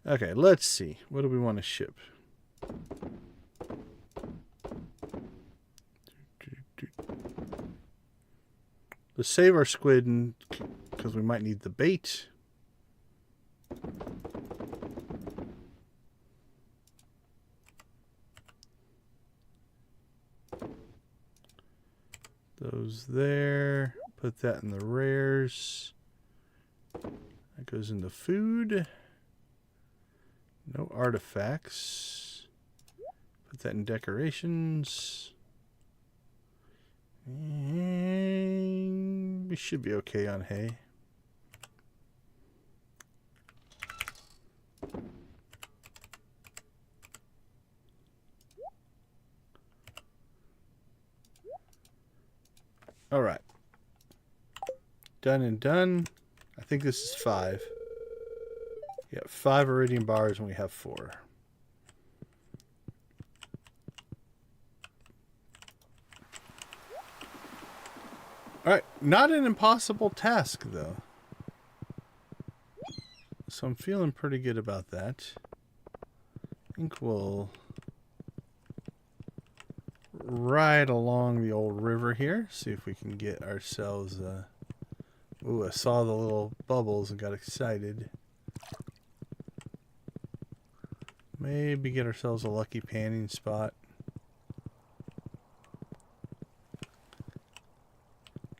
okay, let's see. What do we want to ship? Let's save our squid because we might need the bait. Those there. Put that in the rares. That goes in the food. No artifacts. Put that in decorations. And we should be okay on hay. All right. Done and done. I think this is 5. Yeah, 5 iridium bars and we have 4. All right, not an impossible task though. So I'm feeling pretty good about that. I think we'll ride along the old river here, see if we can get ourselves ooh, I saw the little bubbles and got excited. Maybe get ourselves a lucky panning spot.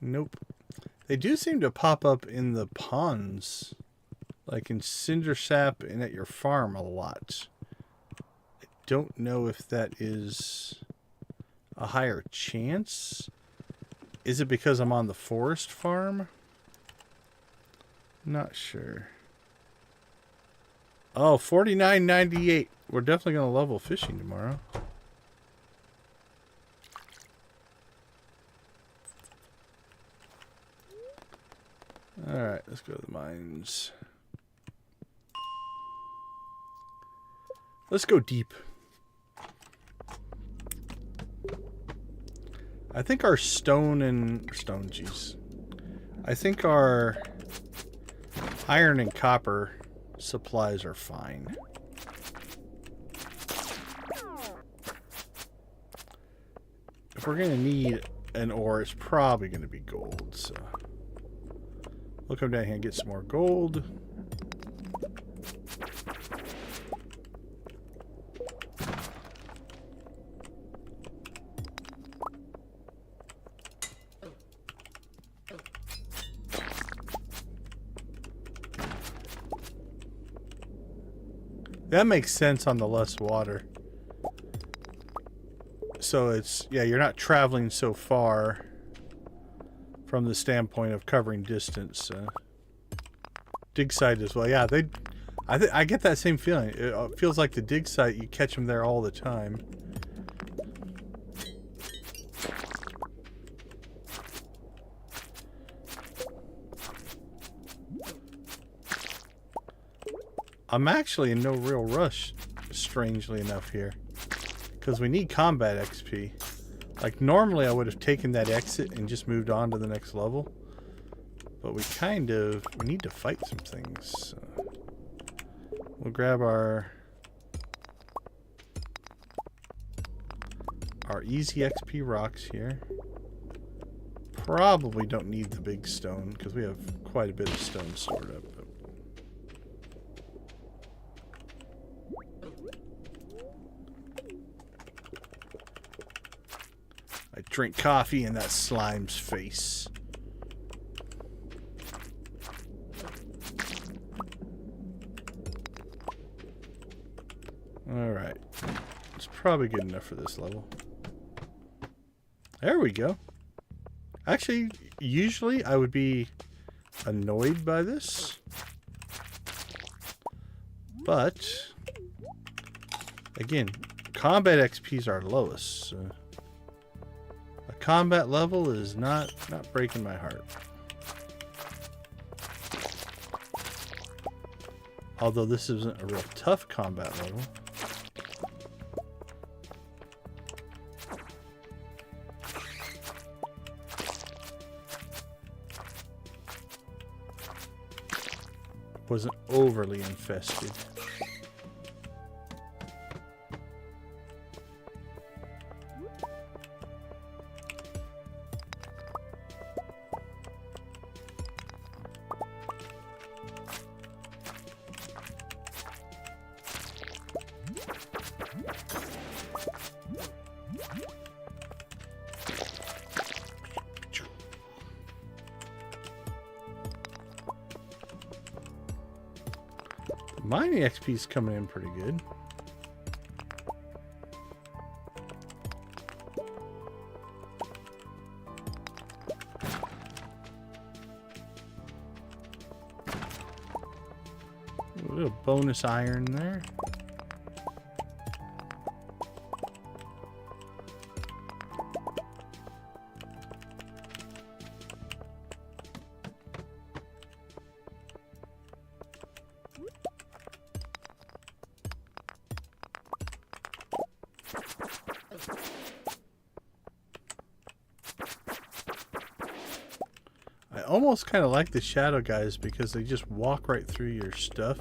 Nope. They do seem to pop up in the ponds, like in Cinder Sap and at your farm a lot. I don't know if that is a higher chance. Is it because I'm on the forest farm? Not sure. Oh, 49.98. We're definitely going to level fishing tomorrow. Alright, let's go to the mines. Let's go deep. I think our I think our iron and copper supplies are fine. If we're going to need an ore, it's probably going to be gold, so we'll come down here and get some more gold. That makes sense on the less water. So it's, yeah, you're not traveling so far from the standpoint of covering distance. Dig site as well. Yeah, I get that same feeling. It feels like the dig site, you catch them there all the time. I'm actually in no real rush, strangely enough, here. Because we need combat XP. Like, normally I would have taken that exit and just moved on to the next level. But we need to fight some things. So we'll grab our easy XP rocks here. Probably don't need the big stone, because we have quite a bit of stone stored up. I drink coffee in that slime's face. Alright. It's probably good enough for this level. There we go. Actually, usually I would be annoyed by this. But, again, combat XP is our lowest. So a combat level is not breaking my heart. Although this isn't a real tough combat level. Wasn't overly infested. Mining XP is coming in pretty good. A little bonus iron there. I almost kind of like the shadow guys because they just walk right through your stuff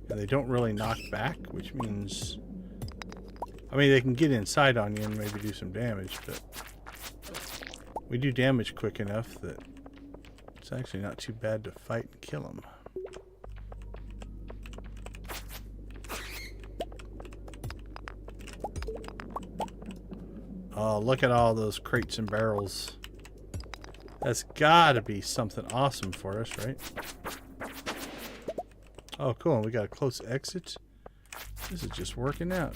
and they don't really knock back, which means, I mean, they can get inside on you and maybe do some damage, but we do damage quick enough that it's actually not too bad to fight and kill them. Oh, look at all those crates and barrels. That's gotta be something awesome for us, right? Oh, cool. We got a close exit. This is just working out.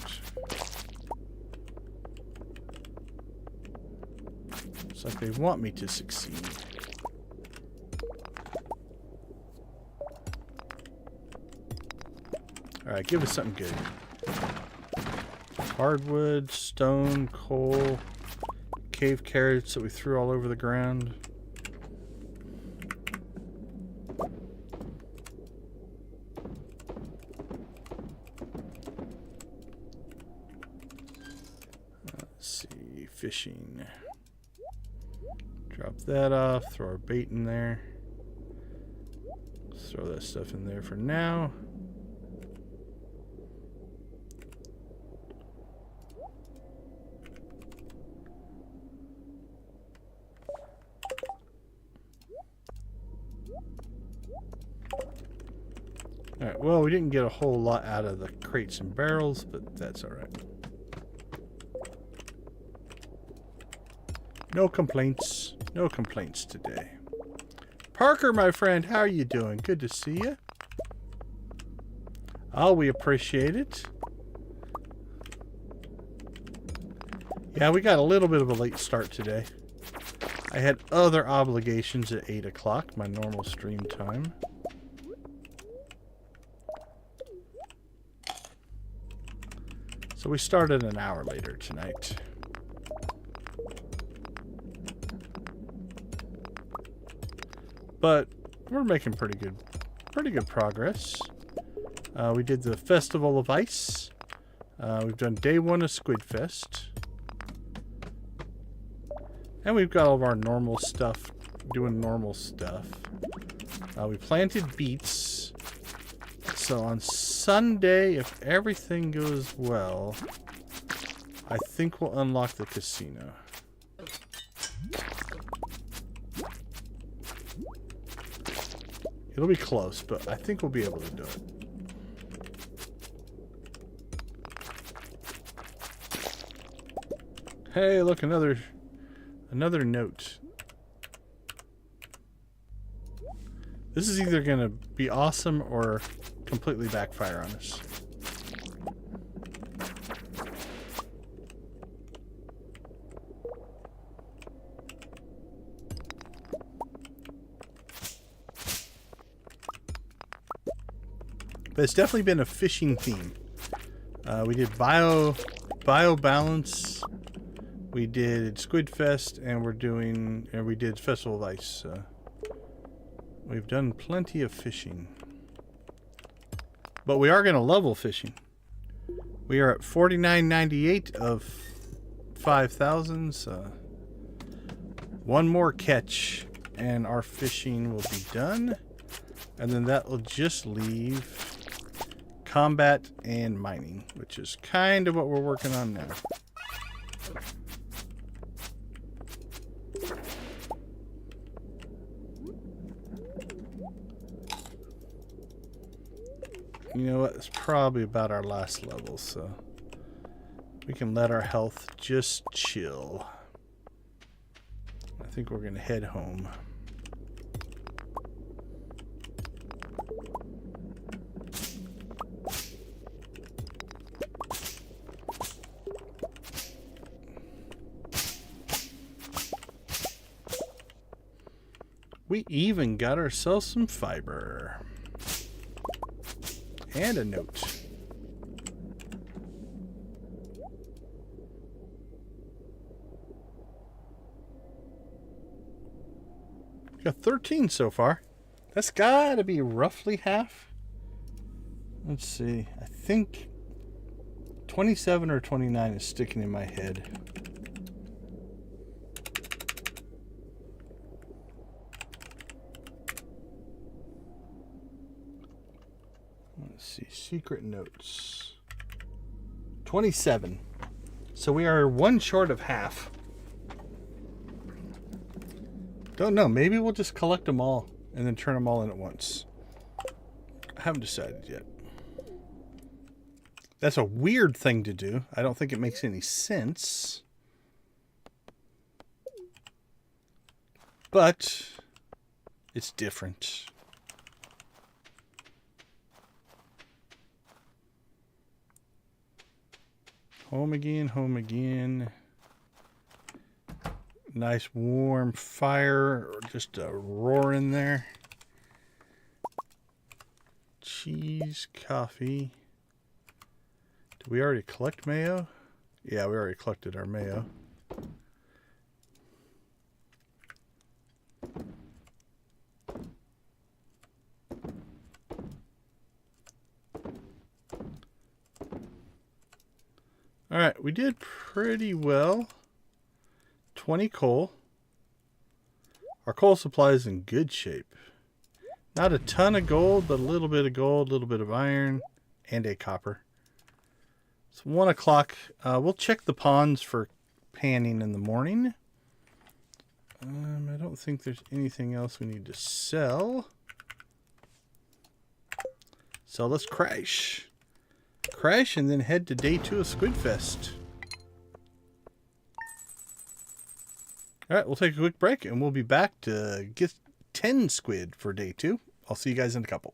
It's like they want me to succeed. Alright, give us something good. Hardwood, stone, coal, cave carrots that we threw all over the ground. Let's see, fishing. Drop that off, throw our bait in there. Let's throw that stuff in there for now. Alright, well, we didn't get a whole lot out of the crates and barrels, but that's alright. No complaints. No complaints today. Parker, my friend, how are you doing? Good to see you. Oh, we appreciate it. Yeah, we got a little bit of a late start today. I had other obligations at 8 o'clock, my normal stream time. So we started an hour later tonight. But we're making pretty good progress. We did the Festival of Ice. We've done day 1 of SquidFest. And we've got all of our normal stuff, doing normal stuff. We planted beets. So on Sunday, if everything goes well, I think we'll unlock the casino. It'll be close, but I think we'll be able to do it. Hey, look, another note. This is either going to be awesome or completely backfire on us. But it's definitely been a fishing theme. We did Biome Balance, we did SquidFest, and we did Festival of Ice. We've done plenty of fishing. But we are going to level fishing. We are at 49.98 of 5,000. So one more catch and our fishing will be done. And then that will just leave combat and mining, which is kind of what we're working on now. You know what? It's probably about our last level, so we can let our health just chill. I think we're going to head home. We even got ourselves some fiber. And a note. Got 13 so far. That's gotta be roughly half. Let's see. I think 27 or 29 is sticking in my head. Let's see. Secret notes. 27. So we are one short of half. Don't know. Maybe we'll just collect them all and then turn them all in at once. I haven't decided yet. That's a weird thing to do. I don't think it makes any sense. But it's different. Home again, home again. Nice warm fire, just a roar in there. Cheese, coffee. Did we already collect mayo? Yeah, we already collected our mayo. Alright, we did pretty well. 20 coal. Our coal supply is in good shape. Not a ton of gold, but a little bit of gold, a little bit of iron, and a copper. It's 1 o'clock. We'll check the ponds for panning in the morning. I don't think there's anything else we need to sell. So let's crash. Crash and then head to day 2 of SquidFest. Alright, we'll take a quick break and we'll be back to get 10 squid for day 2. I'll see you guys in a couple.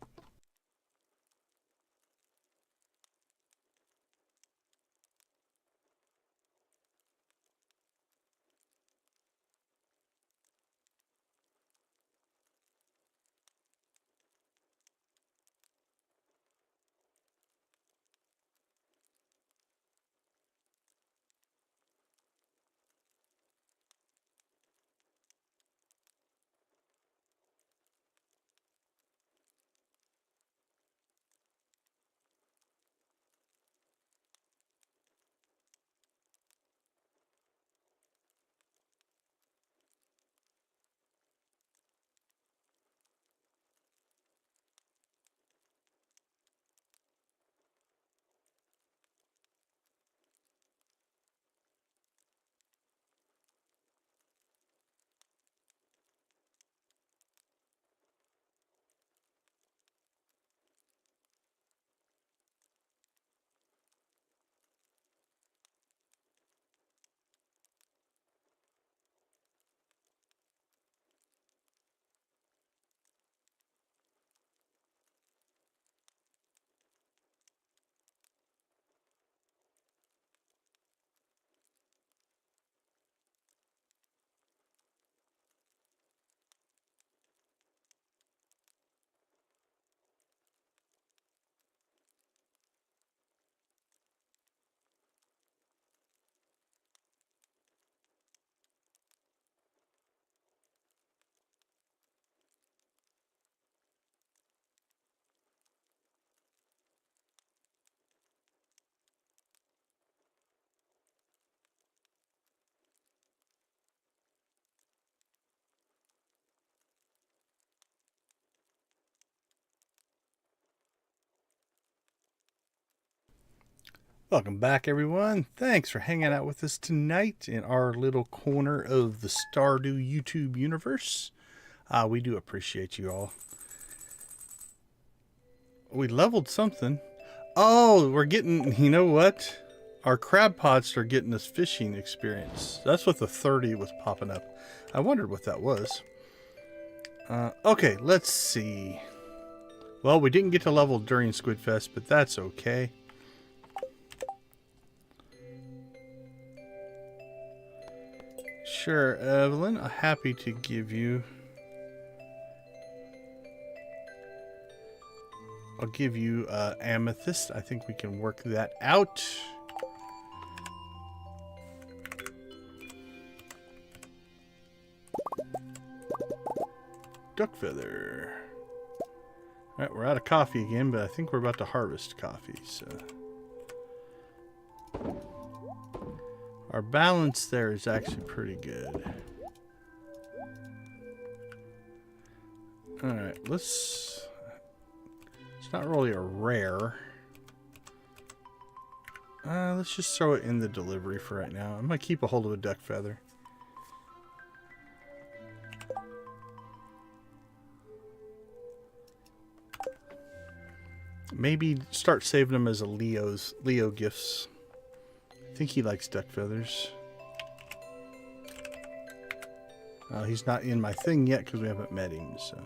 Welcome back, everyone. Thanks for hanging out with us tonight in our little corner of the Stardew YouTube universe. We do appreciate you all. We leveled something. Oh, we're getting, you know what? Our crab pots are getting us fishing experience. That's what the 30 was popping up. I wondered what that was. Okay, let's see. Well, we didn't get to level during SquidFest, but that's okay. Sure, Evelyn, I'm happy to give you... I'll give you amethyst. I think we can work that out. Duck feather. Alright, we're out of coffee again, but I think we're about to harvest coffee, so... Our balance there is actually pretty good. Alright, it's not really a rare. Let's just throw it in the delivery for right now. I'm going to keep a hold of a duck feather. Maybe start saving them as a Leo gifts. I think he likes duck feathers. He's not in my thing yet because we haven't met him. So,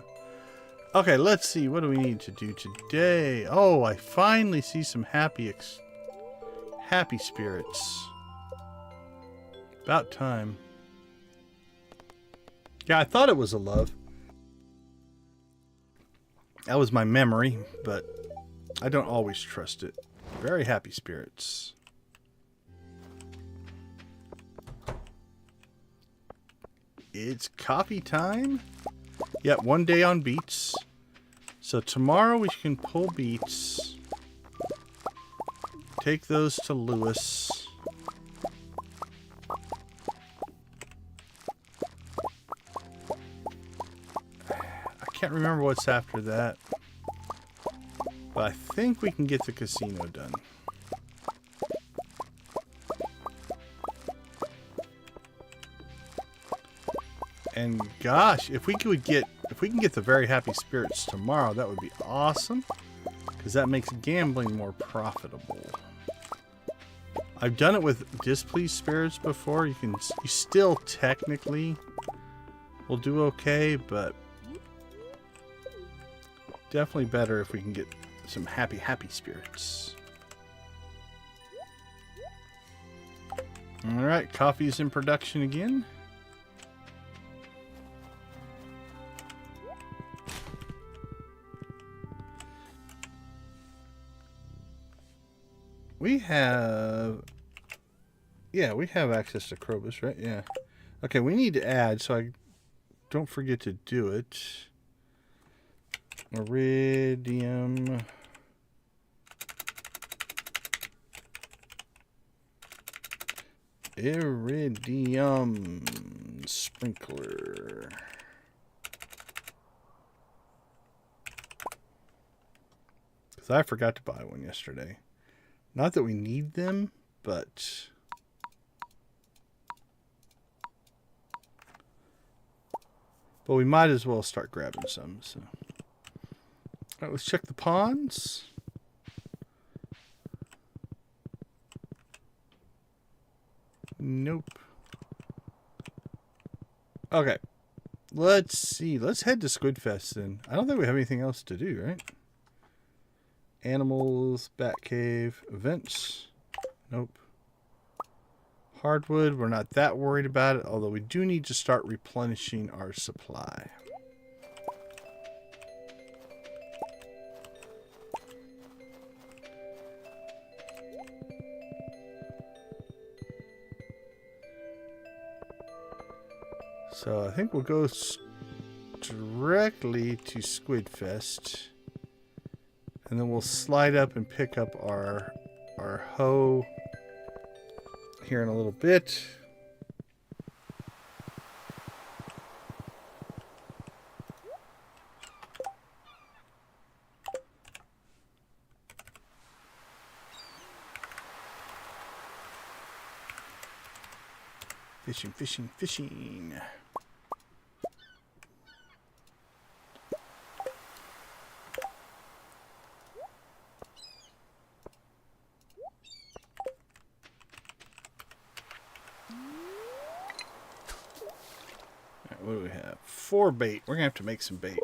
okay, let's see. What do we need to do today? Oh, I finally see some happy spirits. About time. Yeah, I thought it was a love. That was my memory, but I don't always trust it. very happy spirits. It's coffee time. Yeah, 1 day on beets. So tomorrow we can pull beets. Take those to Lewis. I can't remember what's after that. But I think we can get the casino done. And gosh, if we can get the very happy spirits tomorrow, that would be awesome. Because that makes gambling more profitable. I've done it with displeased spirits before. You still technically will do okay, but definitely better if we can get some happy spirits. All right, coffee's in production again. We have access to Krobus, right? Yeah. Okay, we need to add, so I don't forget to do it. Iridium. Sprinkler. Because I forgot to buy one yesterday. Not that we need them, but we might as well start grabbing some. So, all right, let's check the ponds. Nope. Okay, let's see. Let's head to SquidFest then. I don't think we have anything else to do, right? Animals, Batcave, events. Nope. Hardwood, we're not that worried about it, although we do need to start replenishing our supply. So I think we'll go directly to SquidFest. And then we'll slide up and pick up our hoe here in a little bit. Fishing, fishing, fishing. What do we have? 4 bait. We're going to have to make some bait.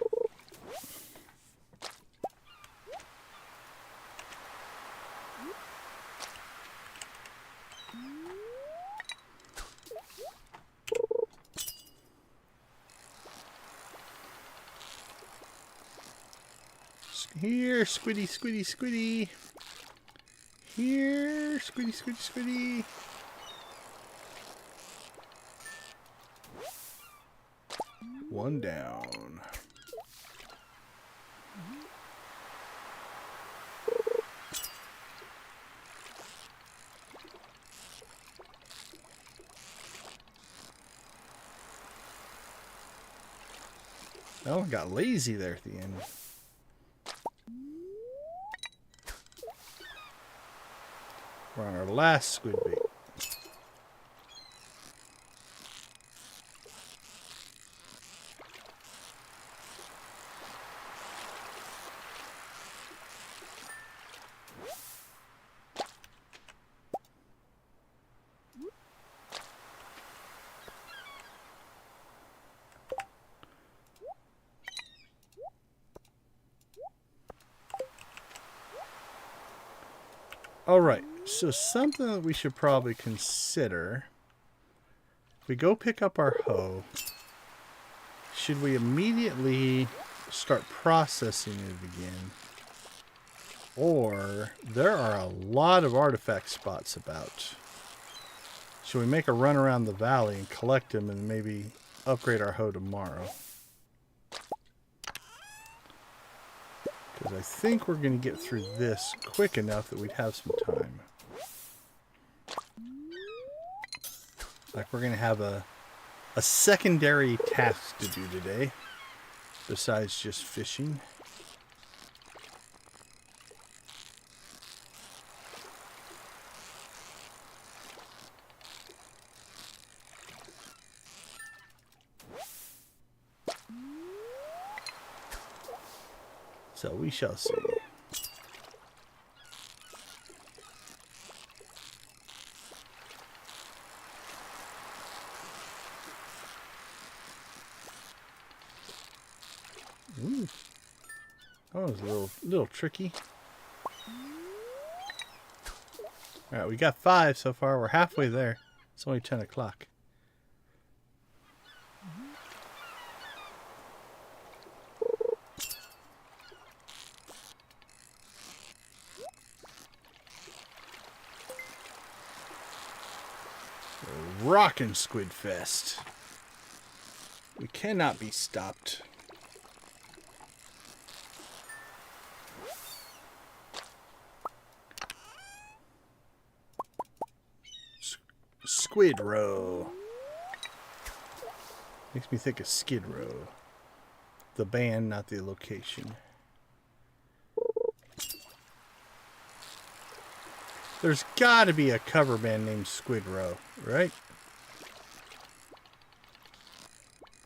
Here, squiddy, squiddy, squiddy. Here, squiddy, squiddy, squiddy. One down. That one got lazy there at the end. We're on our last squid bait. Alright, so something that we should probably consider. If we go pick up our hoe, should we immediately start processing it again? Or there are a lot of artifact spots about. Should we make a run around the valley and collect them and maybe upgrade our hoe tomorrow? Because I think we're going to get through this quick enough that we'd have some time. Like we're going to have a secondary task to do today, besides just fishing. So we shall see. Ooh. That was a little tricky. Alright, we got 5 so far. We're halfway there. It's only 10 o'clock. Rockin' SquidFest. We cannot be stopped. Squid Row. Makes me think of Skid Row. The band, not the location. There's got to be a cover band named Squid Row, right?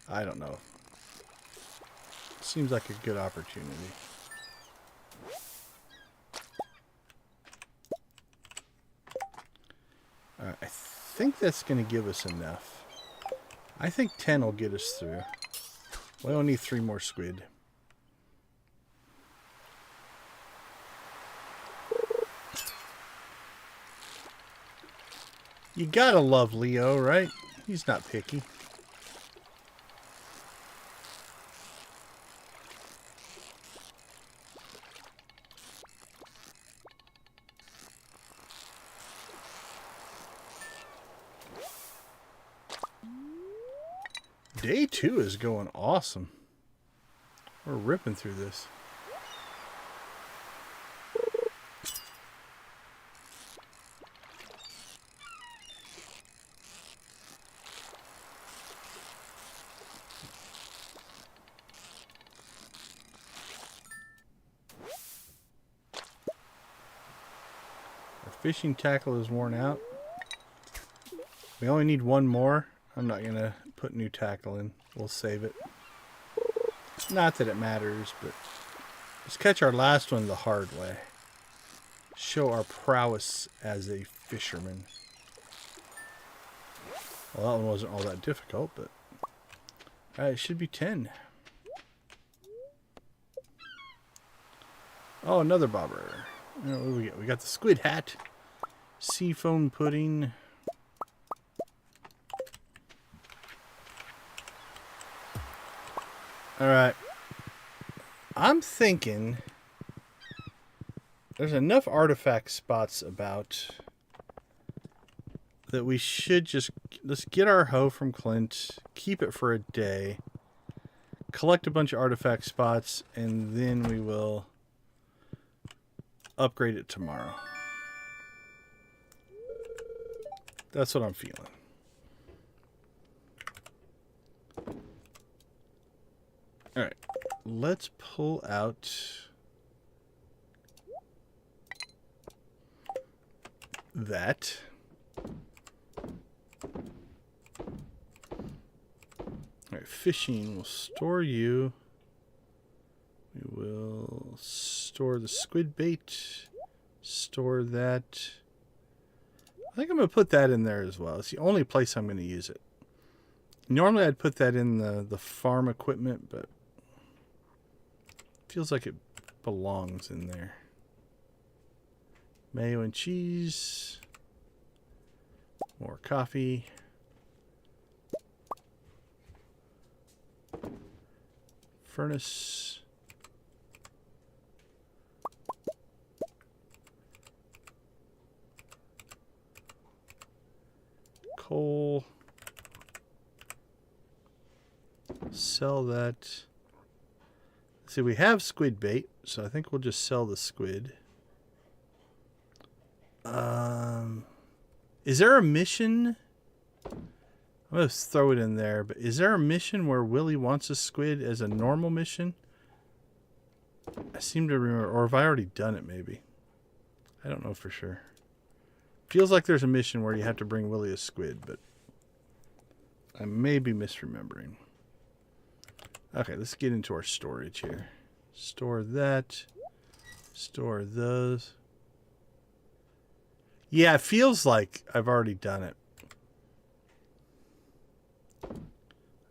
I don't know. Seems like a good opportunity. Alright, I think that's going to give us enough. I think 10 will get us through. We only need 3 more squid. You gotta love Leo, right? He's not picky. Day 2 is going awesome. We're ripping through this. Our fishing tackle is worn out. We only need 1 more. I'm not going to put new tackle in. We'll save it. Not that it matters, but let's catch our last one the hard way. Show our prowess as a fisherman. Well, that one wasn't all that difficult, but it should be 10. Oh, another bobber. What do we get? We got the squid hat, seafoam pudding. Alright. I'm thinking there's enough artifact spots about that we should just, let's get our hoe from Clint, keep it for a day, collect a bunch of artifact spots, and then we will upgrade it tomorrow. That's what I'm feeling. Alright, let's pull out that. Alright, fishing, we'll store you. We will store the squid bait. Store that. I think I'm going to put that in there as well. It's the only place I'm going to use it. Normally I'd put that in the farm equipment, but feels like it belongs in there. Mayo and cheese. More coffee. Furnace. sell that. See, we have squid bait, so I think we'll just sell the squid. Is there a mission? I'm going to throw it in there, but is there a mission where Willie wants a squid as a normal mission? I seem to remember, or have I already done it maybe? I don't know for sure. Feels like there's a mission where you have to bring Willie a squid, but I may be misremembering. Okay, let's get into our storage here. Store that. Store those. Yeah, it feels like I've already done it.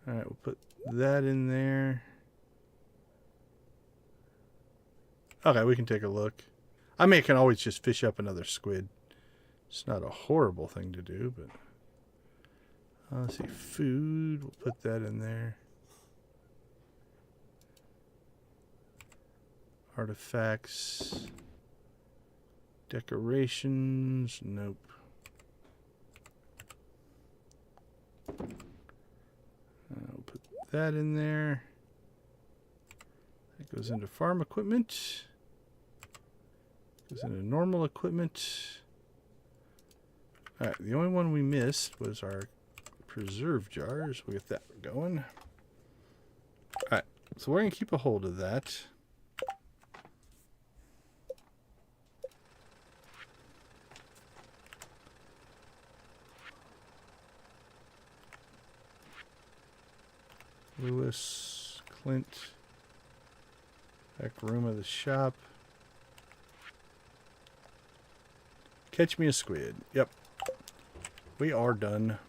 Alright, we'll put that in there. Okay, we can take a look. I mean, I can always just fish up another squid. It's not a horrible thing to do, but... let's see, food. We'll put that in there. Artifacts. Decorations. Nope. I'll put that in there. That goes into farm equipment. Goes into normal equipment. Alright, the only one we missed was our preserve jars. We'll get that going. Alright, so we're going to keep a hold of that. Lewis, Clint, back room of the shop. Catch me a squid. Yep. We are done.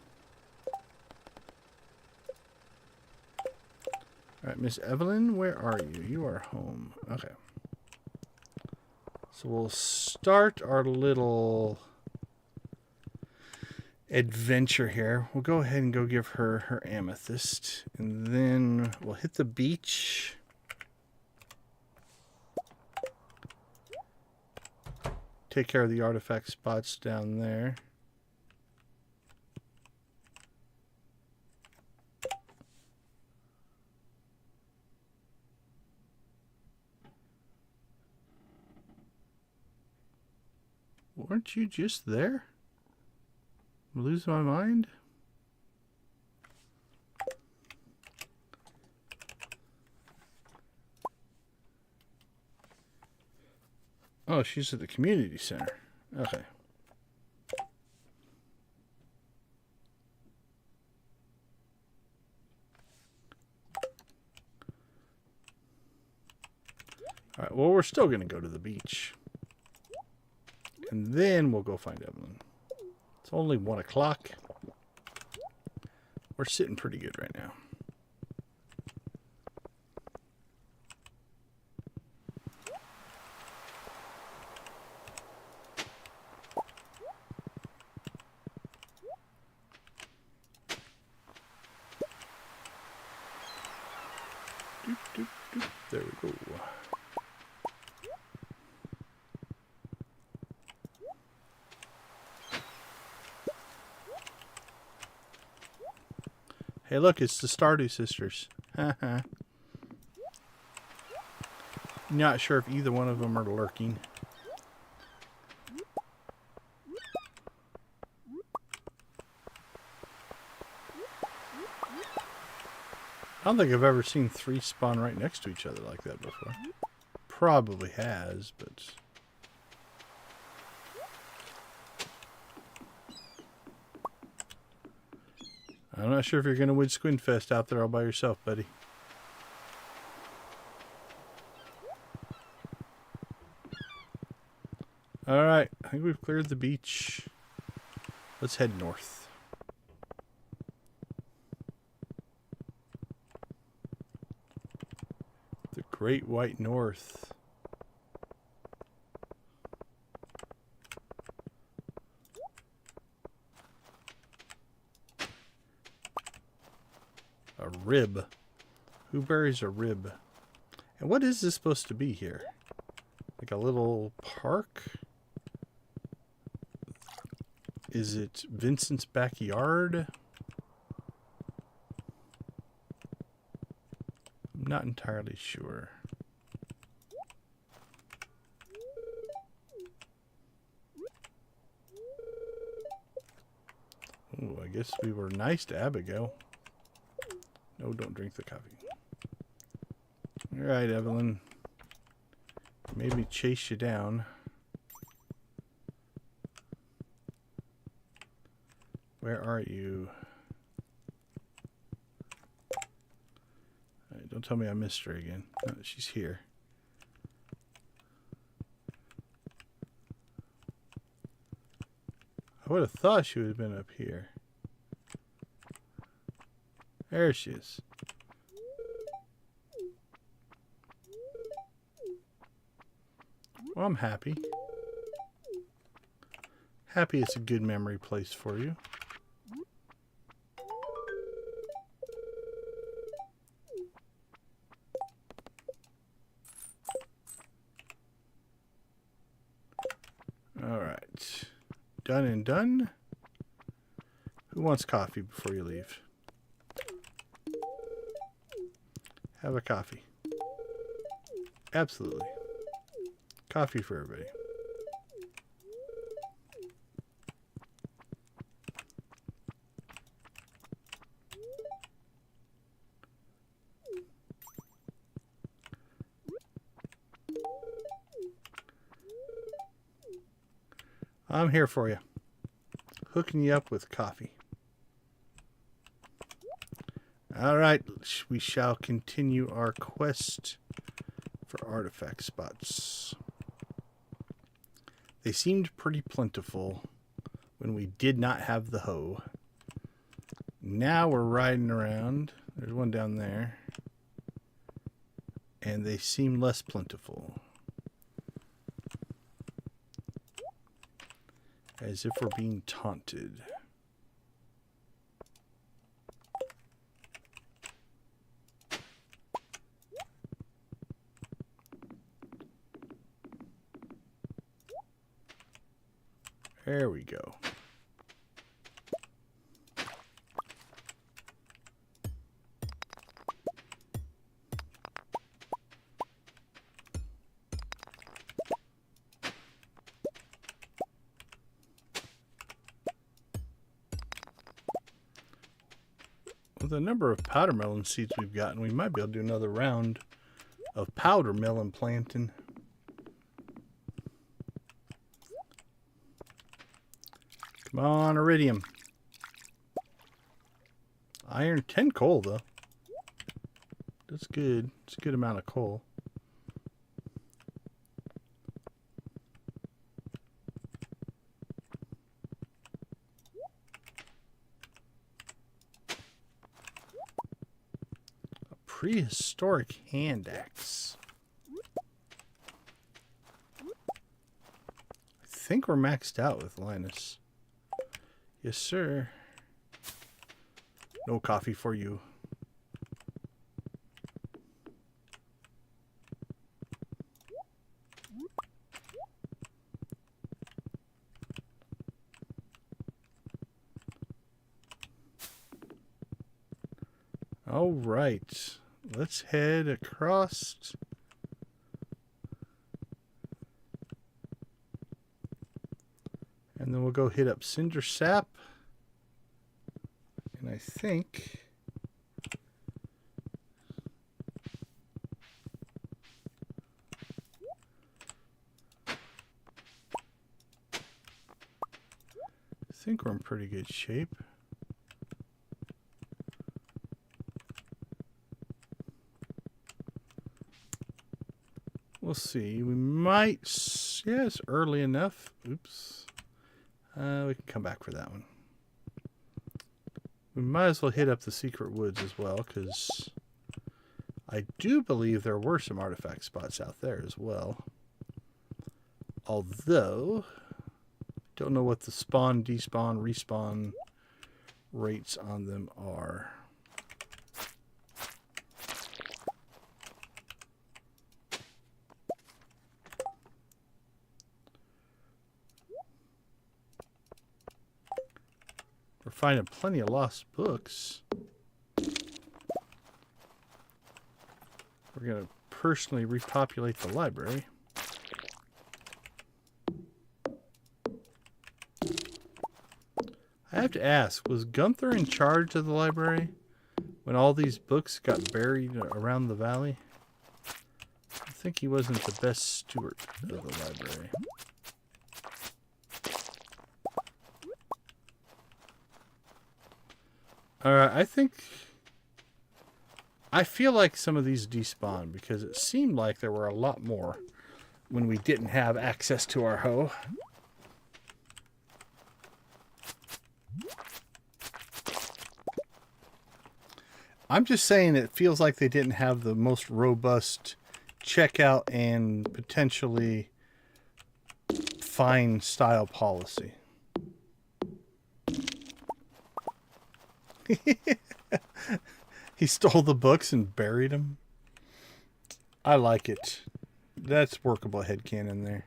Alright, Miss Evelyn, where are you? You are home. Okay. So we'll start our little adventure here. We'll go ahead and go give her her amethyst. And then we'll hit the beach. Take care of the artifact spots down there. Weren't you just there? I'm losing my mind? Oh, she's at the community center. Okay. Alright, well, we're still going to go to the beach. And then we'll go find Evelyn. It's only 1 o'clock. We're sitting pretty good right now. Doop, doop, doop. There we go. Hey, look, it's the Stardew sisters. Not sure if either one of them are lurking. I don't think I've ever seen 3 spawn right next to each other like that before. Probably has, but... I'm not sure if you're going to win SquidFest out there all by yourself, buddy. Alright, I think we've cleared the beach. Let's head north. The Great White North. A rib. Who buries a rib? And what is this supposed to be here? Like a little park? Is it Vincent's backyard? not entirely sure. Oh, I guess we were nice to Abigail. No, don't drink the coffee. All right, Evelyn. Maybe chase you down. Where are you? All right, don't tell me I missed her again. No, she's here. I would have thought she would have been up here. There she is. Well, I'm happy. Happy it's a good memory place for you. All right. Done and done. Who wants coffee before you leave? Have a coffee. Absolutely. Coffee for everybody. I'm here for you. Hooking you up with coffee. All right, we shall continue our quest for artifact spots. They seemed pretty plentiful when we did not have the hoe. Now we're riding around. There's one down there. And they seem less plentiful. As if we're being taunted. There we go. With the number of powder melon seeds we've gotten, we might be able to do another round of powder melon planting. Come on, iridium. Iron, 10 coal, though. That's good. It's a good amount of coal. A prehistoric hand axe. I think we're maxed out with Linus. Yes, sir. No coffee for you. All right. Let's head across. And then we'll go hit up Cinder Sap. And I think we're in pretty good shape. We'll see. We might, yeah, it's early enough. Oops. We can come back for that one. We might as well hit up the secret woods as well, because I do believe there were some artifact spots out there as well. Although, don't know what the spawn, despawn, respawn rates on them are. We're finding plenty of lost books. we're going to personally repopulate the library. I have to ask, was Gunther in charge of the library when all these books got buried around the valley? I think he wasn't the best steward of the library. Alright, I feel like some of these despawned because it seemed like there were a lot more when we didn't have access to our hoe. I'm just saying it feels like they didn't have the most robust checkout and potentially fine style policy. He stole the books and buried them. I like it. That's workable headcanon there.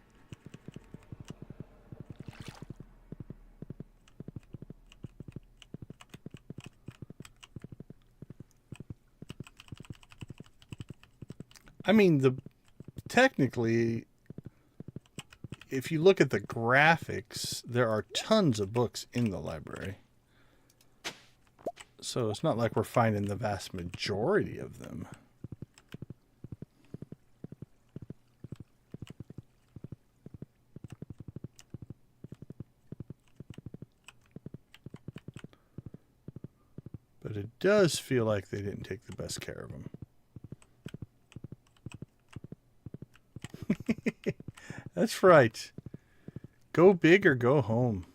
I mean, technically, if you look at the graphics, there are tons of books in the library. So it's not like we're finding the vast majority of them. But it does feel like they didn't take the best care of them. That's right. Go big or go home.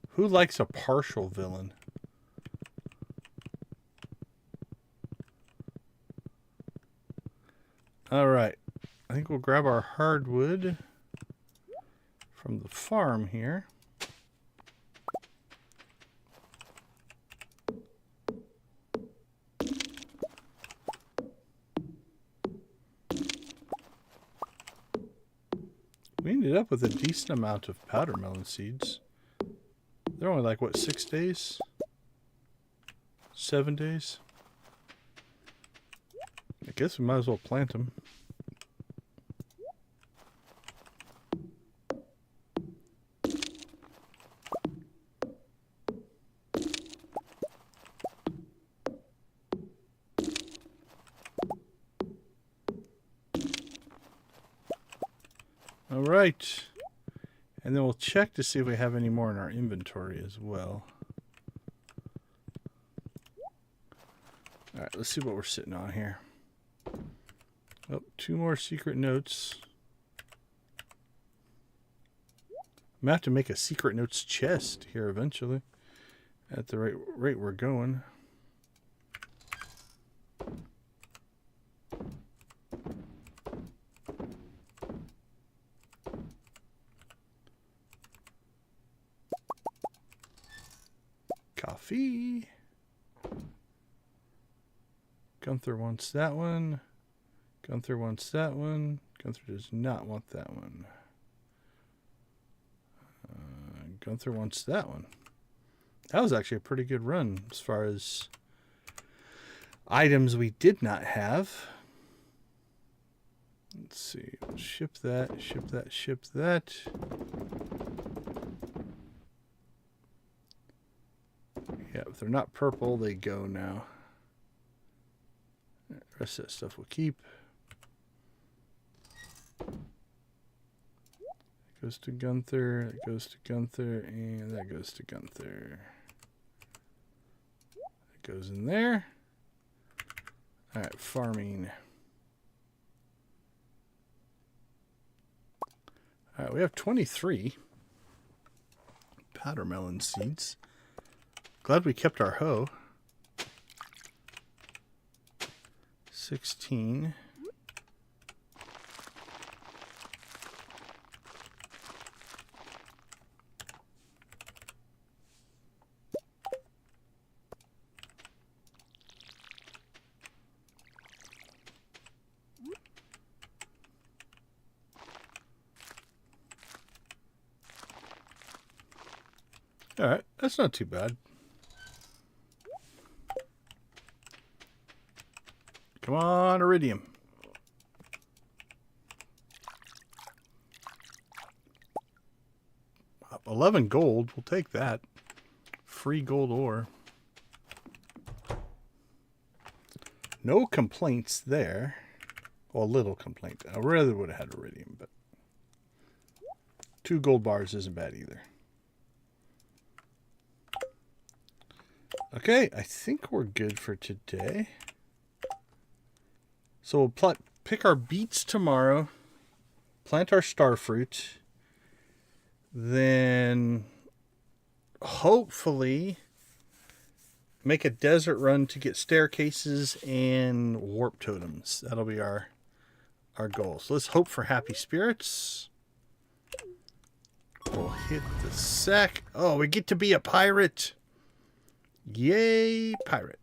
Who likes a partial villain? All right. I think we'll grab our hardwood from the farm here. We ended up with a decent amount of powder melon seeds. They're only like, what, 6 days? 7 days? I guess we might as well plant them. All right. And then we'll check to see if we have any more in our inventory as well. All right, let's see what we're sitting on here. Oh, 2 more secret notes. I'm going to have to make a secret notes chest here eventually at the rate we're going. Coffee. Gunther wants that one. Gunther wants that one. Gunther does not want that one. Gunther wants that one. That was actually a pretty good run as far as items we did not have. Let's see. Ship that, ship that, ship that. Yeah, if they're not purple, they go now. The rest of that stuff we'll keep. That goes to Gunther, that goes to Gunther, and that goes to Gunther. That goes in there. Alright, farming. Alright, we have 23 powder melon seeds. Glad we kept our hoe. 16. All right, that's not too bad. Come on, iridium. $11 gold. We'll take that. Free gold ore. No complaints there. Well, a little complaint. I rather would have had iridium, but 2 gold bars isn't bad either. Okay, I think we're good for today. So we'll pick our beets tomorrow, plant our starfruit, then hopefully make a desert run to get staircases and warp totems. That'll be our goal. So let's hope for happy spirits. We'll hit the sack. Oh, we get to be a pirate. Yay, pirate.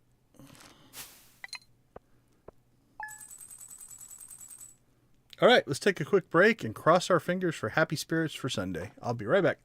All right, let's take a quick break and cross our fingers for happy spirits for Sunday. I'll be right back.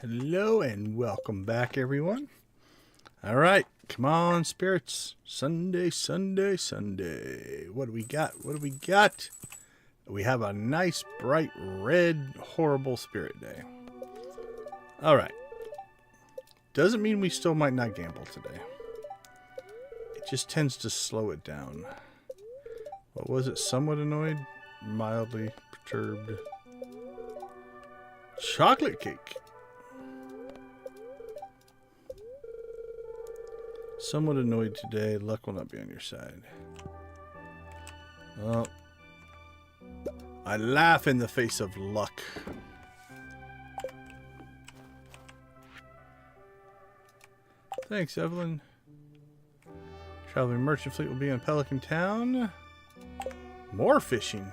Hello and welcome back, everyone. All right, come on, spirits. Sunday, Sunday, Sunday. What do we got? What do we got? We have a nice, bright, red, horrible spirit day. All right. Doesn't mean we still might not gamble today. It just tends to slow it down. What was it? Somewhat annoyed? Mildly perturbed. Chocolate cake. Somewhat annoyed today. Luck will not be on your side. Oh. I laugh in the face of luck. Thanks, Evelyn. Traveling merchant fleet will be in Pelican Town. More fishing.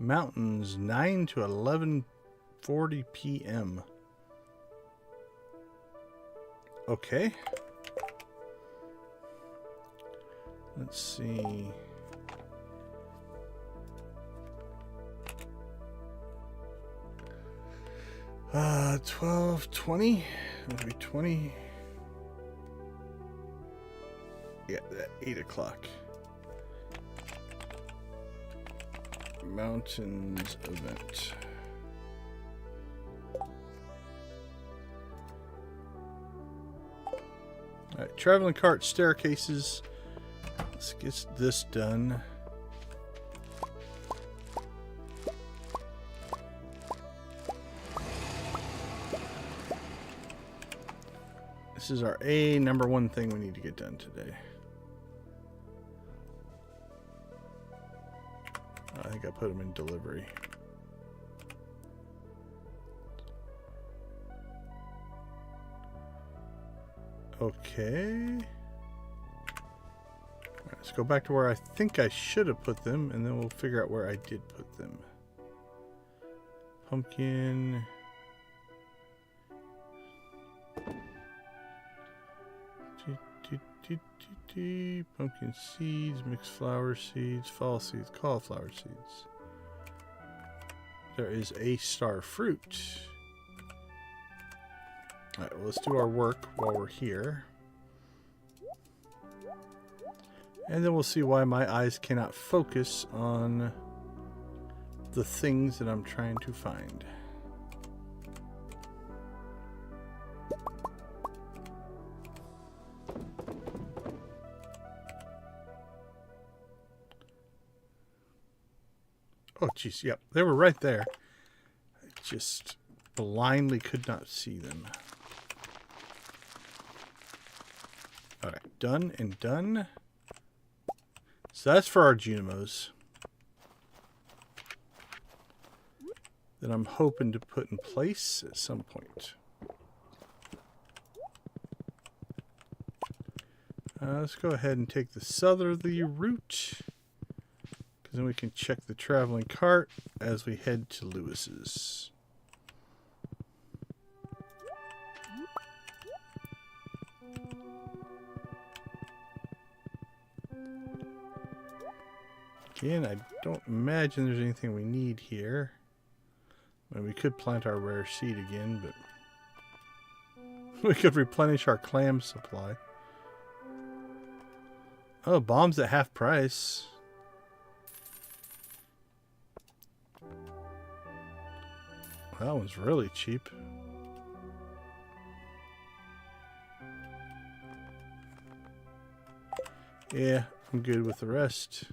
Mountains, 9 to 11:40 p.m. Okay. Let's see. Uh, 12:20. Maybe 20. Yeah, that 8 o'clock. Mountains event. Alright, traveling cart staircases. Let's get this done. This is our number one thing we need to get done today. I think I put them in delivery. Okay. Let's go back to where I think I should have put them, and then we'll figure out where I did put them. Pumpkin. Pumpkin seeds, mixed flower seeds, fall seeds, cauliflower seeds. There is a star fruit. Alright, well, let's do our work while we're here. And then we'll see why my eyes cannot focus on the things that I'm trying to find. Oh, jeez, yep, they were right there. I just blindly could not see them. Alright, done and done. So that's for our Junimos that I'm hoping to put in place at some point. Let's go ahead and take the southerly route, because then we can check the traveling cart as we head to Lewis's. Again, I don't imagine there's anything we need here. I mean, we could plant our rare seed again, but we could replenish our clam supply. Oh, bombs at half price. That one's really cheap. Yeah, I'm good with the rest.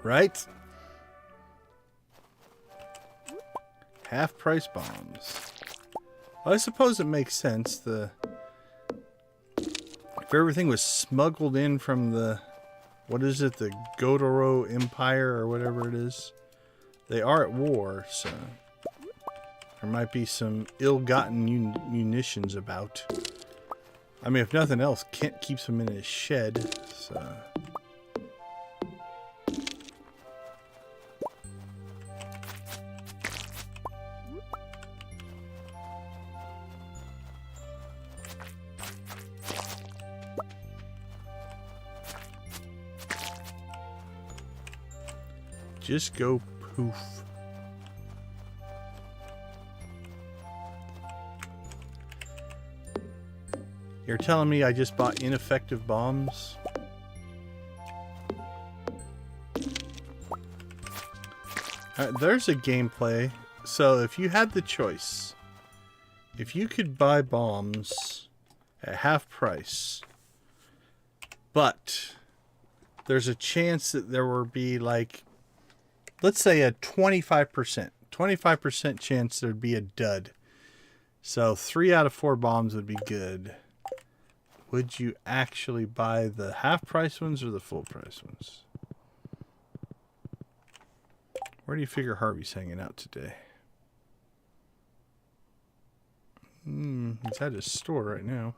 Right? Half price bombs. I suppose it makes sense. If everything was smuggled in from the, what is it, the Godoro Empire or whatever it is, they are at war, so there might be some ill-gotten munitions about. I mean, if nothing else, Kent keeps them in his shed, so. Just go poof. You're telling me I just bought ineffective bombs? There's a gameplay. So if you had the choice, if you could buy bombs at half price, but there's a chance that there will be like, let's say a 25% chance there'd be a dud. So 3 out of 4 bombs would be good. Would you actually buy the half price ones or the full price ones? Where do you figure Harvey's hanging out today? He's at his store right now.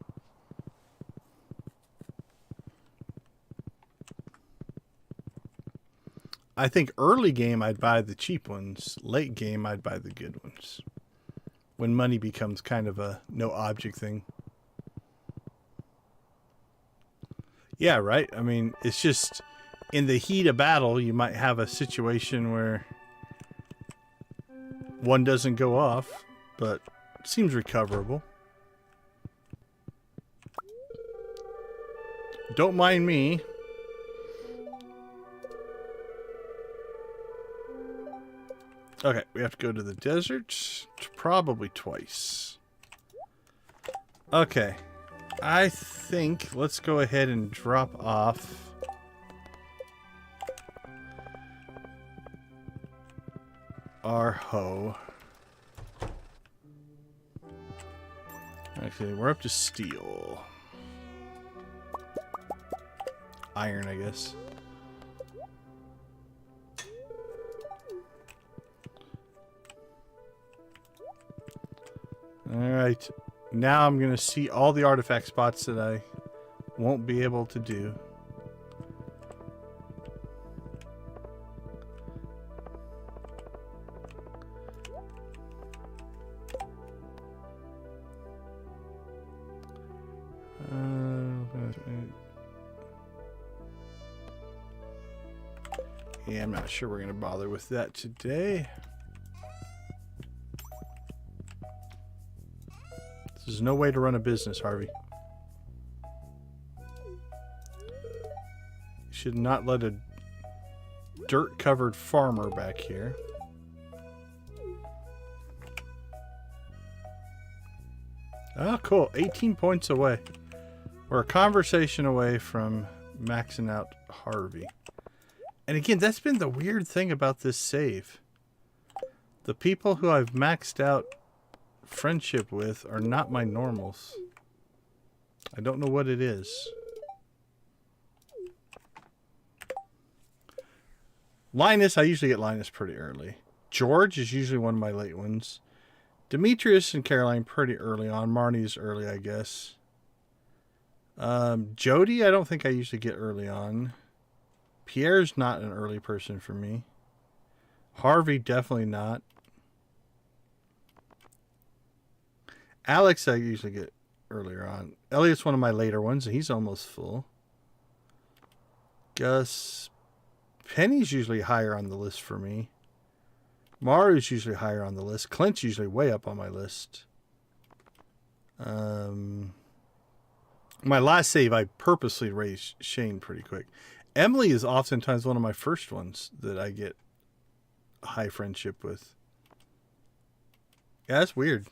I think early game I'd buy the cheap ones. Late game I'd buy the good ones. When money becomes kind of a no object thing. Yeah, right? I mean, it's just in the heat of battle you might have a situation where one doesn't go off, but it seems recoverable. Don't mind me. Okay, we have to go to the desert probably twice. Okay, I think let's go ahead and drop off our hoe. Okay, we're up to steel. Iron, I guess. Alright. Now I'm going to see all the artifact spots that I won't be able to do. Yeah, I'm not sure we're going to bother with that today. There's no way to run a business, Harvey. You should not let a dirt-covered farmer back here. Oh, cool. 18 points away. We're a conversation away from maxing out Harvey. And again, that's been the weird thing about this save. The people who I've maxed out friendship with are not my normals. I don't know what it is. Linus, I usually get Linus pretty early. George is usually one of my late ones. Demetrius and Caroline pretty early on. Marnie's early, I guess. Jody, I don't think I usually get early on. Pierre's not an early person for me. Harvey, definitely not. Alex, I usually get earlier on. Elliot's one of my later ones, and he's almost full. Gus. Penny's usually higher on the list for me. Maru's usually higher on the list. Clint's usually way up on my list. My last save, I purposely raised Shane pretty quick. Emily is oftentimes one of my first ones that I get a high friendship with. Yeah, that's weird.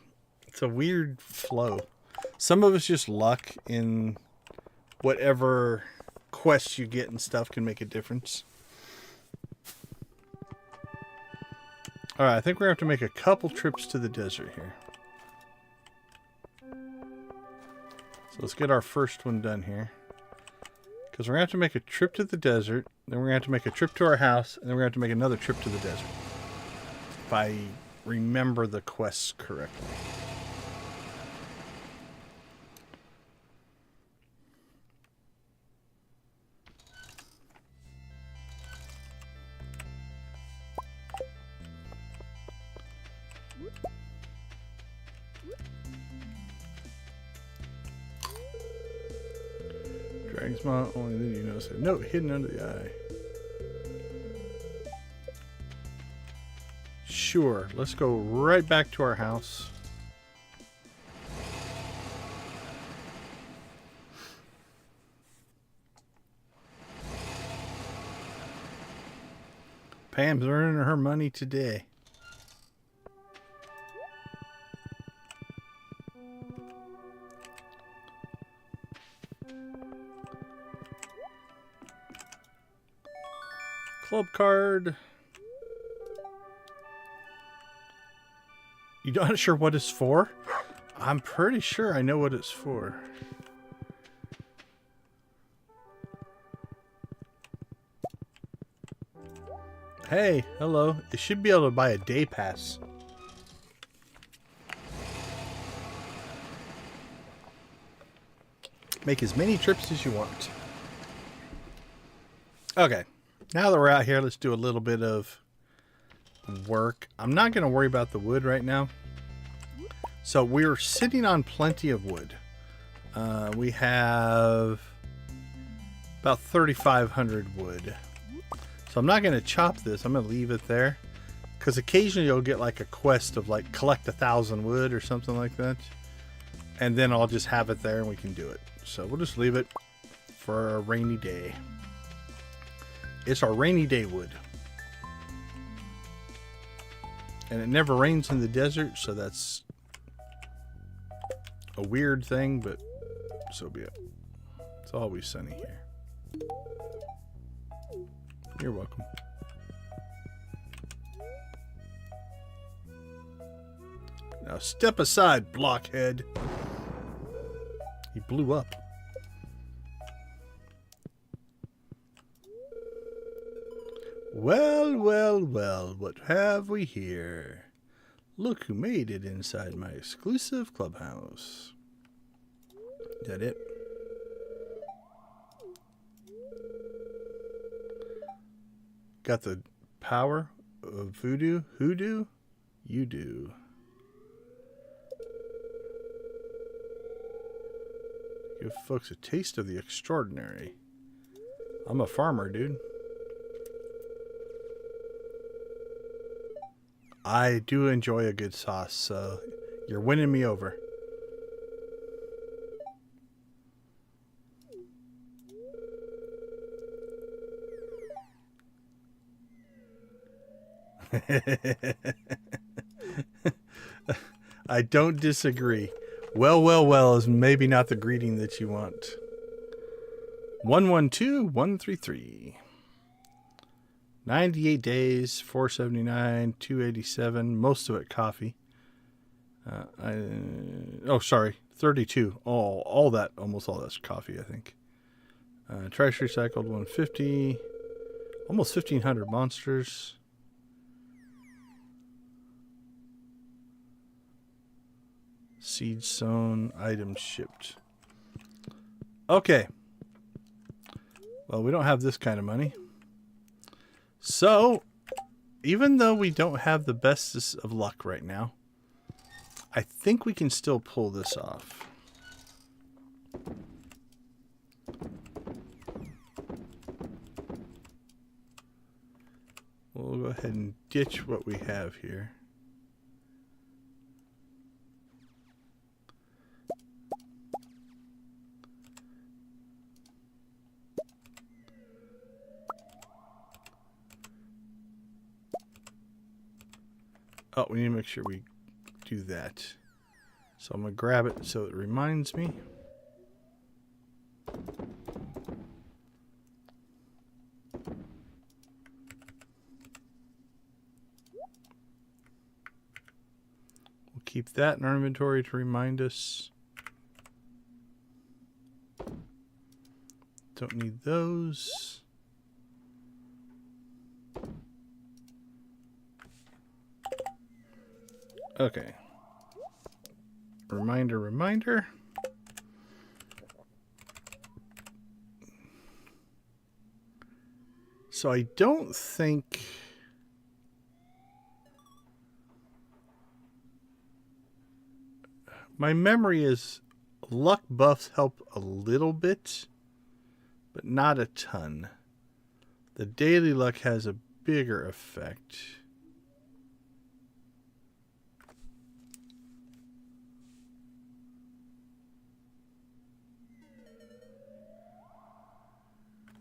It's a weird flow. Some of it's just luck in whatever quests you get and stuff can make a difference. Alright, I think we're going to have to make a couple trips to the desert here. So let's get our first one done here. Because we're going to have to make a trip to the desert, then we're going to have to make a trip to our house, and then we're going to have to make another trip to the desert. If I remember the quests correctly. Dragon's Maw, only then you notice a note hidden under the eye. Sure, let's go right back to our house. Pam's earning her money today. Club card. You're not sure what it's for? I'm pretty sure I know what it's for. Hey, hello. It should be able to buy a day pass. Make as many trips as you want. Okay. Now that we're out here, let's do a little bit of work. I'm not going to worry about the wood right now. So we're sitting on plenty of wood. We have about 3,500 wood. So I'm not going to chop this. I'm going to leave it there. Because occasionally you'll get like a quest of like collect 1,000 wood or something like that. And then I'll just have it there and we can do it. So we'll just leave it for a rainy day. It's our rainy day wood. And it never rains in the desert, so that's a weird thing, but so be it. It's always sunny here. You're welcome. Now step aside, blockhead. He blew up. Well, well, well, what have we here? Look who made it inside my exclusive clubhouse. Is that it? Got the power of voodoo? Hoodoo? You do. Give folks a taste of the extraordinary. I'm a farmer, dude. I do enjoy a good sauce, so you're winning me over. I don't disagree. Well, well, well is maybe not the greeting that you want. 112133. 98 days, 479, 287, most of it coffee. Sorry, 32. All that, almost all that's coffee, I think. Trash recycled 150, almost 1,500 monsters. Seeds sown, items shipped. Okay. Well, we don't have this kind of money. So, even though we don't have the bestest of luck right now, I think we can still pull this off. We'll go ahead and ditch what we have here. Oh, we need to make sure we do that. So I'm going to grab it so it reminds me. We'll keep that in our inventory to remind us. Don't need those. Okay. Reminder. So I don't think... My memory is luck buffs help a little bit, but not a ton. The daily luck has a bigger effect.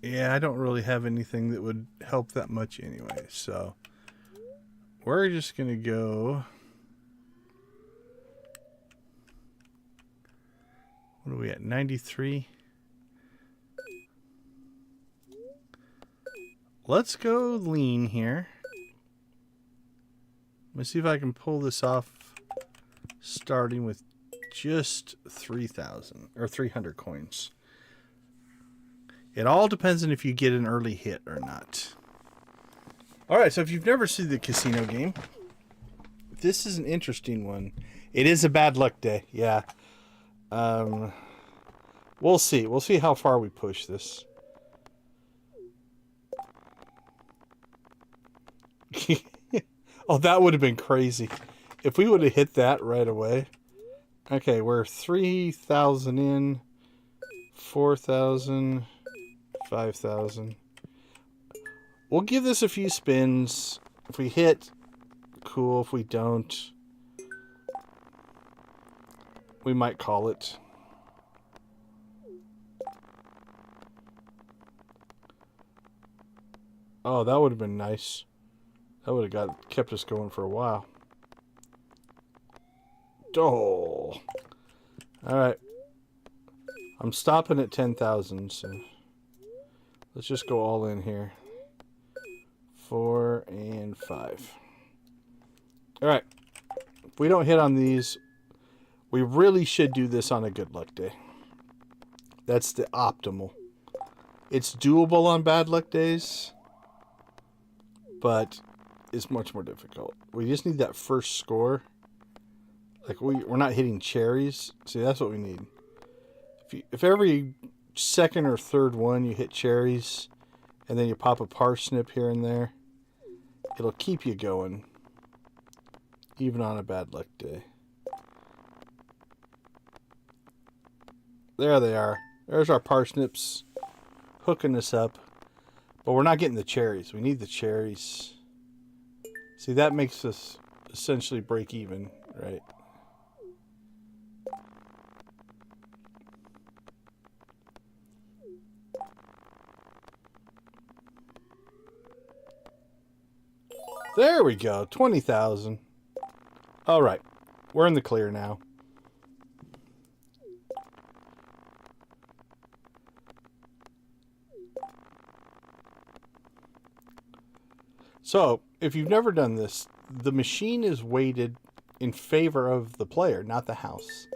Yeah, I don't really have anything that would help that much anyway, so we're just going to go... What are we at? 93? Let's go lean here. Let's see if I can pull this off starting with just 3,000 or 300 coins. It all depends on if you get an early hit or not. Alright, so if you've never seen the casino game, this is an interesting one. It is a bad luck day, yeah. We'll see. We'll see how far we push this. Oh, that would have been crazy. If we would have hit that right away. Okay, we're 3,000 in. 4,000. 5,000. We'll give this a few spins. If we hit, cool. If we don't, we might call it. Oh, that would have been nice. That would have kept us going for a while. Oh. Alright. I'm stopping at 10,000, so let's just go all in here. 4 and 5. Alright. If we don't hit on these, we really should do this on a good luck day. That's the optimal. It's doable on bad luck days, but it's much more difficult. We just need that first score. Like we're not hitting cherries. See, that's what we need. If every second or third one you hit cherries, and then you pop a parsnip here and there, it'll keep you going, even on a bad luck day. There they are. There's our parsnips hooking us up. But we're not getting the cherries. We need the cherries. See, that makes us essentially break even, right? There we go. 20,000. All right. We're in the clear now. So, if you've never done this, the machine is weighted in favor of the player, not the house,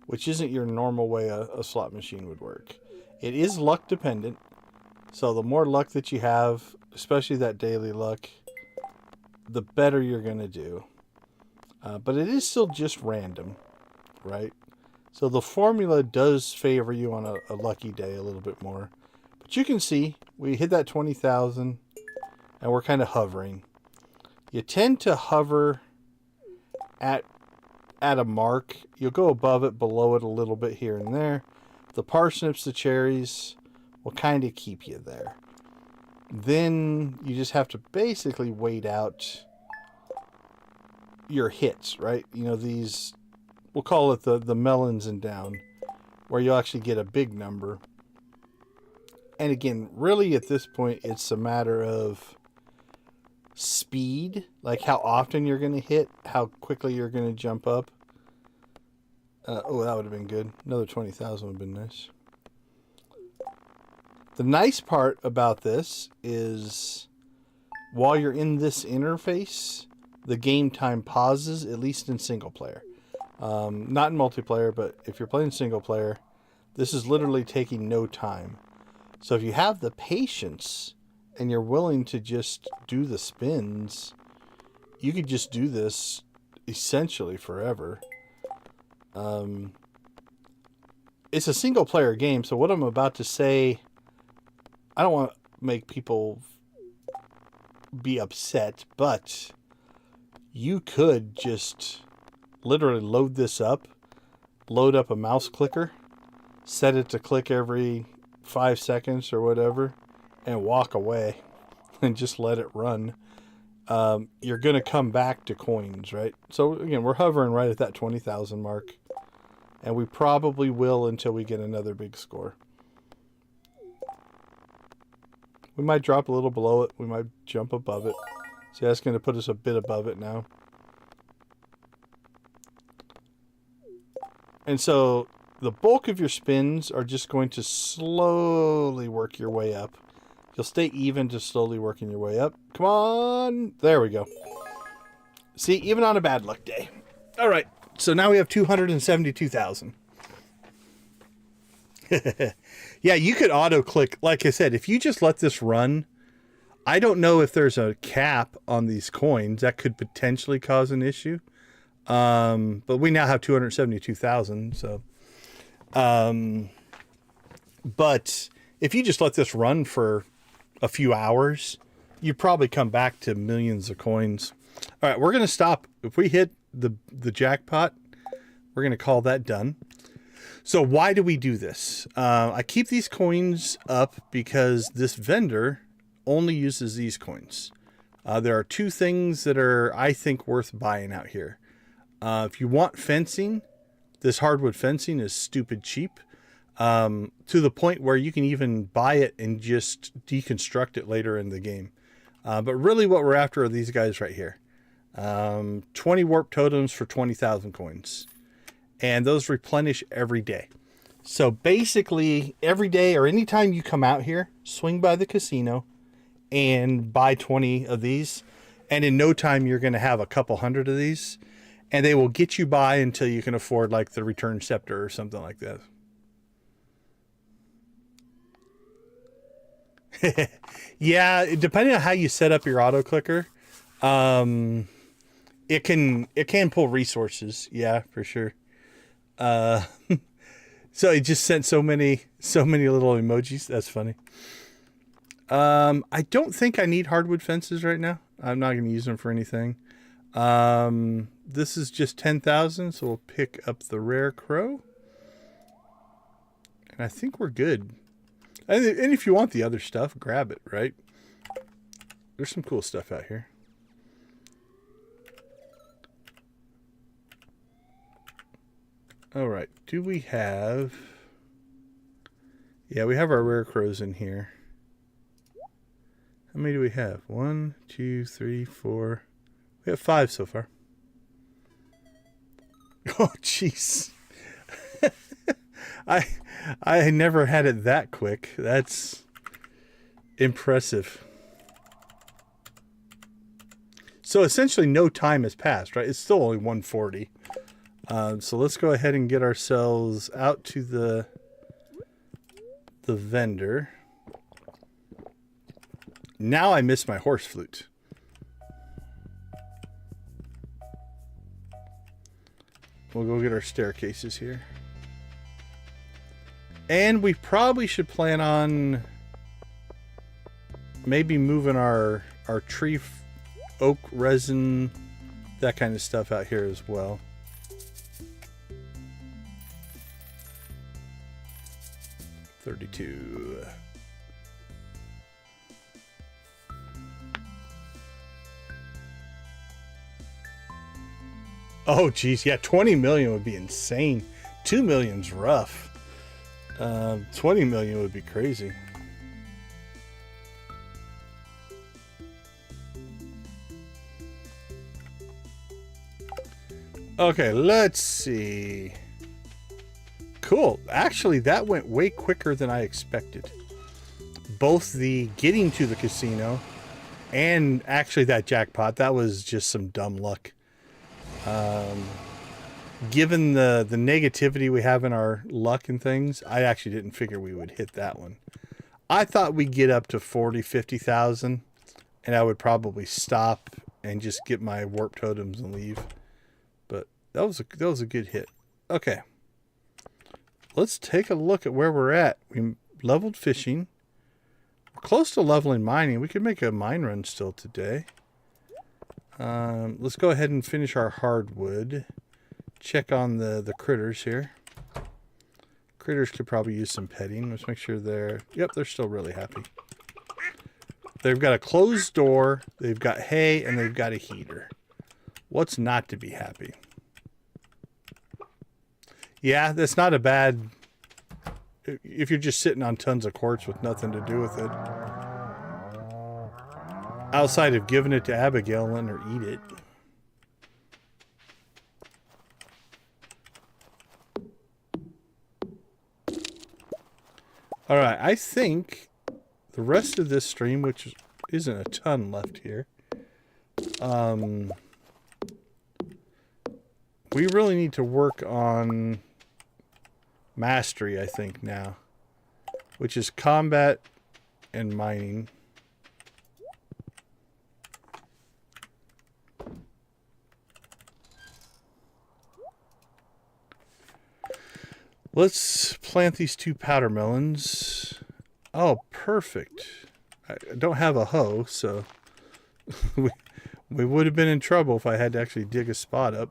which isn't your normal way a slot machine would work. It is luck dependent, so the more luck that you have, especially that daily luck, the better you're going to do. But it is still just random, right? So the formula does favor you on a lucky day a little bit more. But you can see, we hit that 20,000, and we're kind of hovering. You tend to hover at a mark. You'll go above it, below it a little bit here and there. The parsnips, the cherries will kind of keep you there. Then you just have to basically wait out your hits, right? You know, these, we'll call it the melons and down, where you'll actually get a big number. And again, really at this point, it's a matter of speed, like how often you're going to hit, how quickly you're going to jump up. Oh, that would have been good. Another 20,000 would have been nice. The nice part about this is while you're in this interface, the game time pauses, at least in single player. Not in multiplayer, but if you're playing single player, this is literally taking no time. So if you have the patience and you're willing to just do the spins, you could just do this essentially forever. It's a single player game, so what I'm about to say, I don't want to make people be upset, but you could just literally load this up, load up a mouse clicker, set it to click every 5 seconds or whatever, and walk away and just let it run. You're going to come back to coins, right? So again, we're hovering right at that 20,000 mark, and we probably will until we get another big score. We might drop a little below it. We might jump above it. See, that's going to put us a bit above it now. And so the bulk of your spins are just going to slowly work your way up. You'll stay even, just slowly working your way up. Come on. There we go. See, even on a bad luck day. All right. So now we have 272,000. Yeah, you could auto click. Like I said, if you just let this run, I don't know if there's a cap on these coins that could potentially cause an issue. But we now have 272,000. So, but if you just let this run for a few hours, you probably come back to millions of coins. All right, we're going to stop. If we hit the jackpot, we're going to call that done. So why do we do this? I keep these coins up because this vendor only uses these coins. There are two things that are, I think, worth buying out here. If you want fencing, this hardwood fencing is stupid cheap. To the point where you can even buy it and just deconstruct it later in the game. But really what we're after are these guys right here. 20 warp totems for 20,000 coins. And those replenish every day. So basically every day or anytime you come out here, swing by the casino and buy 20 of these. And in no time, you're going to have a couple hundred of these. And they will get you by until you can afford like the return scepter or something like that. Yeah, depending on how you set up your auto clicker, it can pull resources. Yeah, for sure. Uh, so it just sent so many little emojis. That's funny. I don't think I need hardwood fences right now. I'm not going to use them for anything. This is just 10,000, so we'll pick up the rare crow. And I think we're good. And if you want the other stuff, grab it, right? There's some cool stuff out here. All right. Do we have... Yeah, we have our rare crows in here. How many do we have? 1, 2, 3, 4. We have 5 so far. Oh, jeez. I never had it that quick. That's impressive. So essentially no time has passed, right? It's still only 1:40. So let's go ahead and get ourselves out to the vendor. Now I miss my horse flute. We'll go get our staircases here. And we probably should plan on maybe moving our tree oak resin, that kind of stuff out here as well. $32. Oh, geez. Yeah, 20 million would be insane. 2 million's rough. 20 million would be crazy. Okay, let's see. Cool. Actually, that went way quicker than I expected. Both the getting to the casino and actually that jackpot, that was just some dumb luck. Given the negativity we have in our luck and things, I actually didn't figure we would hit that one. I thought we'd get up to 40, 50,000 and I would probably stop and just get my warp totems and leave. But that was a good hit. Okay. Let's take a look at where we're at. We leveled fishing. We're close to leveling mining. We could make a mine run still today. Let's go ahead and finish our hardwood. Check on the critters here. Critters could probably use some petting. Let's make sure they're... Yep, they're still really happy. They've got a closed door, they've got hay, and they've got a heater. What's not to be happy? Yeah, that's not a bad... If you're just sitting on tons of quartz with nothing to do with it. Outside of giving it to Abigail and letting her eat it. Alright, I think the rest of this stream, which isn't a ton left here, we really need to work on mastery, I think, now. Which is combat and mining. Let's plant these 2 powder melons. Oh, perfect. I don't have a hoe, so we would have been in trouble if I had to actually dig a spot up.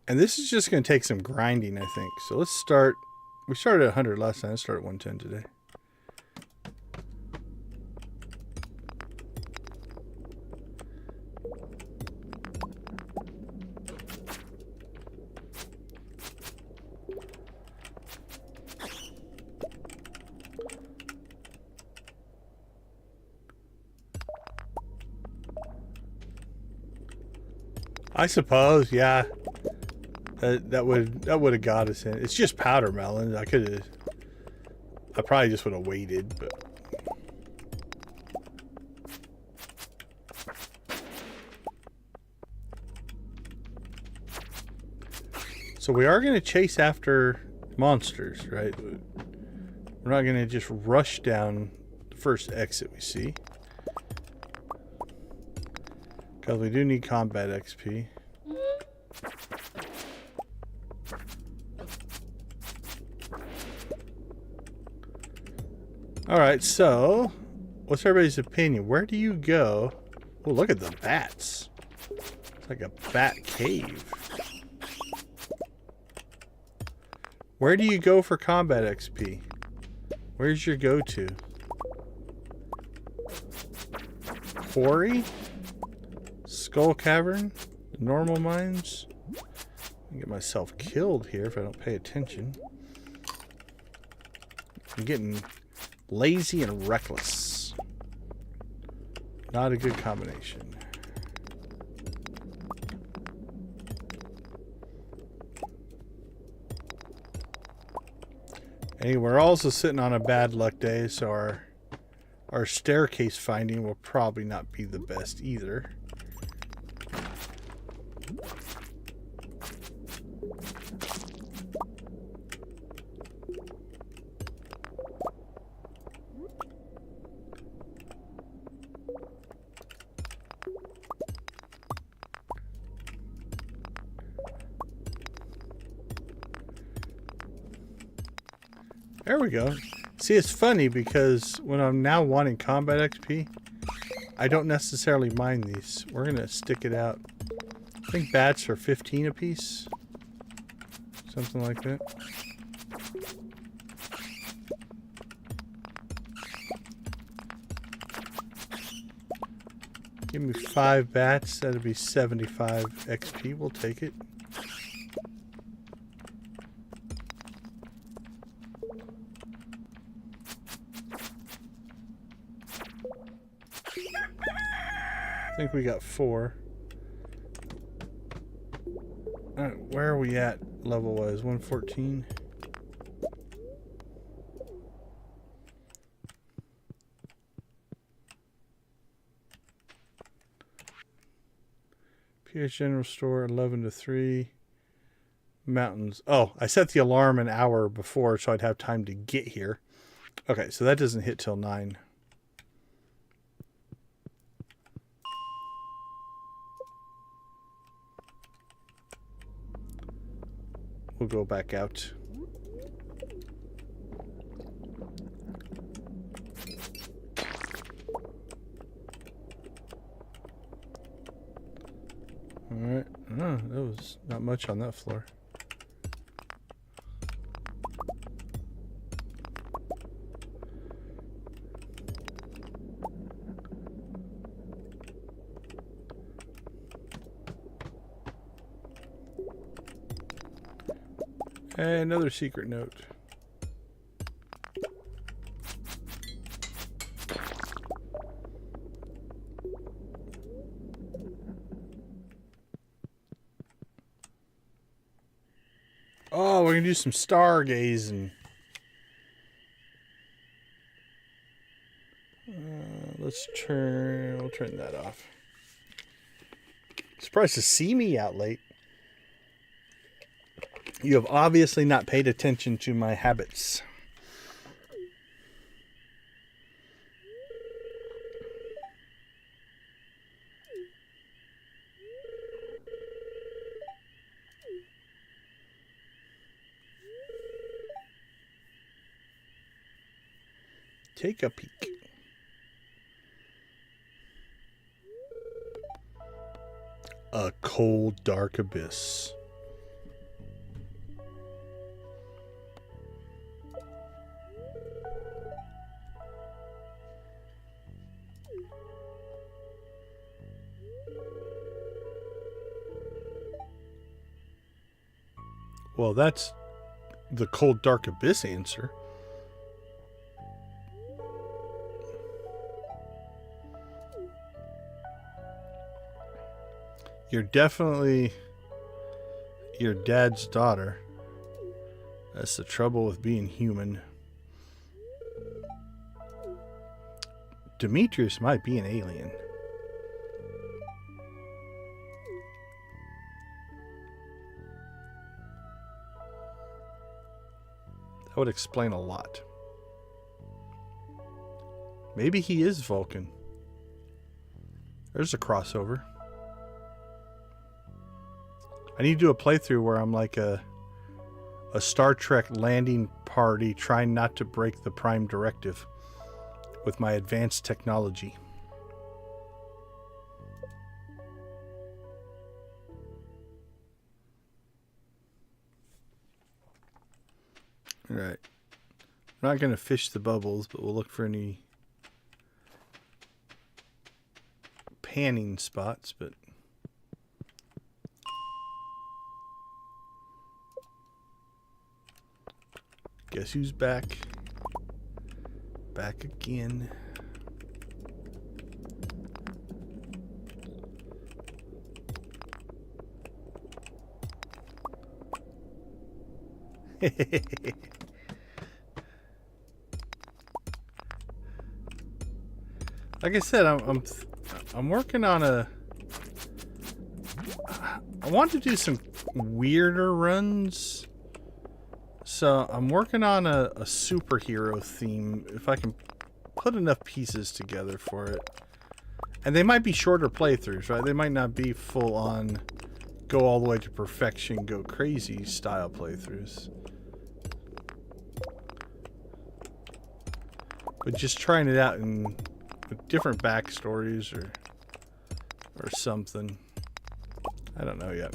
And this is just going to take some grinding, I think. So let's start. We started at 100 last time. Let's start at 110 today. I suppose, yeah. That would have got us in. It's just powder melon. I probably just would have waited, but So we are going to chase after monsters, right? We're not going to just rush down the first exit we see. Because we do need combat XP. Alright, so what's everybody's opinion? Where do you go? Oh, look at the bats. It's like a bat cave. Where do you go for combat XP? Where's your go-to? Quarry? Skull Cavern? Normal mines? I get myself killed here if I don't pay attention. I'm getting lazy and reckless. Not a good combination. Anyway, we're also sitting on a bad luck day, so our staircase finding will probably not be the best either. There we go. See, it's funny because when I'm now wanting combat XP, I don't necessarily mind these. We're going to stick it out. I think bats are 15 apiece. Something like that. Give me 5 bats. That'd be 75 XP. We'll take it. I think we got 4. Alright, where are we at level-wise? 114? PS General Store, 11 to 3. Mountains. Oh, I set the alarm an hour before so I'd have time to get here. Okay, so that doesn't hit till 9. We'll go back out. Alright. Oh, that was not much on that floor. Hey, another secret note. Oh, we're gonna do some stargazing. We'll turn that off. Surprised to see me out late. You have obviously not paid attention to my habits. Take a peek. A cold, dark abyss. Well, that's the cold, dark abyss answer. You're definitely your dad's daughter. That's the trouble with being human. Demetrius might be an alien. That would explain a lot. Maybe he is Vulcan. There's a crossover. I need to do a playthrough where I'm like a Star Trek landing party trying not to break the Prime Directive with my advanced technology. Alright. I'm not going to fish the bubbles, but we'll look for any panning spots, but guess who's back? Back again. Like I said, I'm working on I want to do some weirder runs. So I'm working on a superhero theme, if I can put enough pieces together for it. And they might be shorter playthroughs, right? They might not be full on, go all the way to perfection, go crazy style playthroughs. But just trying it out in with different backstories or something. I don't know yet.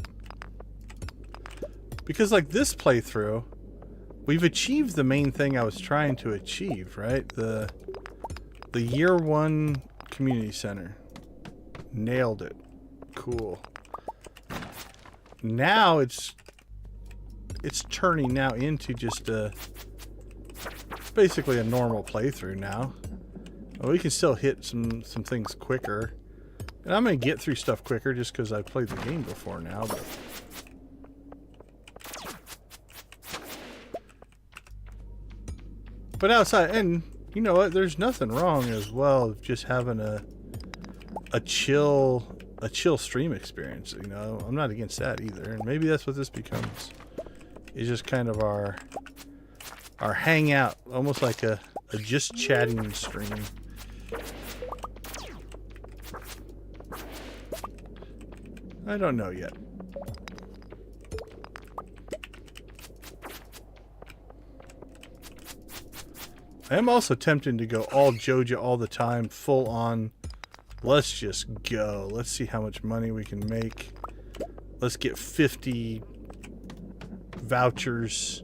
Because like this playthrough, we've achieved the main thing I was trying to achieve, right? The year 1 community center. Nailed it. Cool. Now it's turning now into just basically a normal playthrough now. We can still hit some things quicker. And I'm going to get through stuff quicker just because I've played the game before now. But outside, and you know what, there's nothing wrong as well with just having a chill stream experience. You know, I'm not against that either. And maybe that's what this becomes. It's just kind of our hangout, almost like a just chatting stream. I don't know yet. I am also tempted to go all Joja all the time, full on. Let's just go. Let's see how much money we can make. Let's get 50 vouchers.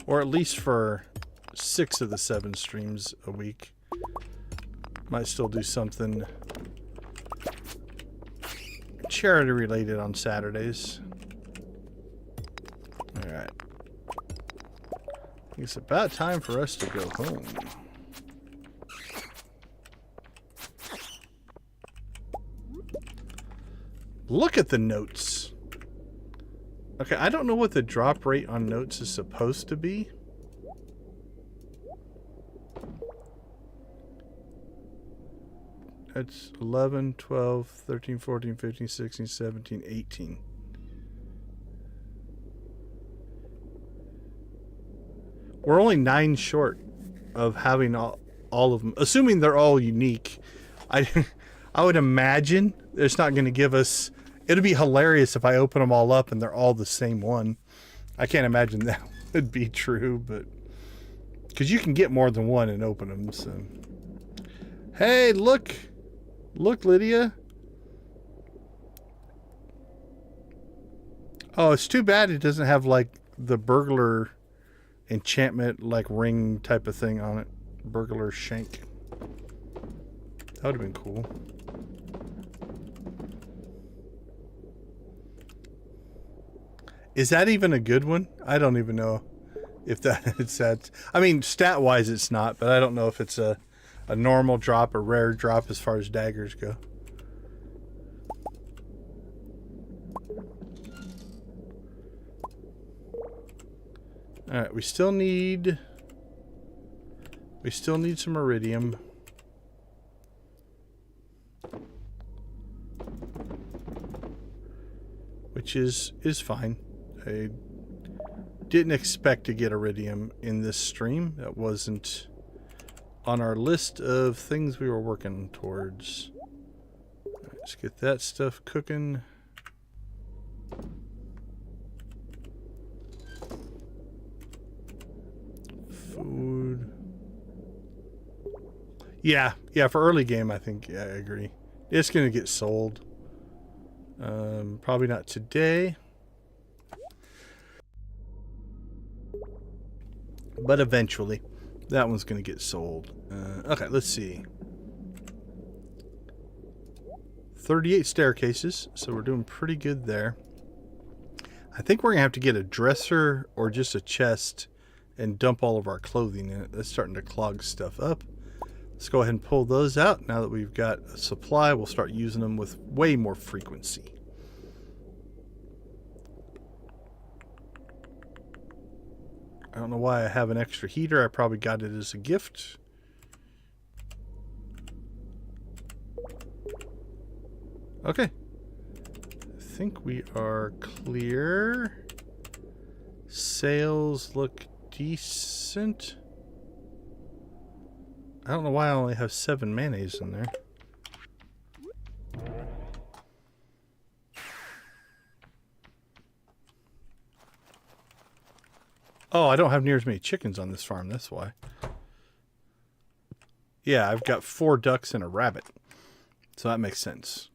Or at least for 6 of the 7 streams a week. Might still do something charity related on Saturdays. Alright. It's about time for us to go home. Look at the notes. Okay, I don't know what the drop rate on notes is supposed to be. It's 11, 12, 13, 14, 15, 16, 17, 18. We're only 9 short of having all of them. Assuming they're all unique. I would imagine it's not going to give us... It'd be hilarious if I open them all up and they're all the same one. I can't imagine that would be true, but... Because you can get more than one and open them, so... Hey, look! Look, Lydia. Oh, it's too bad it doesn't have, like, the burglar enchantment, like, ring type of thing on it. Burglar shank. That would have been cool. Is that even a good one? I don't even know if it's that. I mean, stat-wise it's not, but I don't know if it's a normal drop, a rare drop as far as daggers go. Alright, we still need some iridium. which is fine. I didn't expect to get iridium in this stream. That wasn't on our list of things we were working towards. Let's get that stuff cooking. Food. Yeah, for early game, I think, yeah, I agree. It's going to get sold. Probably not today. But eventually. That one's going to get sold. Okay, let's see. 38 staircases, so we're doing pretty good there. I think we're going to have to get a dresser or just a chest and dump all of our clothing in it. That's starting to clog stuff up. Let's go ahead and pull those out. Now that we've got a supply, we'll start using them with way more frequency. I don't know why I have an extra heater. I probably got it as a gift. Okay. I think we are clear. Sales look decent. I don't know why I only have 7 mayonnaise in there. Oh, I don't have near as many chickens on this farm, that's why. Yeah, I've got 4 ducks and a rabbit. So that makes sense.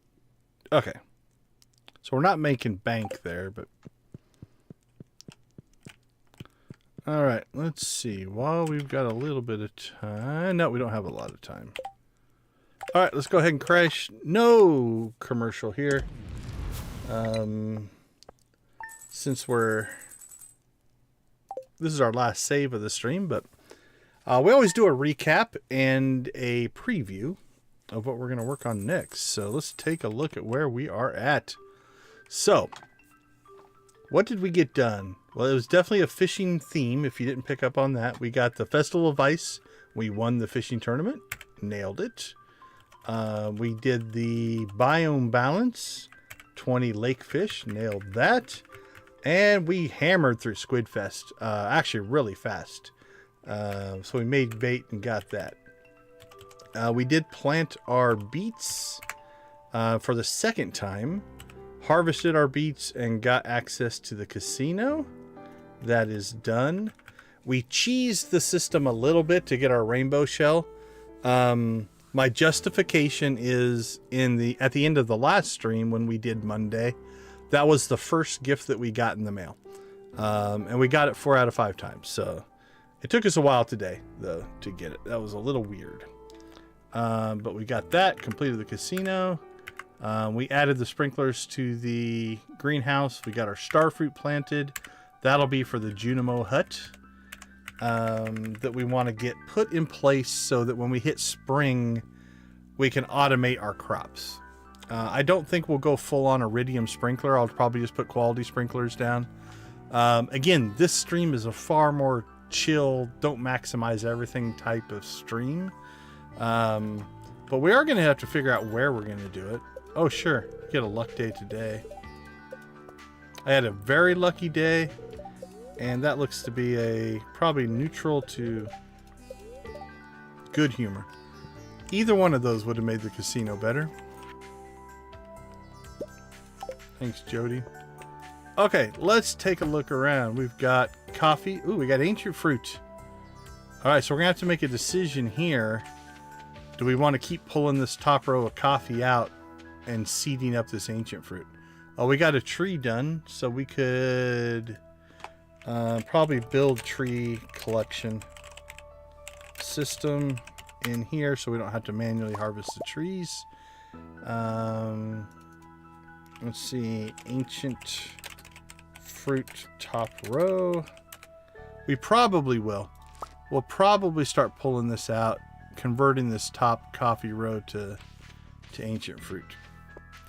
Okay. So we're not making bank there, but... Alright, let's see. While we've got a little bit of time... No, we don't have a lot of time. Alright, let's go ahead and crash. No commercial here. Since we're... This is our last save of the stream, but we always do a recap and a preview of what we're going to work on next. So let's take a look at where we are at. So, what did we get done? Well, it was definitely a fishing theme, if you didn't pick up on that. We got the Festival of Ice. We won the fishing tournament. Nailed it. We did the Biome Balance. 20 lake fish. Nailed that. And we hammered through SquidFest, actually really fast. So we made bait and got that. We did plant our beets for the second time. Harvested our beets and got access to the casino. That is done. We cheesed the system a little bit to get our rainbow shell. My justification is at the end of the last stream when we did Monday. That was the first gift that we got in the mail. And we got it 4 out of 5 times. So it took us a while today, though, to get it. That was a little weird. But we got that, completed the casino. We added the sprinklers to the greenhouse. We got our starfruit planted. That'll be for the Junimo Hut that we want to get put in place so that when we hit spring, we can automate our crops. I don't think we'll go full on iridium sprinkler. I'll probably just put quality sprinklers down. Again, this stream is a far more chill, don't maximize everything type of stream. But we are going to have to figure out where we're going to do it. Oh, sure. Get a luck day today. I had a very lucky day, and that looks to be a probably neutral to good humor. Either one of those would have made the casino better. Thanks, Jody. Okay, let's take a look around. We've got coffee. Ooh, we got ancient fruit. All right, so we're going to have to make a decision here. Do we want to keep pulling this top row of coffee out and seeding up this ancient fruit? Oh, we got a tree done, so we could probably build tree collection system in here so we don't have to manually harvest the trees. Let's see, ancient fruit top row. We probably will. We'll probably start pulling this out, converting this top coffee row to ancient fruit.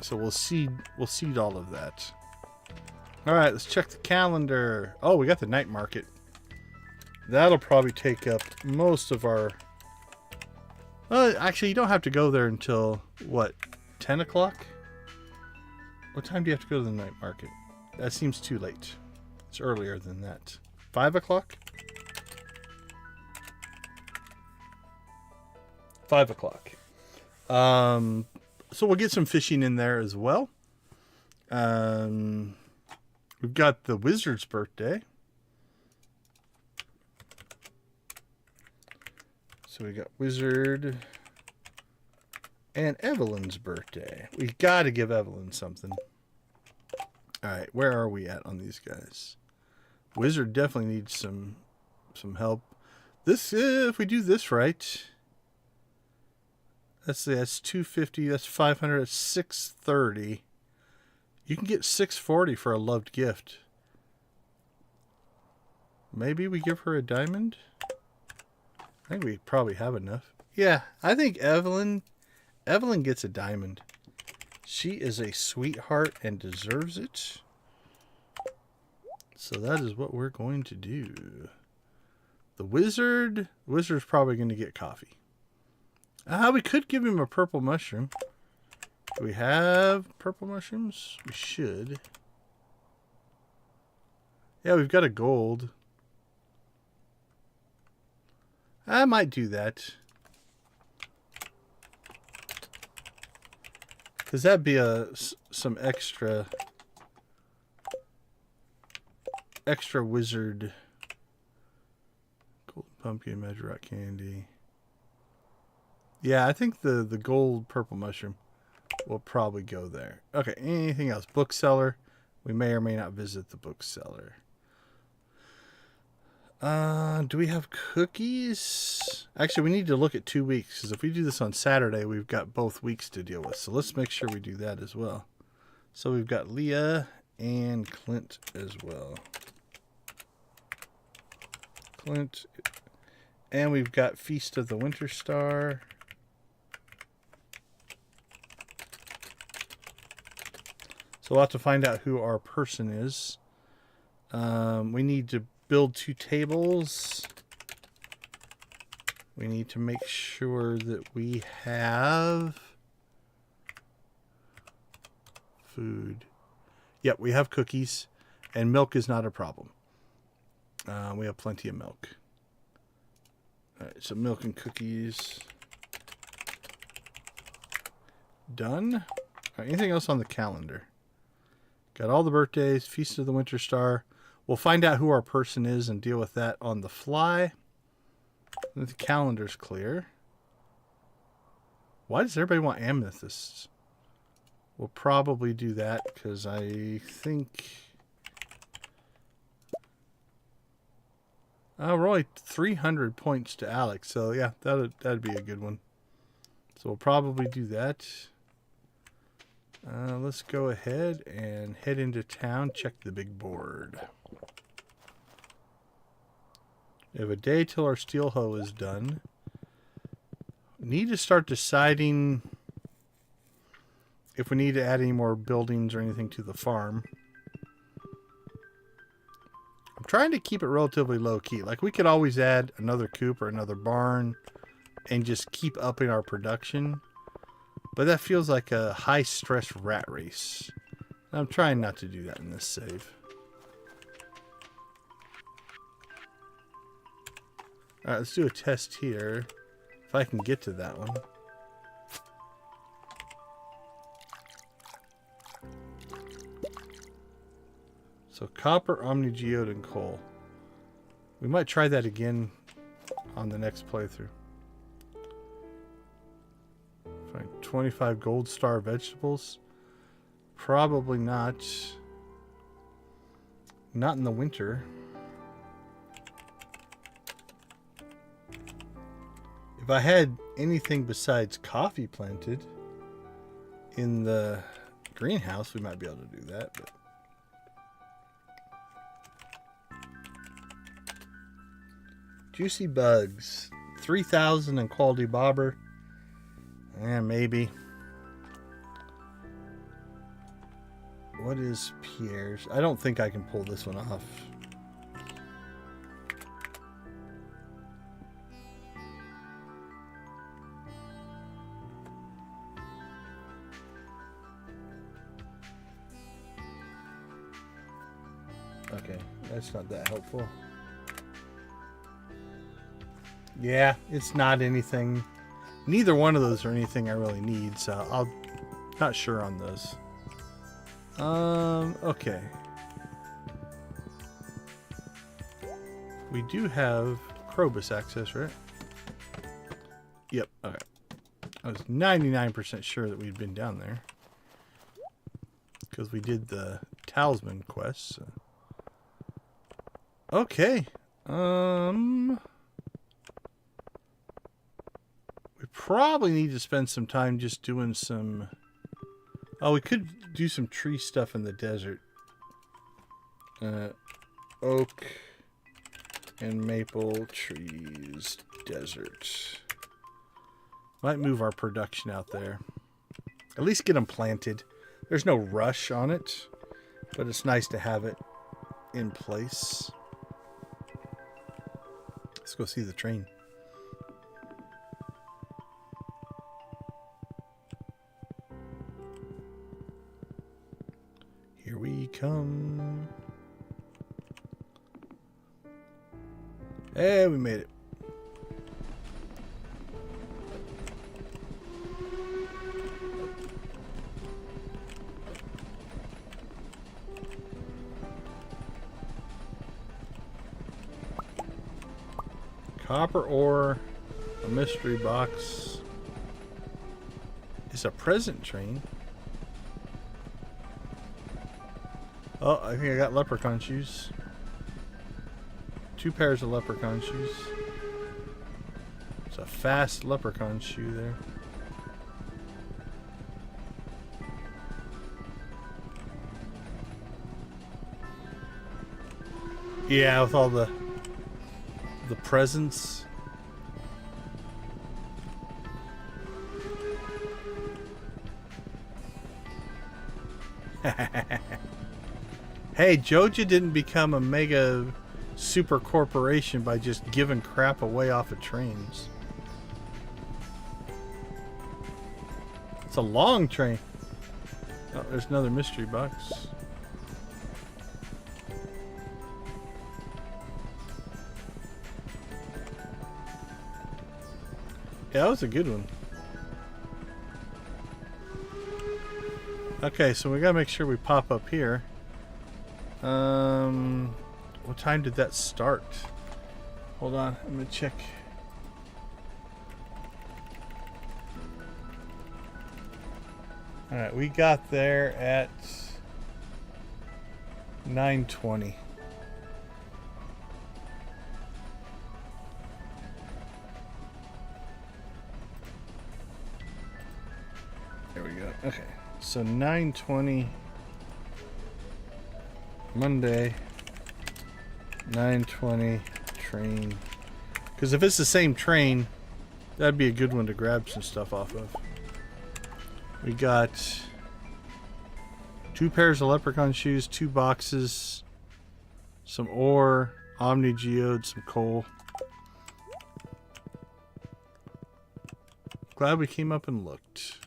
So we'll seed all of that. All right, let's check the calendar. Oh, we got the night market. That'll probably take up most of our... actually, you don't have to go there until, what, 10 o'clock? What time do you have to go to the night market? That seems too late. It's earlier than that. 5 o'clock? 5 o'clock. So we'll get some fishing in there as well. We've got the wizard's birthday. So we got wizard and Evelyn's birthday. We got to give Evelyn something. All right, where are we at on these guys? Wizard definitely needs some help. This, if we do this right, let's see, that's 250, that's 500, that's 630. You can get 640 for a loved gift. Maybe we give her a diamond? I think we probably have enough. Yeah, I think Evelyn gets a diamond. She is a sweetheart and deserves it. So that is what we're going to do. The wizard's probably going to get coffee. We could give him a purple mushroom. Do we have purple mushrooms? We should. Yeah, we've got a gold. I might do that. Because that'd be some extra wizard. Golden pumpkin, magic rock candy. Yeah, I think the gold purple mushroom will probably go there. Okay, anything else? Bookseller. We may or may not visit the bookseller. Do we have cookies? Actually, we need to look at 2 weeks, because if we do this on Saturday, we've got both weeks to deal with. So let's make sure we do that as well. So we've got Leah and Clint as well. Clint. And we've got Feast of the Winter Star. So we'll have to find out who our person is. We need to build 2 tables. We need to make sure that we have food. Yep, we have cookies, and milk is not a problem. We have plenty of milk. All right, so milk and cookies. Done. All right, anything else on the calendar? Got all the birthdays, Feast of the Winter Star. We'll find out who our person is and deal with that on the fly. And the calendar's clear. Why does everybody want amethysts? We'll probably do that because I think... we're only 300 points to Alex, so yeah, that'd be a good one. So we'll probably do that. Let's go ahead and head into town, check the big board. We have a day till our steel hoe is done. We need to start deciding if we need to add any more buildings or anything to the farm. I'm trying to keep it relatively low key. Like, we could always add another coop or another barn and just keep upping our production. But that feels like a high-stress rat race. I'm trying not to do that in this save. Alright, let's do a test here. If I can get to that one. So copper, omnigeode, and coal. We might try that again on the next playthrough. Find 25 gold star vegetables. Probably not. Not in the winter. If I had anything besides coffee planted in the greenhouse, we might be able to do that. But juicy bugs, 3,000 in quality bobber. Maybe. What is Pierre's? I don't think I can pull this one off. Okay, that's not that helpful. Yeah, it's not anything. Neither one of those are anything I really need, so I'm not sure on those. Okay. We do have Krobus access, right? Yep, okay. I was 99% sure that we'd been down there. Because we did the Talisman quest. So. Okay. We probably need to spend some time just doing some... Oh, we could do some tree stuff in the desert. Oak and maple trees, desert. Might move our production out there. At least get them planted. There's no rush on it, but it's nice to have it in place. Let's go see the train. Here we come. Hey, we made it. Copper ore, a mystery box. It's a present train. Oh, I think I got leprechaun shoes. 2 pairs of leprechaun shoes. It's a fast leprechaun shoe there. Yeah, with all the presents. Hey, Joja didn't become a mega super corporation by just giving crap away off of trains. It's a long train. Oh, there's another mystery box. Yeah, that was a good one. Okay, so we gotta make sure we pop up here. What time did that start? Hold on, I'm gonna check. Alright, we got there at 9:20. There we go. Okay, so 9:20 Monday, 9:20 train. Because if it's the same train, that'd be a good one to grab some stuff off of. We got 2 pairs of leprechaun shoes, 2 boxes, some ore, Omni Geode, some coal. Glad we came up and looked.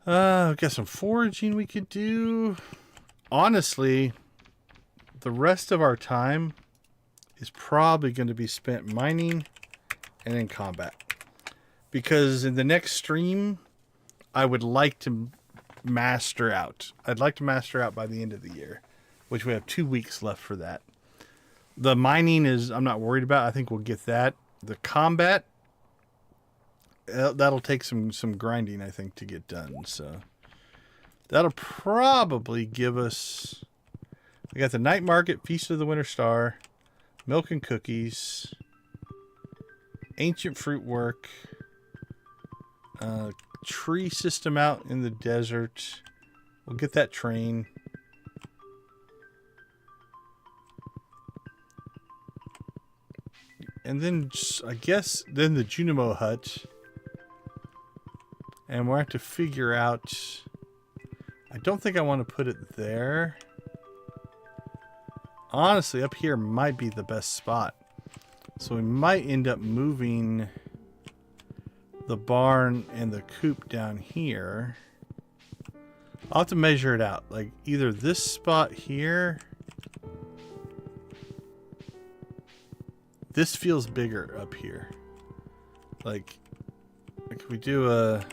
We got some foraging we could do. Honestly, the rest of our time is probably going to be spent mining and in combat. Because in the next stream, I would like to master out. I'd like to master out by the end of the year, which we have 2 weeks left for that. The mining is, I'm not worried about. I think we'll get that. The combat, that'll take some grinding, I think, to get done. So that'll probably give us... We got the night market, Feast of the Winter Star, milk and cookies, ancient fruit work, tree system out in the desert. We'll get that train. And then, I guess, then the Junimo Hut. And we'll have to figure out... I don't think I want to put it there. Honestly, up here might be the best spot. So we might end up moving the barn and the coop down here. I'll have to measure it out. Like either this spot here. This feels bigger up here. Like we do a,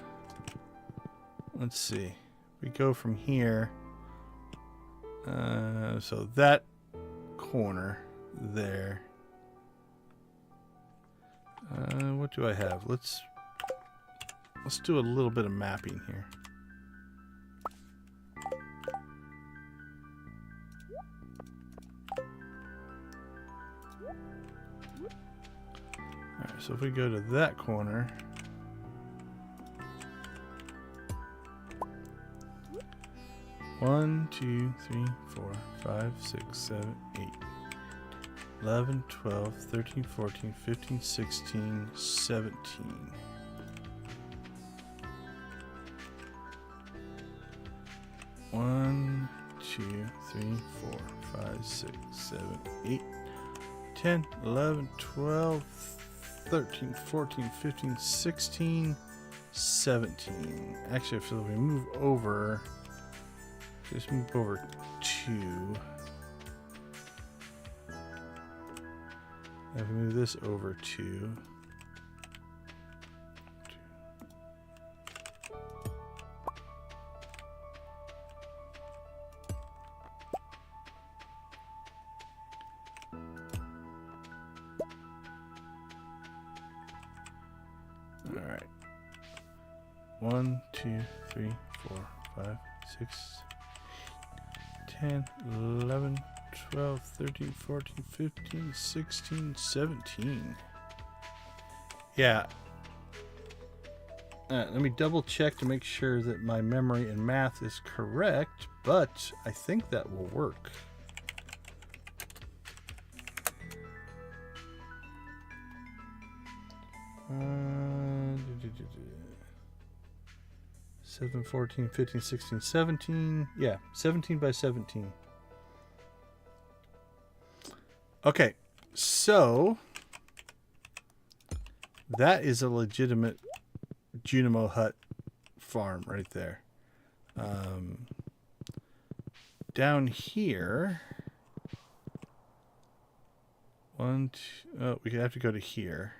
let's see. We go from here. So that corner there. What do I have? Let's do a little bit of mapping here. Alright, so if we go to that corner. One, 2, 3, 4, 5, 6, 7, 8, 11, 12, 13, 14, 15, 16, 17. One, 2, 3, 4, 5, 6, 7, 8, 10, 11, 12, 13, 14, 15, 16, 17. Actually, I feel like we move over. Just move over 2. If we move this over 2. All right. 1, 2, 3, 4, 5, 6, 10, 11, 12, 13, 14, 15, 16, 17. Yeah. Let me double check to make sure that my memory and math is correct, but I think that will work. Uh, 7, 14, 15, 16, 17. Yeah, 17 by 17. Okay, so that is a legitimate Junimo Hut farm right there. Down here, we have to go to here.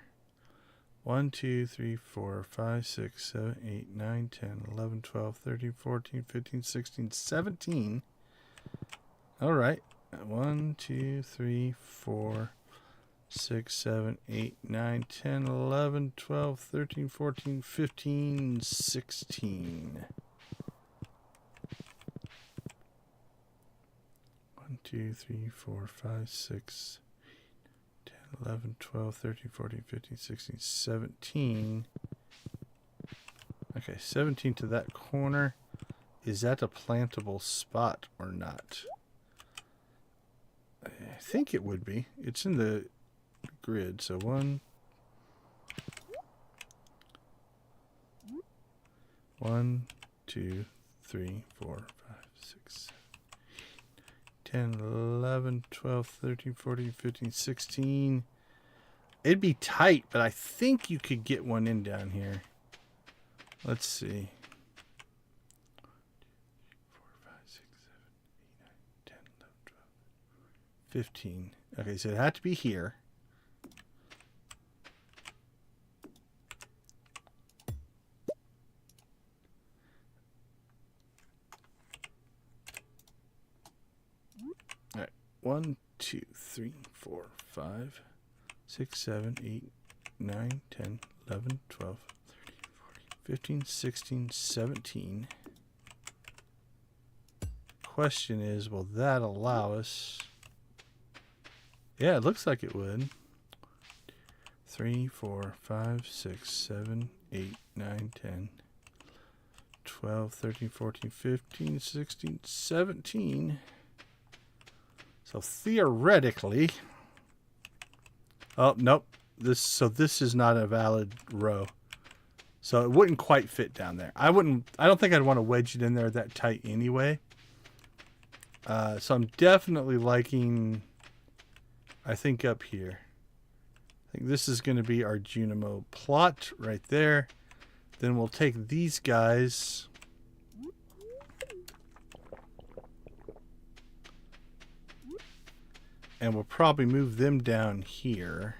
1, 2, 3, 4, 5, 6, 7, 8, 9, 10, 11, 12, 13, 14, 15, 16, 17. All right. 1, 2, 3, 4, 6, 7, 8, 9, 10, 11, 12, 13, 14, 15, 16. 1, 2, 3, 4, 5, 6, 11, 12, 13, 14, 15, 16, 17. Okay, 17 to that corner. Is that a plantable spot or not? I think it would be. It's in the grid. So 1, 2, 3, 4, 5, 6, 10, 11, 12, 13, 14, 15, 16. It'd be tight, but I think you could get one in down here. Let's see. 4, 5, 6, 7, 8, 9, 10, 11, 12, 15. Okay, so it had to be here. All right. 1, 2, 3, 4, 5, 6, 7, 8, 9, 10, 11, 12, 13, 14, 15, 16, 17. Question is, will that allow us? Yeah, it looks like it would. 3, 4, 5, 6, 7, 8, 9, 10, 12, 13, 14, 15, 16, 17. So theoretically, oh nope, this is not a valid row, so it wouldn't quite fit down there. I don't think I'd want to wedge it in there that tight anyway. So I'm definitely liking, I think up here. I think this is going to be our Junimo plot right there. Then we'll take these guys And we'll probably move them down here.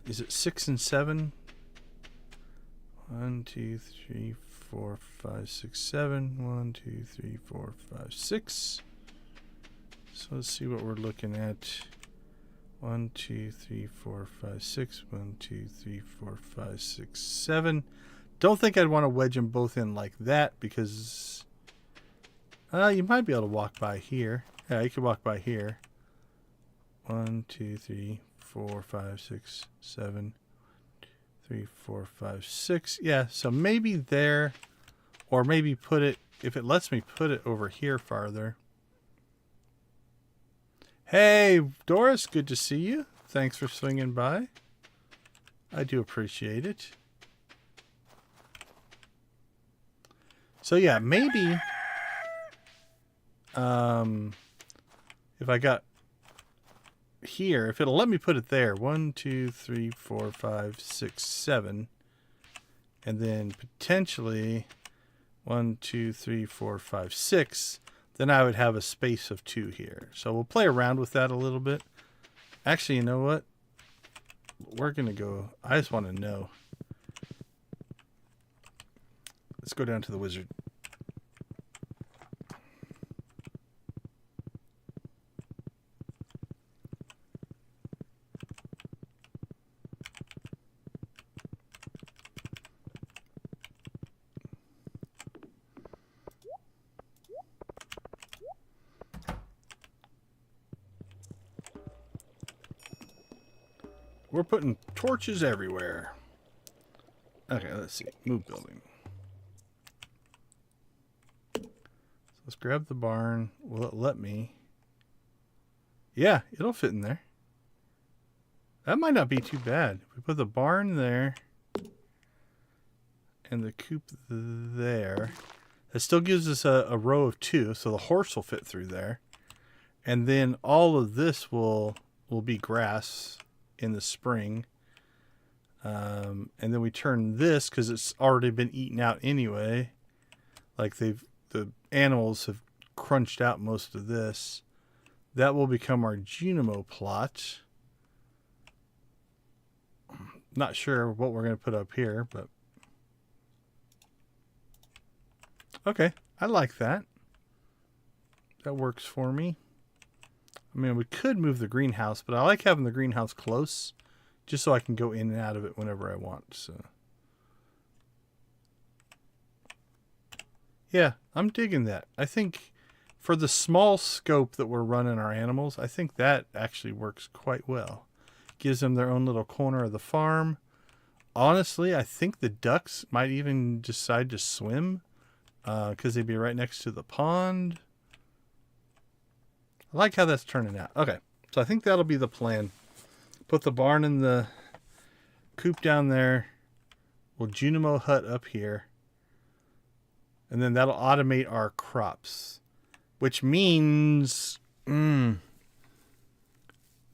Is it 6 and 7? 1, 2, 3, 4, 5, 6, 7. 1, 2, 3, 4, 5, 6. So let's see what we're looking at. 1, 2, 3, 4, 5, 6. 1, 2, 3, 4, 5, 6, 7. Don't think I'd want to wedge them both in like that because you might be able to walk by here. Yeah, you could walk by here. 1, 2, 3, 4, 5, 6, 7. 3, 4, 5, 6. Yeah, so maybe there, or maybe put it, if it lets me put it over here farther. Hey, Doris, good to see you. Thanks for swinging by. I do appreciate it. So yeah, maybe if I got here, if it'll let me put it there, 1, 2, 3, 4, 5, 6, 7, and then potentially 1, 2, 3, 4, 5, 6, then I would have a space of 2 here. So we'll play around with that a little bit. Actually, you know what? We're gonna go. I just want to know. Let's go down to the wizard. We're putting torches everywhere. Okay, let's see. Move building. So let's grab the barn. Will it let me? Yeah, it'll fit in there. That might not be too bad. If we put the barn there and the coop there, that still gives us a row of 2, so the horse will fit through there. And then all of this will be grass in the spring. And then we turn this, because it's already been eaten out anyway. Like the animals have crunched out most of this. That will become our Junimo plot. Not sure what we're going to put up here, but okay, I like that. That works for me. I mean, we could move the greenhouse, but I like having the greenhouse close just so I can go in and out of it whenever I want. So yeah, I'm digging that. I think for the small scope that we're running our animals, I think that actually works quite well. Gives them their own little corner of the farm. Honestly, I think the ducks might even decide to swim because they'd be right next to the pond. I like how that's turning out. Okay, so I think that'll be the plan. Put the barn and the coop down there. We'll Junimo Hut up here. And then that'll automate our crops. Which means we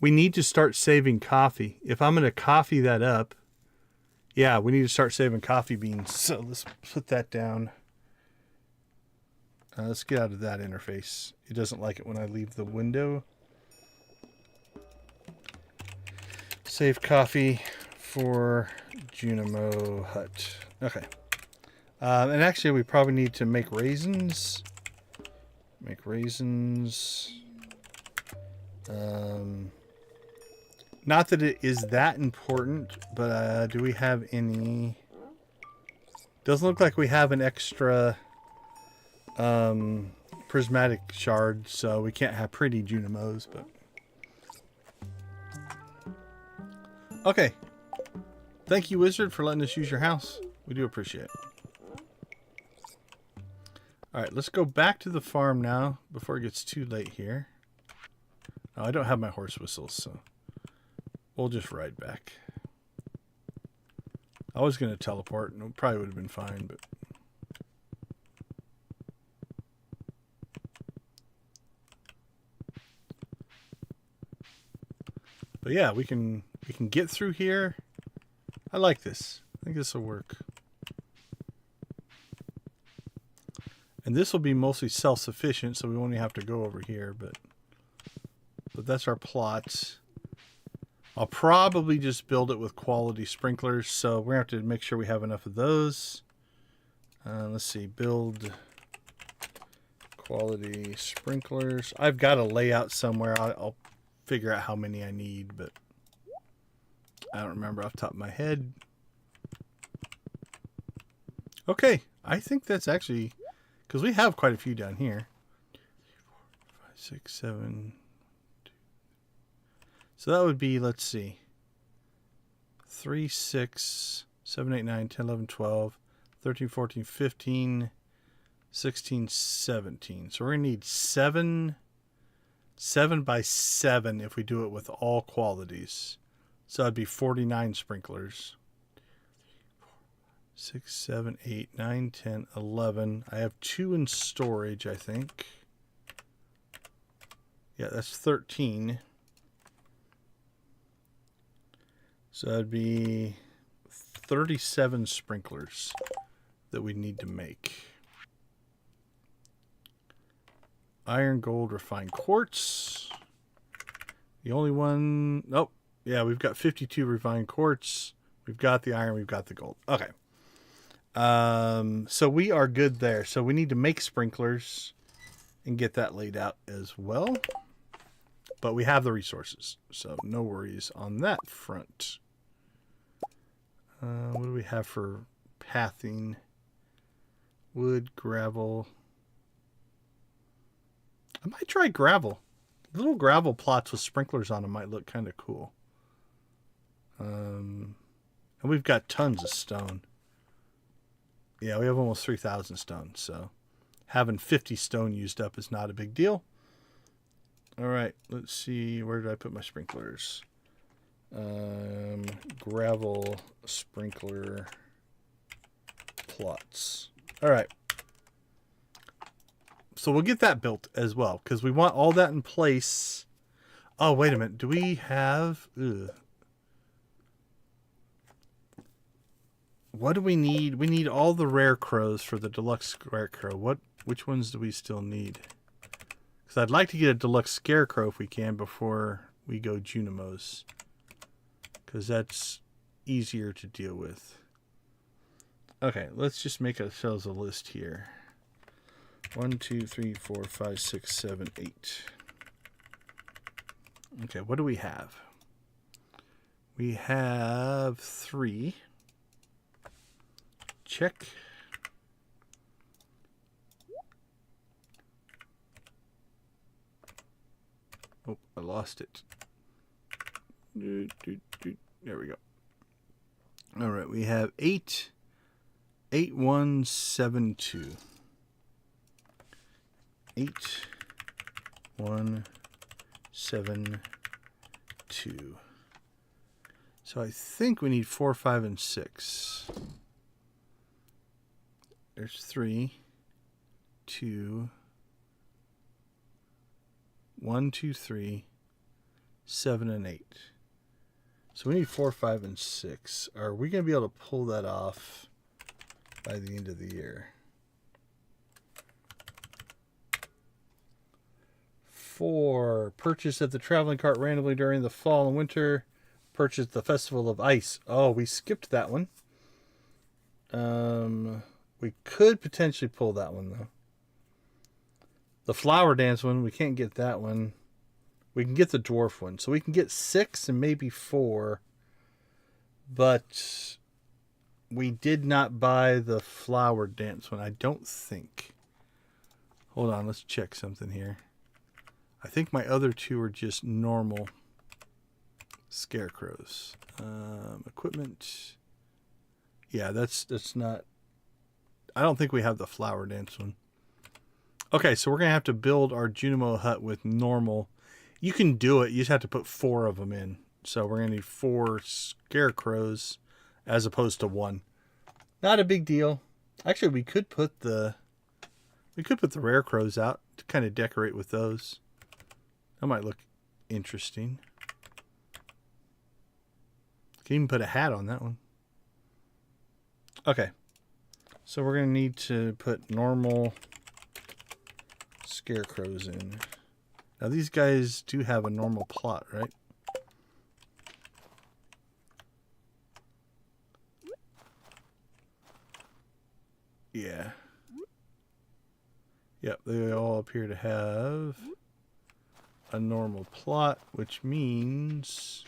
need to start saving coffee. If I'm going to coffee that up, yeah, we need to start saving coffee beans. So let's put that down. Let's get out of that interface. It doesn't like it when I leave the window. Save coffee for Junimo Hut. Okay. And actually, we probably need to make raisins. Make raisins. Not that it is that important, but do we have any? Doesn't look like we have an extra prismatic shard, so we can't have pretty Junimos, but okay. Thank you, Wizard, for letting us use your house. We do appreciate it. Alright, let's go back to the farm now before it gets too late here. Oh, I don't have my horse whistles, so we'll just ride back. I was going to teleport, and it probably would have been fine, but yeah, we can get through here. I like this. I think this will work. And this will be mostly self-sufficient, so we won't have to go over here, but that's our plot. I'll probably just build it with quality sprinklers, so we're going to have to make sure we have enough of those. Let's see, build quality sprinklers. I've got a layout somewhere. I'll figure out how many I need, but I don't remember off the top of my head. Okay, I think that's actually, because we have quite a few down here. 5, 6, 7. So that would be, let's see, 3, 6, 7, 8, 9, 10, 11, 12, 13, 14, 15, 16, 17. So we're going to need 7 by 7 if we do it with all qualities. So that'd be 49 sprinklers. 6, 7, 8, 9, 10, 11. I have 2 in storage, I think. Yeah, that's 13. So that'd be 37 sprinklers that we need to make. Iron, gold, refined quartz. The only one... Oh, yeah, we've got 52 refined quartz. We've got the iron, we've got the gold. Okay. So we are good there. So we need to make sprinklers and get that laid out as well. But we have the resources, so no worries on that front. What do we have for pathing? Wood, gravel. I might try gravel. Little gravel plots with sprinklers on them might look kind of cool. And we've got tons of stone. Yeah, we have almost 3,000 stone, so having 50 stone used up is not a big deal. All right, let's see. Where did I put my sprinklers? Gravel sprinkler plots. All right. So we'll get that built as well because we want all that in place. Oh, wait a minute. Do we have... Ugh. What do we need? We need all the rare crows for the deluxe scarecrow. Which ones do we still need? Because I'd like to get a deluxe scarecrow if we can before we go Junimos. Because that's easier to deal with. Okay, let's just make ourselves a list here. 1, 2, 3, 4, 5, 6, 7, 8. Okay, what do we have? We have 3. Check. Oh, I lost it. There we go. All right, we have 8, 8, 1, 7, 2. 8, 1, 7, 2. So I think we need 4, 5, and 6. There's 3, 2, 1, 2, 3, 7, and 8. So we need 4, 5, and 6. Are we going to be able to pull that off by the end of the year? 4, purchase at the traveling cart randomly during the fall and winter. Purchase the Festival of Ice. Oh, we skipped that one. We could potentially pull that one, though. The flower dance one, we can't get that one. We can get the dwarf one. So we can get 6 and maybe 4. But we did not buy the flower dance one, I don't think. Hold on, let's check something here. I think my other 2 are just normal scarecrows. Equipment. Yeah, that's not... I don't think we have the flower dance one. Okay, so we're going to have to build our Junimo Hut with normal. You can do it. You just have to put 4 of them in. So we're going to need 4 scarecrows as opposed to 1. Not a big deal. Actually, we could put the rare crows out to kind of decorate with those. That might look interesting. Can even put a hat on that one. Okay. So we're going to need to put normal scarecrows in. Now these guys do have a normal plot, right? Yeah. Yep, they all appear to have a normal plot, which means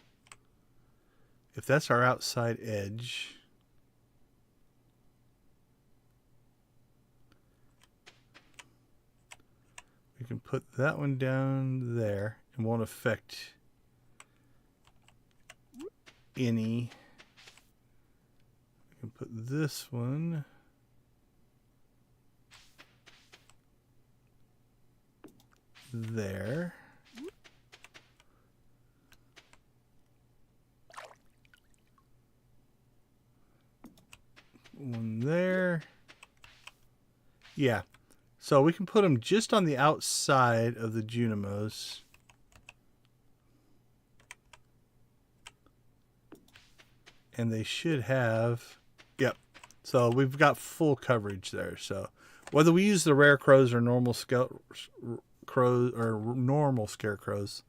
if that's our outside edge, we can put that one down there and won't affect any. We can put this one there. One there. Yeah. So we can put them just on the outside of the Junimos. And they should have, yep. So we've got full coverage there. So whether we use the rare crows or normal crows or normal scarecrows,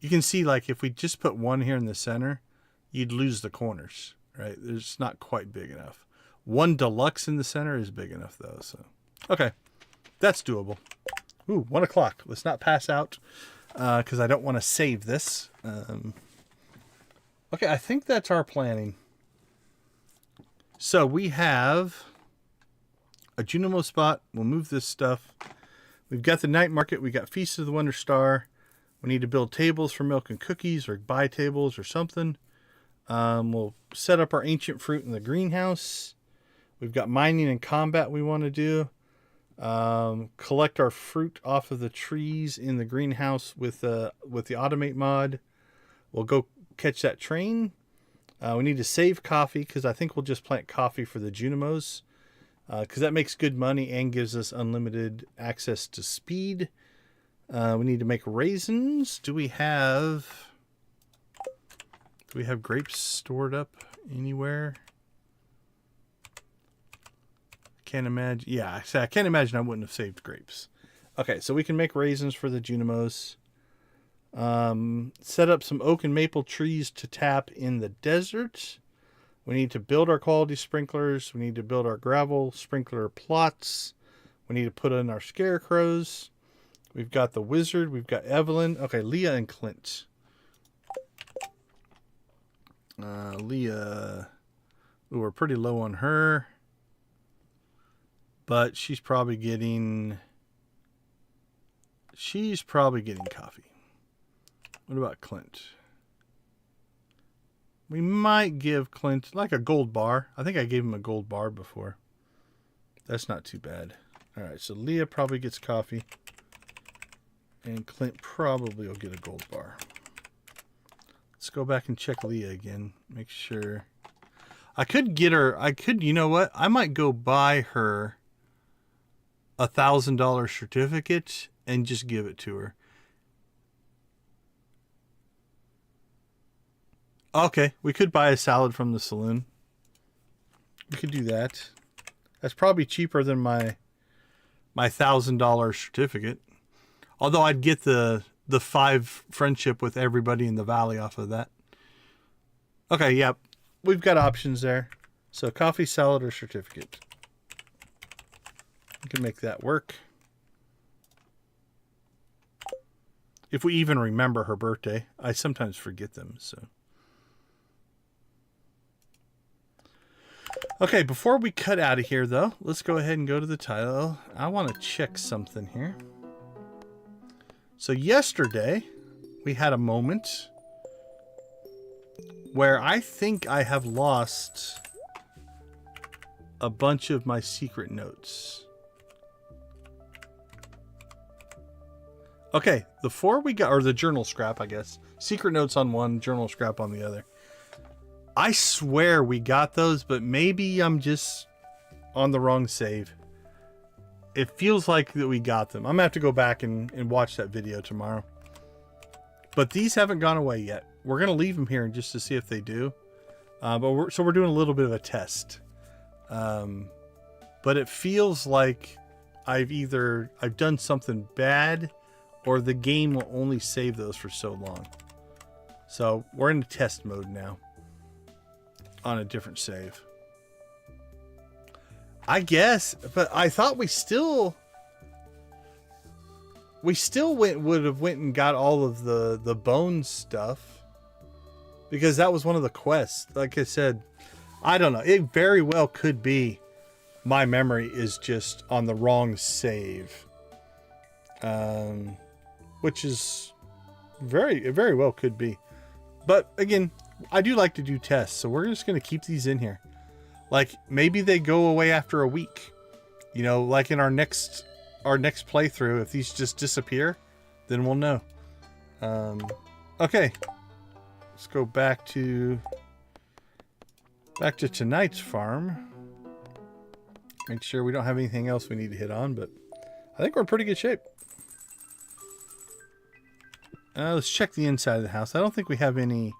you can see like if we just put one here in the center, you'd lose the corners, right? It's not quite big enough. One deluxe in the center is big enough though. So, okay. That's doable. Ooh, 1 o'clock. Let's not pass out because I don't want to save this. Okay, I think that's our planning. So we have a Junimo spot. We'll move this stuff. We've got the night market. We got Feast of the Wonder Star. We need to build tables for milk and cookies or buy tables or something. We'll set up our ancient fruit in the greenhouse. We've got mining and combat we want to do. Collect our fruit off of the trees in the greenhouse with the automate mod. We'll go catch that train. We need to save coffee because I think we'll just plant coffee for the Junimos because that makes good money and gives us unlimited access to speed. We need to make raisins. Do we have grapes stored up anywhere? Can't imagine. Yeah, I can't imagine I wouldn't have saved grapes. Okay, so we can make raisins for the Junimos. Set up some oak and maple trees to tap in the desert. We need to build our quality sprinklers. We need to build our gravel sprinkler plots. We need to put in our scarecrows. We've got the wizard. We've got Evelyn. Okay, Leah and Clint. Leah. Ooh, we're pretty low on her. But she's probably getting coffee. What about Clint? We might give Clint like a gold bar. I think I gave him a gold bar before. That's not too bad. All right, so Leah probably gets coffee. And Clint probably will get a gold bar. Let's go back and check Leah again. Make sure. I could get her. You know what? I might go buy her $1,000 certificate and just give it to her. Okay, we could buy a salad from the saloon. We could do that. That's probably cheaper than my $1,000 certificate. Although I'd get the 5 friendship with everybody in the valley off of that. Okay, yep. We've got options there. So coffee, salad, or certificate. We can make that work. If we even remember her birthday. I sometimes forget them, so. Okay, before we cut out of here, though, let's go ahead and go to the title. I want to check something here. So yesterday, we had a moment where I think I have lost a bunch of my secret notes. Okay, the 4 we got, or the journal scrap, I guess. Secret notes on one, journal scrap on the other. I swear we got those, but maybe I'm just on the wrong save. It feels like that we got them. I'm going to have to go back and watch that video tomorrow. But these haven't gone away yet. We're going to leave them here just to see if they do. So we're doing a little bit of a test. But it feels like I've done something bad or the game will only save those for so long. So we're in test mode now on a different save. I guess, but I thought we still would have went and got all of the bones stuff, because that was one of the quests. Like I said, I don't know. It very well could be my memory is just on the wrong save, which is it very well could be. But again, I do like to do tests, so we're just going to keep these in here. Like, maybe they go away after a week. You know, like in our next playthrough, if these just disappear, then we'll know. Okay. Let's go back to tonight's farm. Make sure we don't have anything else we need to hit on, but I think we're in pretty good shape. Let's check the inside of the house. I don't think we have any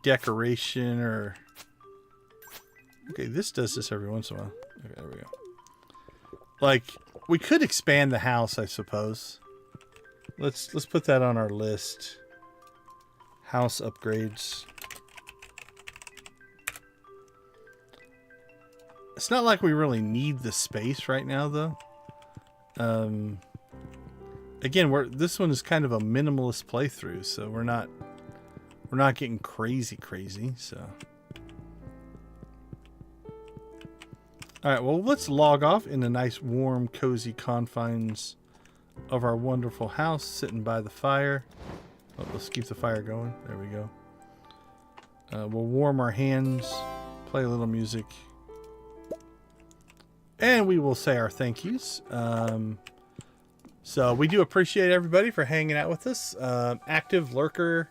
decoration or... Okay, this does this every once in a while. Okay, there we go. Like, we could expand the house, I suppose. Let's put that on our list. House upgrades. It's not like we really need the space right now, though. Again, this one is kind of a minimalist playthrough, so we're not getting crazy, so. All right, well, let's log off in the nice, warm, cozy confines of our wonderful house, sitting by the fire. Oh, let's keep the fire going. There we go. We'll warm our hands, play a little music, and we will say our thank yous. So we do appreciate everybody for hanging out with us. Active lurker,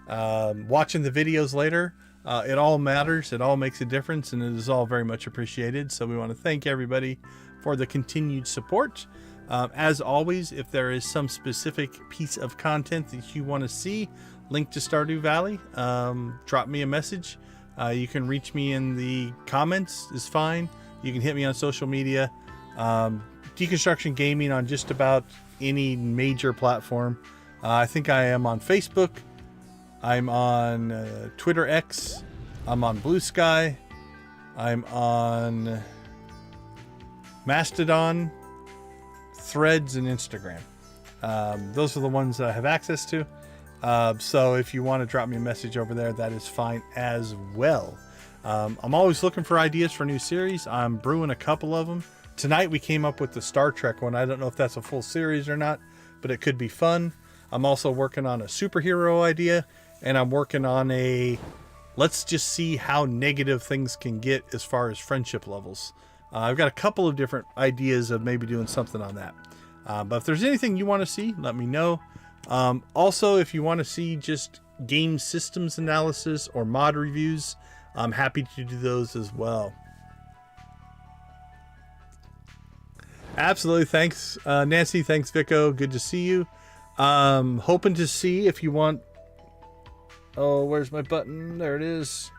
watching the videos later. It all matters. It all makes a difference, and it is all very much appreciated. So we want to thank everybody for the continued support. As always, if there is some specific piece of content that you want to see, link to Stardew Valley, drop me a message. You can reach me in the comments is fine. You can hit me on social media. Deconstruction Gaming on just about any major platform. I think I am on Facebook. I'm on Twitter X. I'm on Blue Sky. I'm on Mastodon, Threads, and Instagram. Those are the ones that I have access to. So if you want to drop me a message over there, that is fine as well. I'm always looking for ideas for new series. I'm brewing a couple of them. Tonight we came up with the Star Trek one. I don't know if that's a full series or not, but it could be fun. I'm also working on a superhero idea, and I'm working on let's just see how negative things can get as far as friendship levels. I've got a couple of different ideas of maybe doing something on that. But if there's anything you want to see, let me know. Also, if you want to see just game systems analysis or mod reviews, I'm happy to do those as well. Absolutely. Thanks, Nancy. Thanks, Vico. Good to see you. Hoping to see if you want... Oh, where's my button? There it is.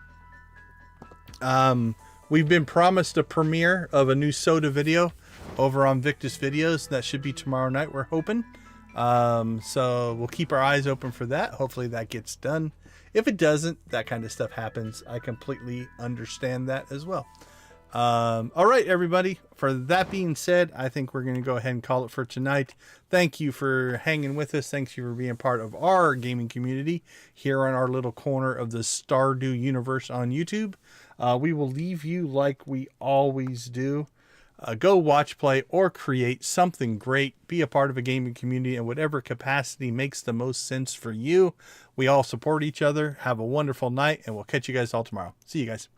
We've been promised a premiere of a new soda video over on Victus Videos. That should be tomorrow night, we're hoping. So we'll keep our eyes open for that. Hopefully that gets done. If it doesn't, that kind of stuff happens. I completely understand that as well. All right, everybody. For that being said, I think we're going to go ahead and call it for tonight. Thank you for hanging with us. Thanks you for being part of our gaming community here on our little corner of the Stardew universe on YouTube. We will leave you like we always do. Go watch, play, or create something great. Be a part of a gaming community in whatever capacity makes the most sense for you. We all support each other. Have a wonderful night, and we'll catch you guys all tomorrow. See you guys.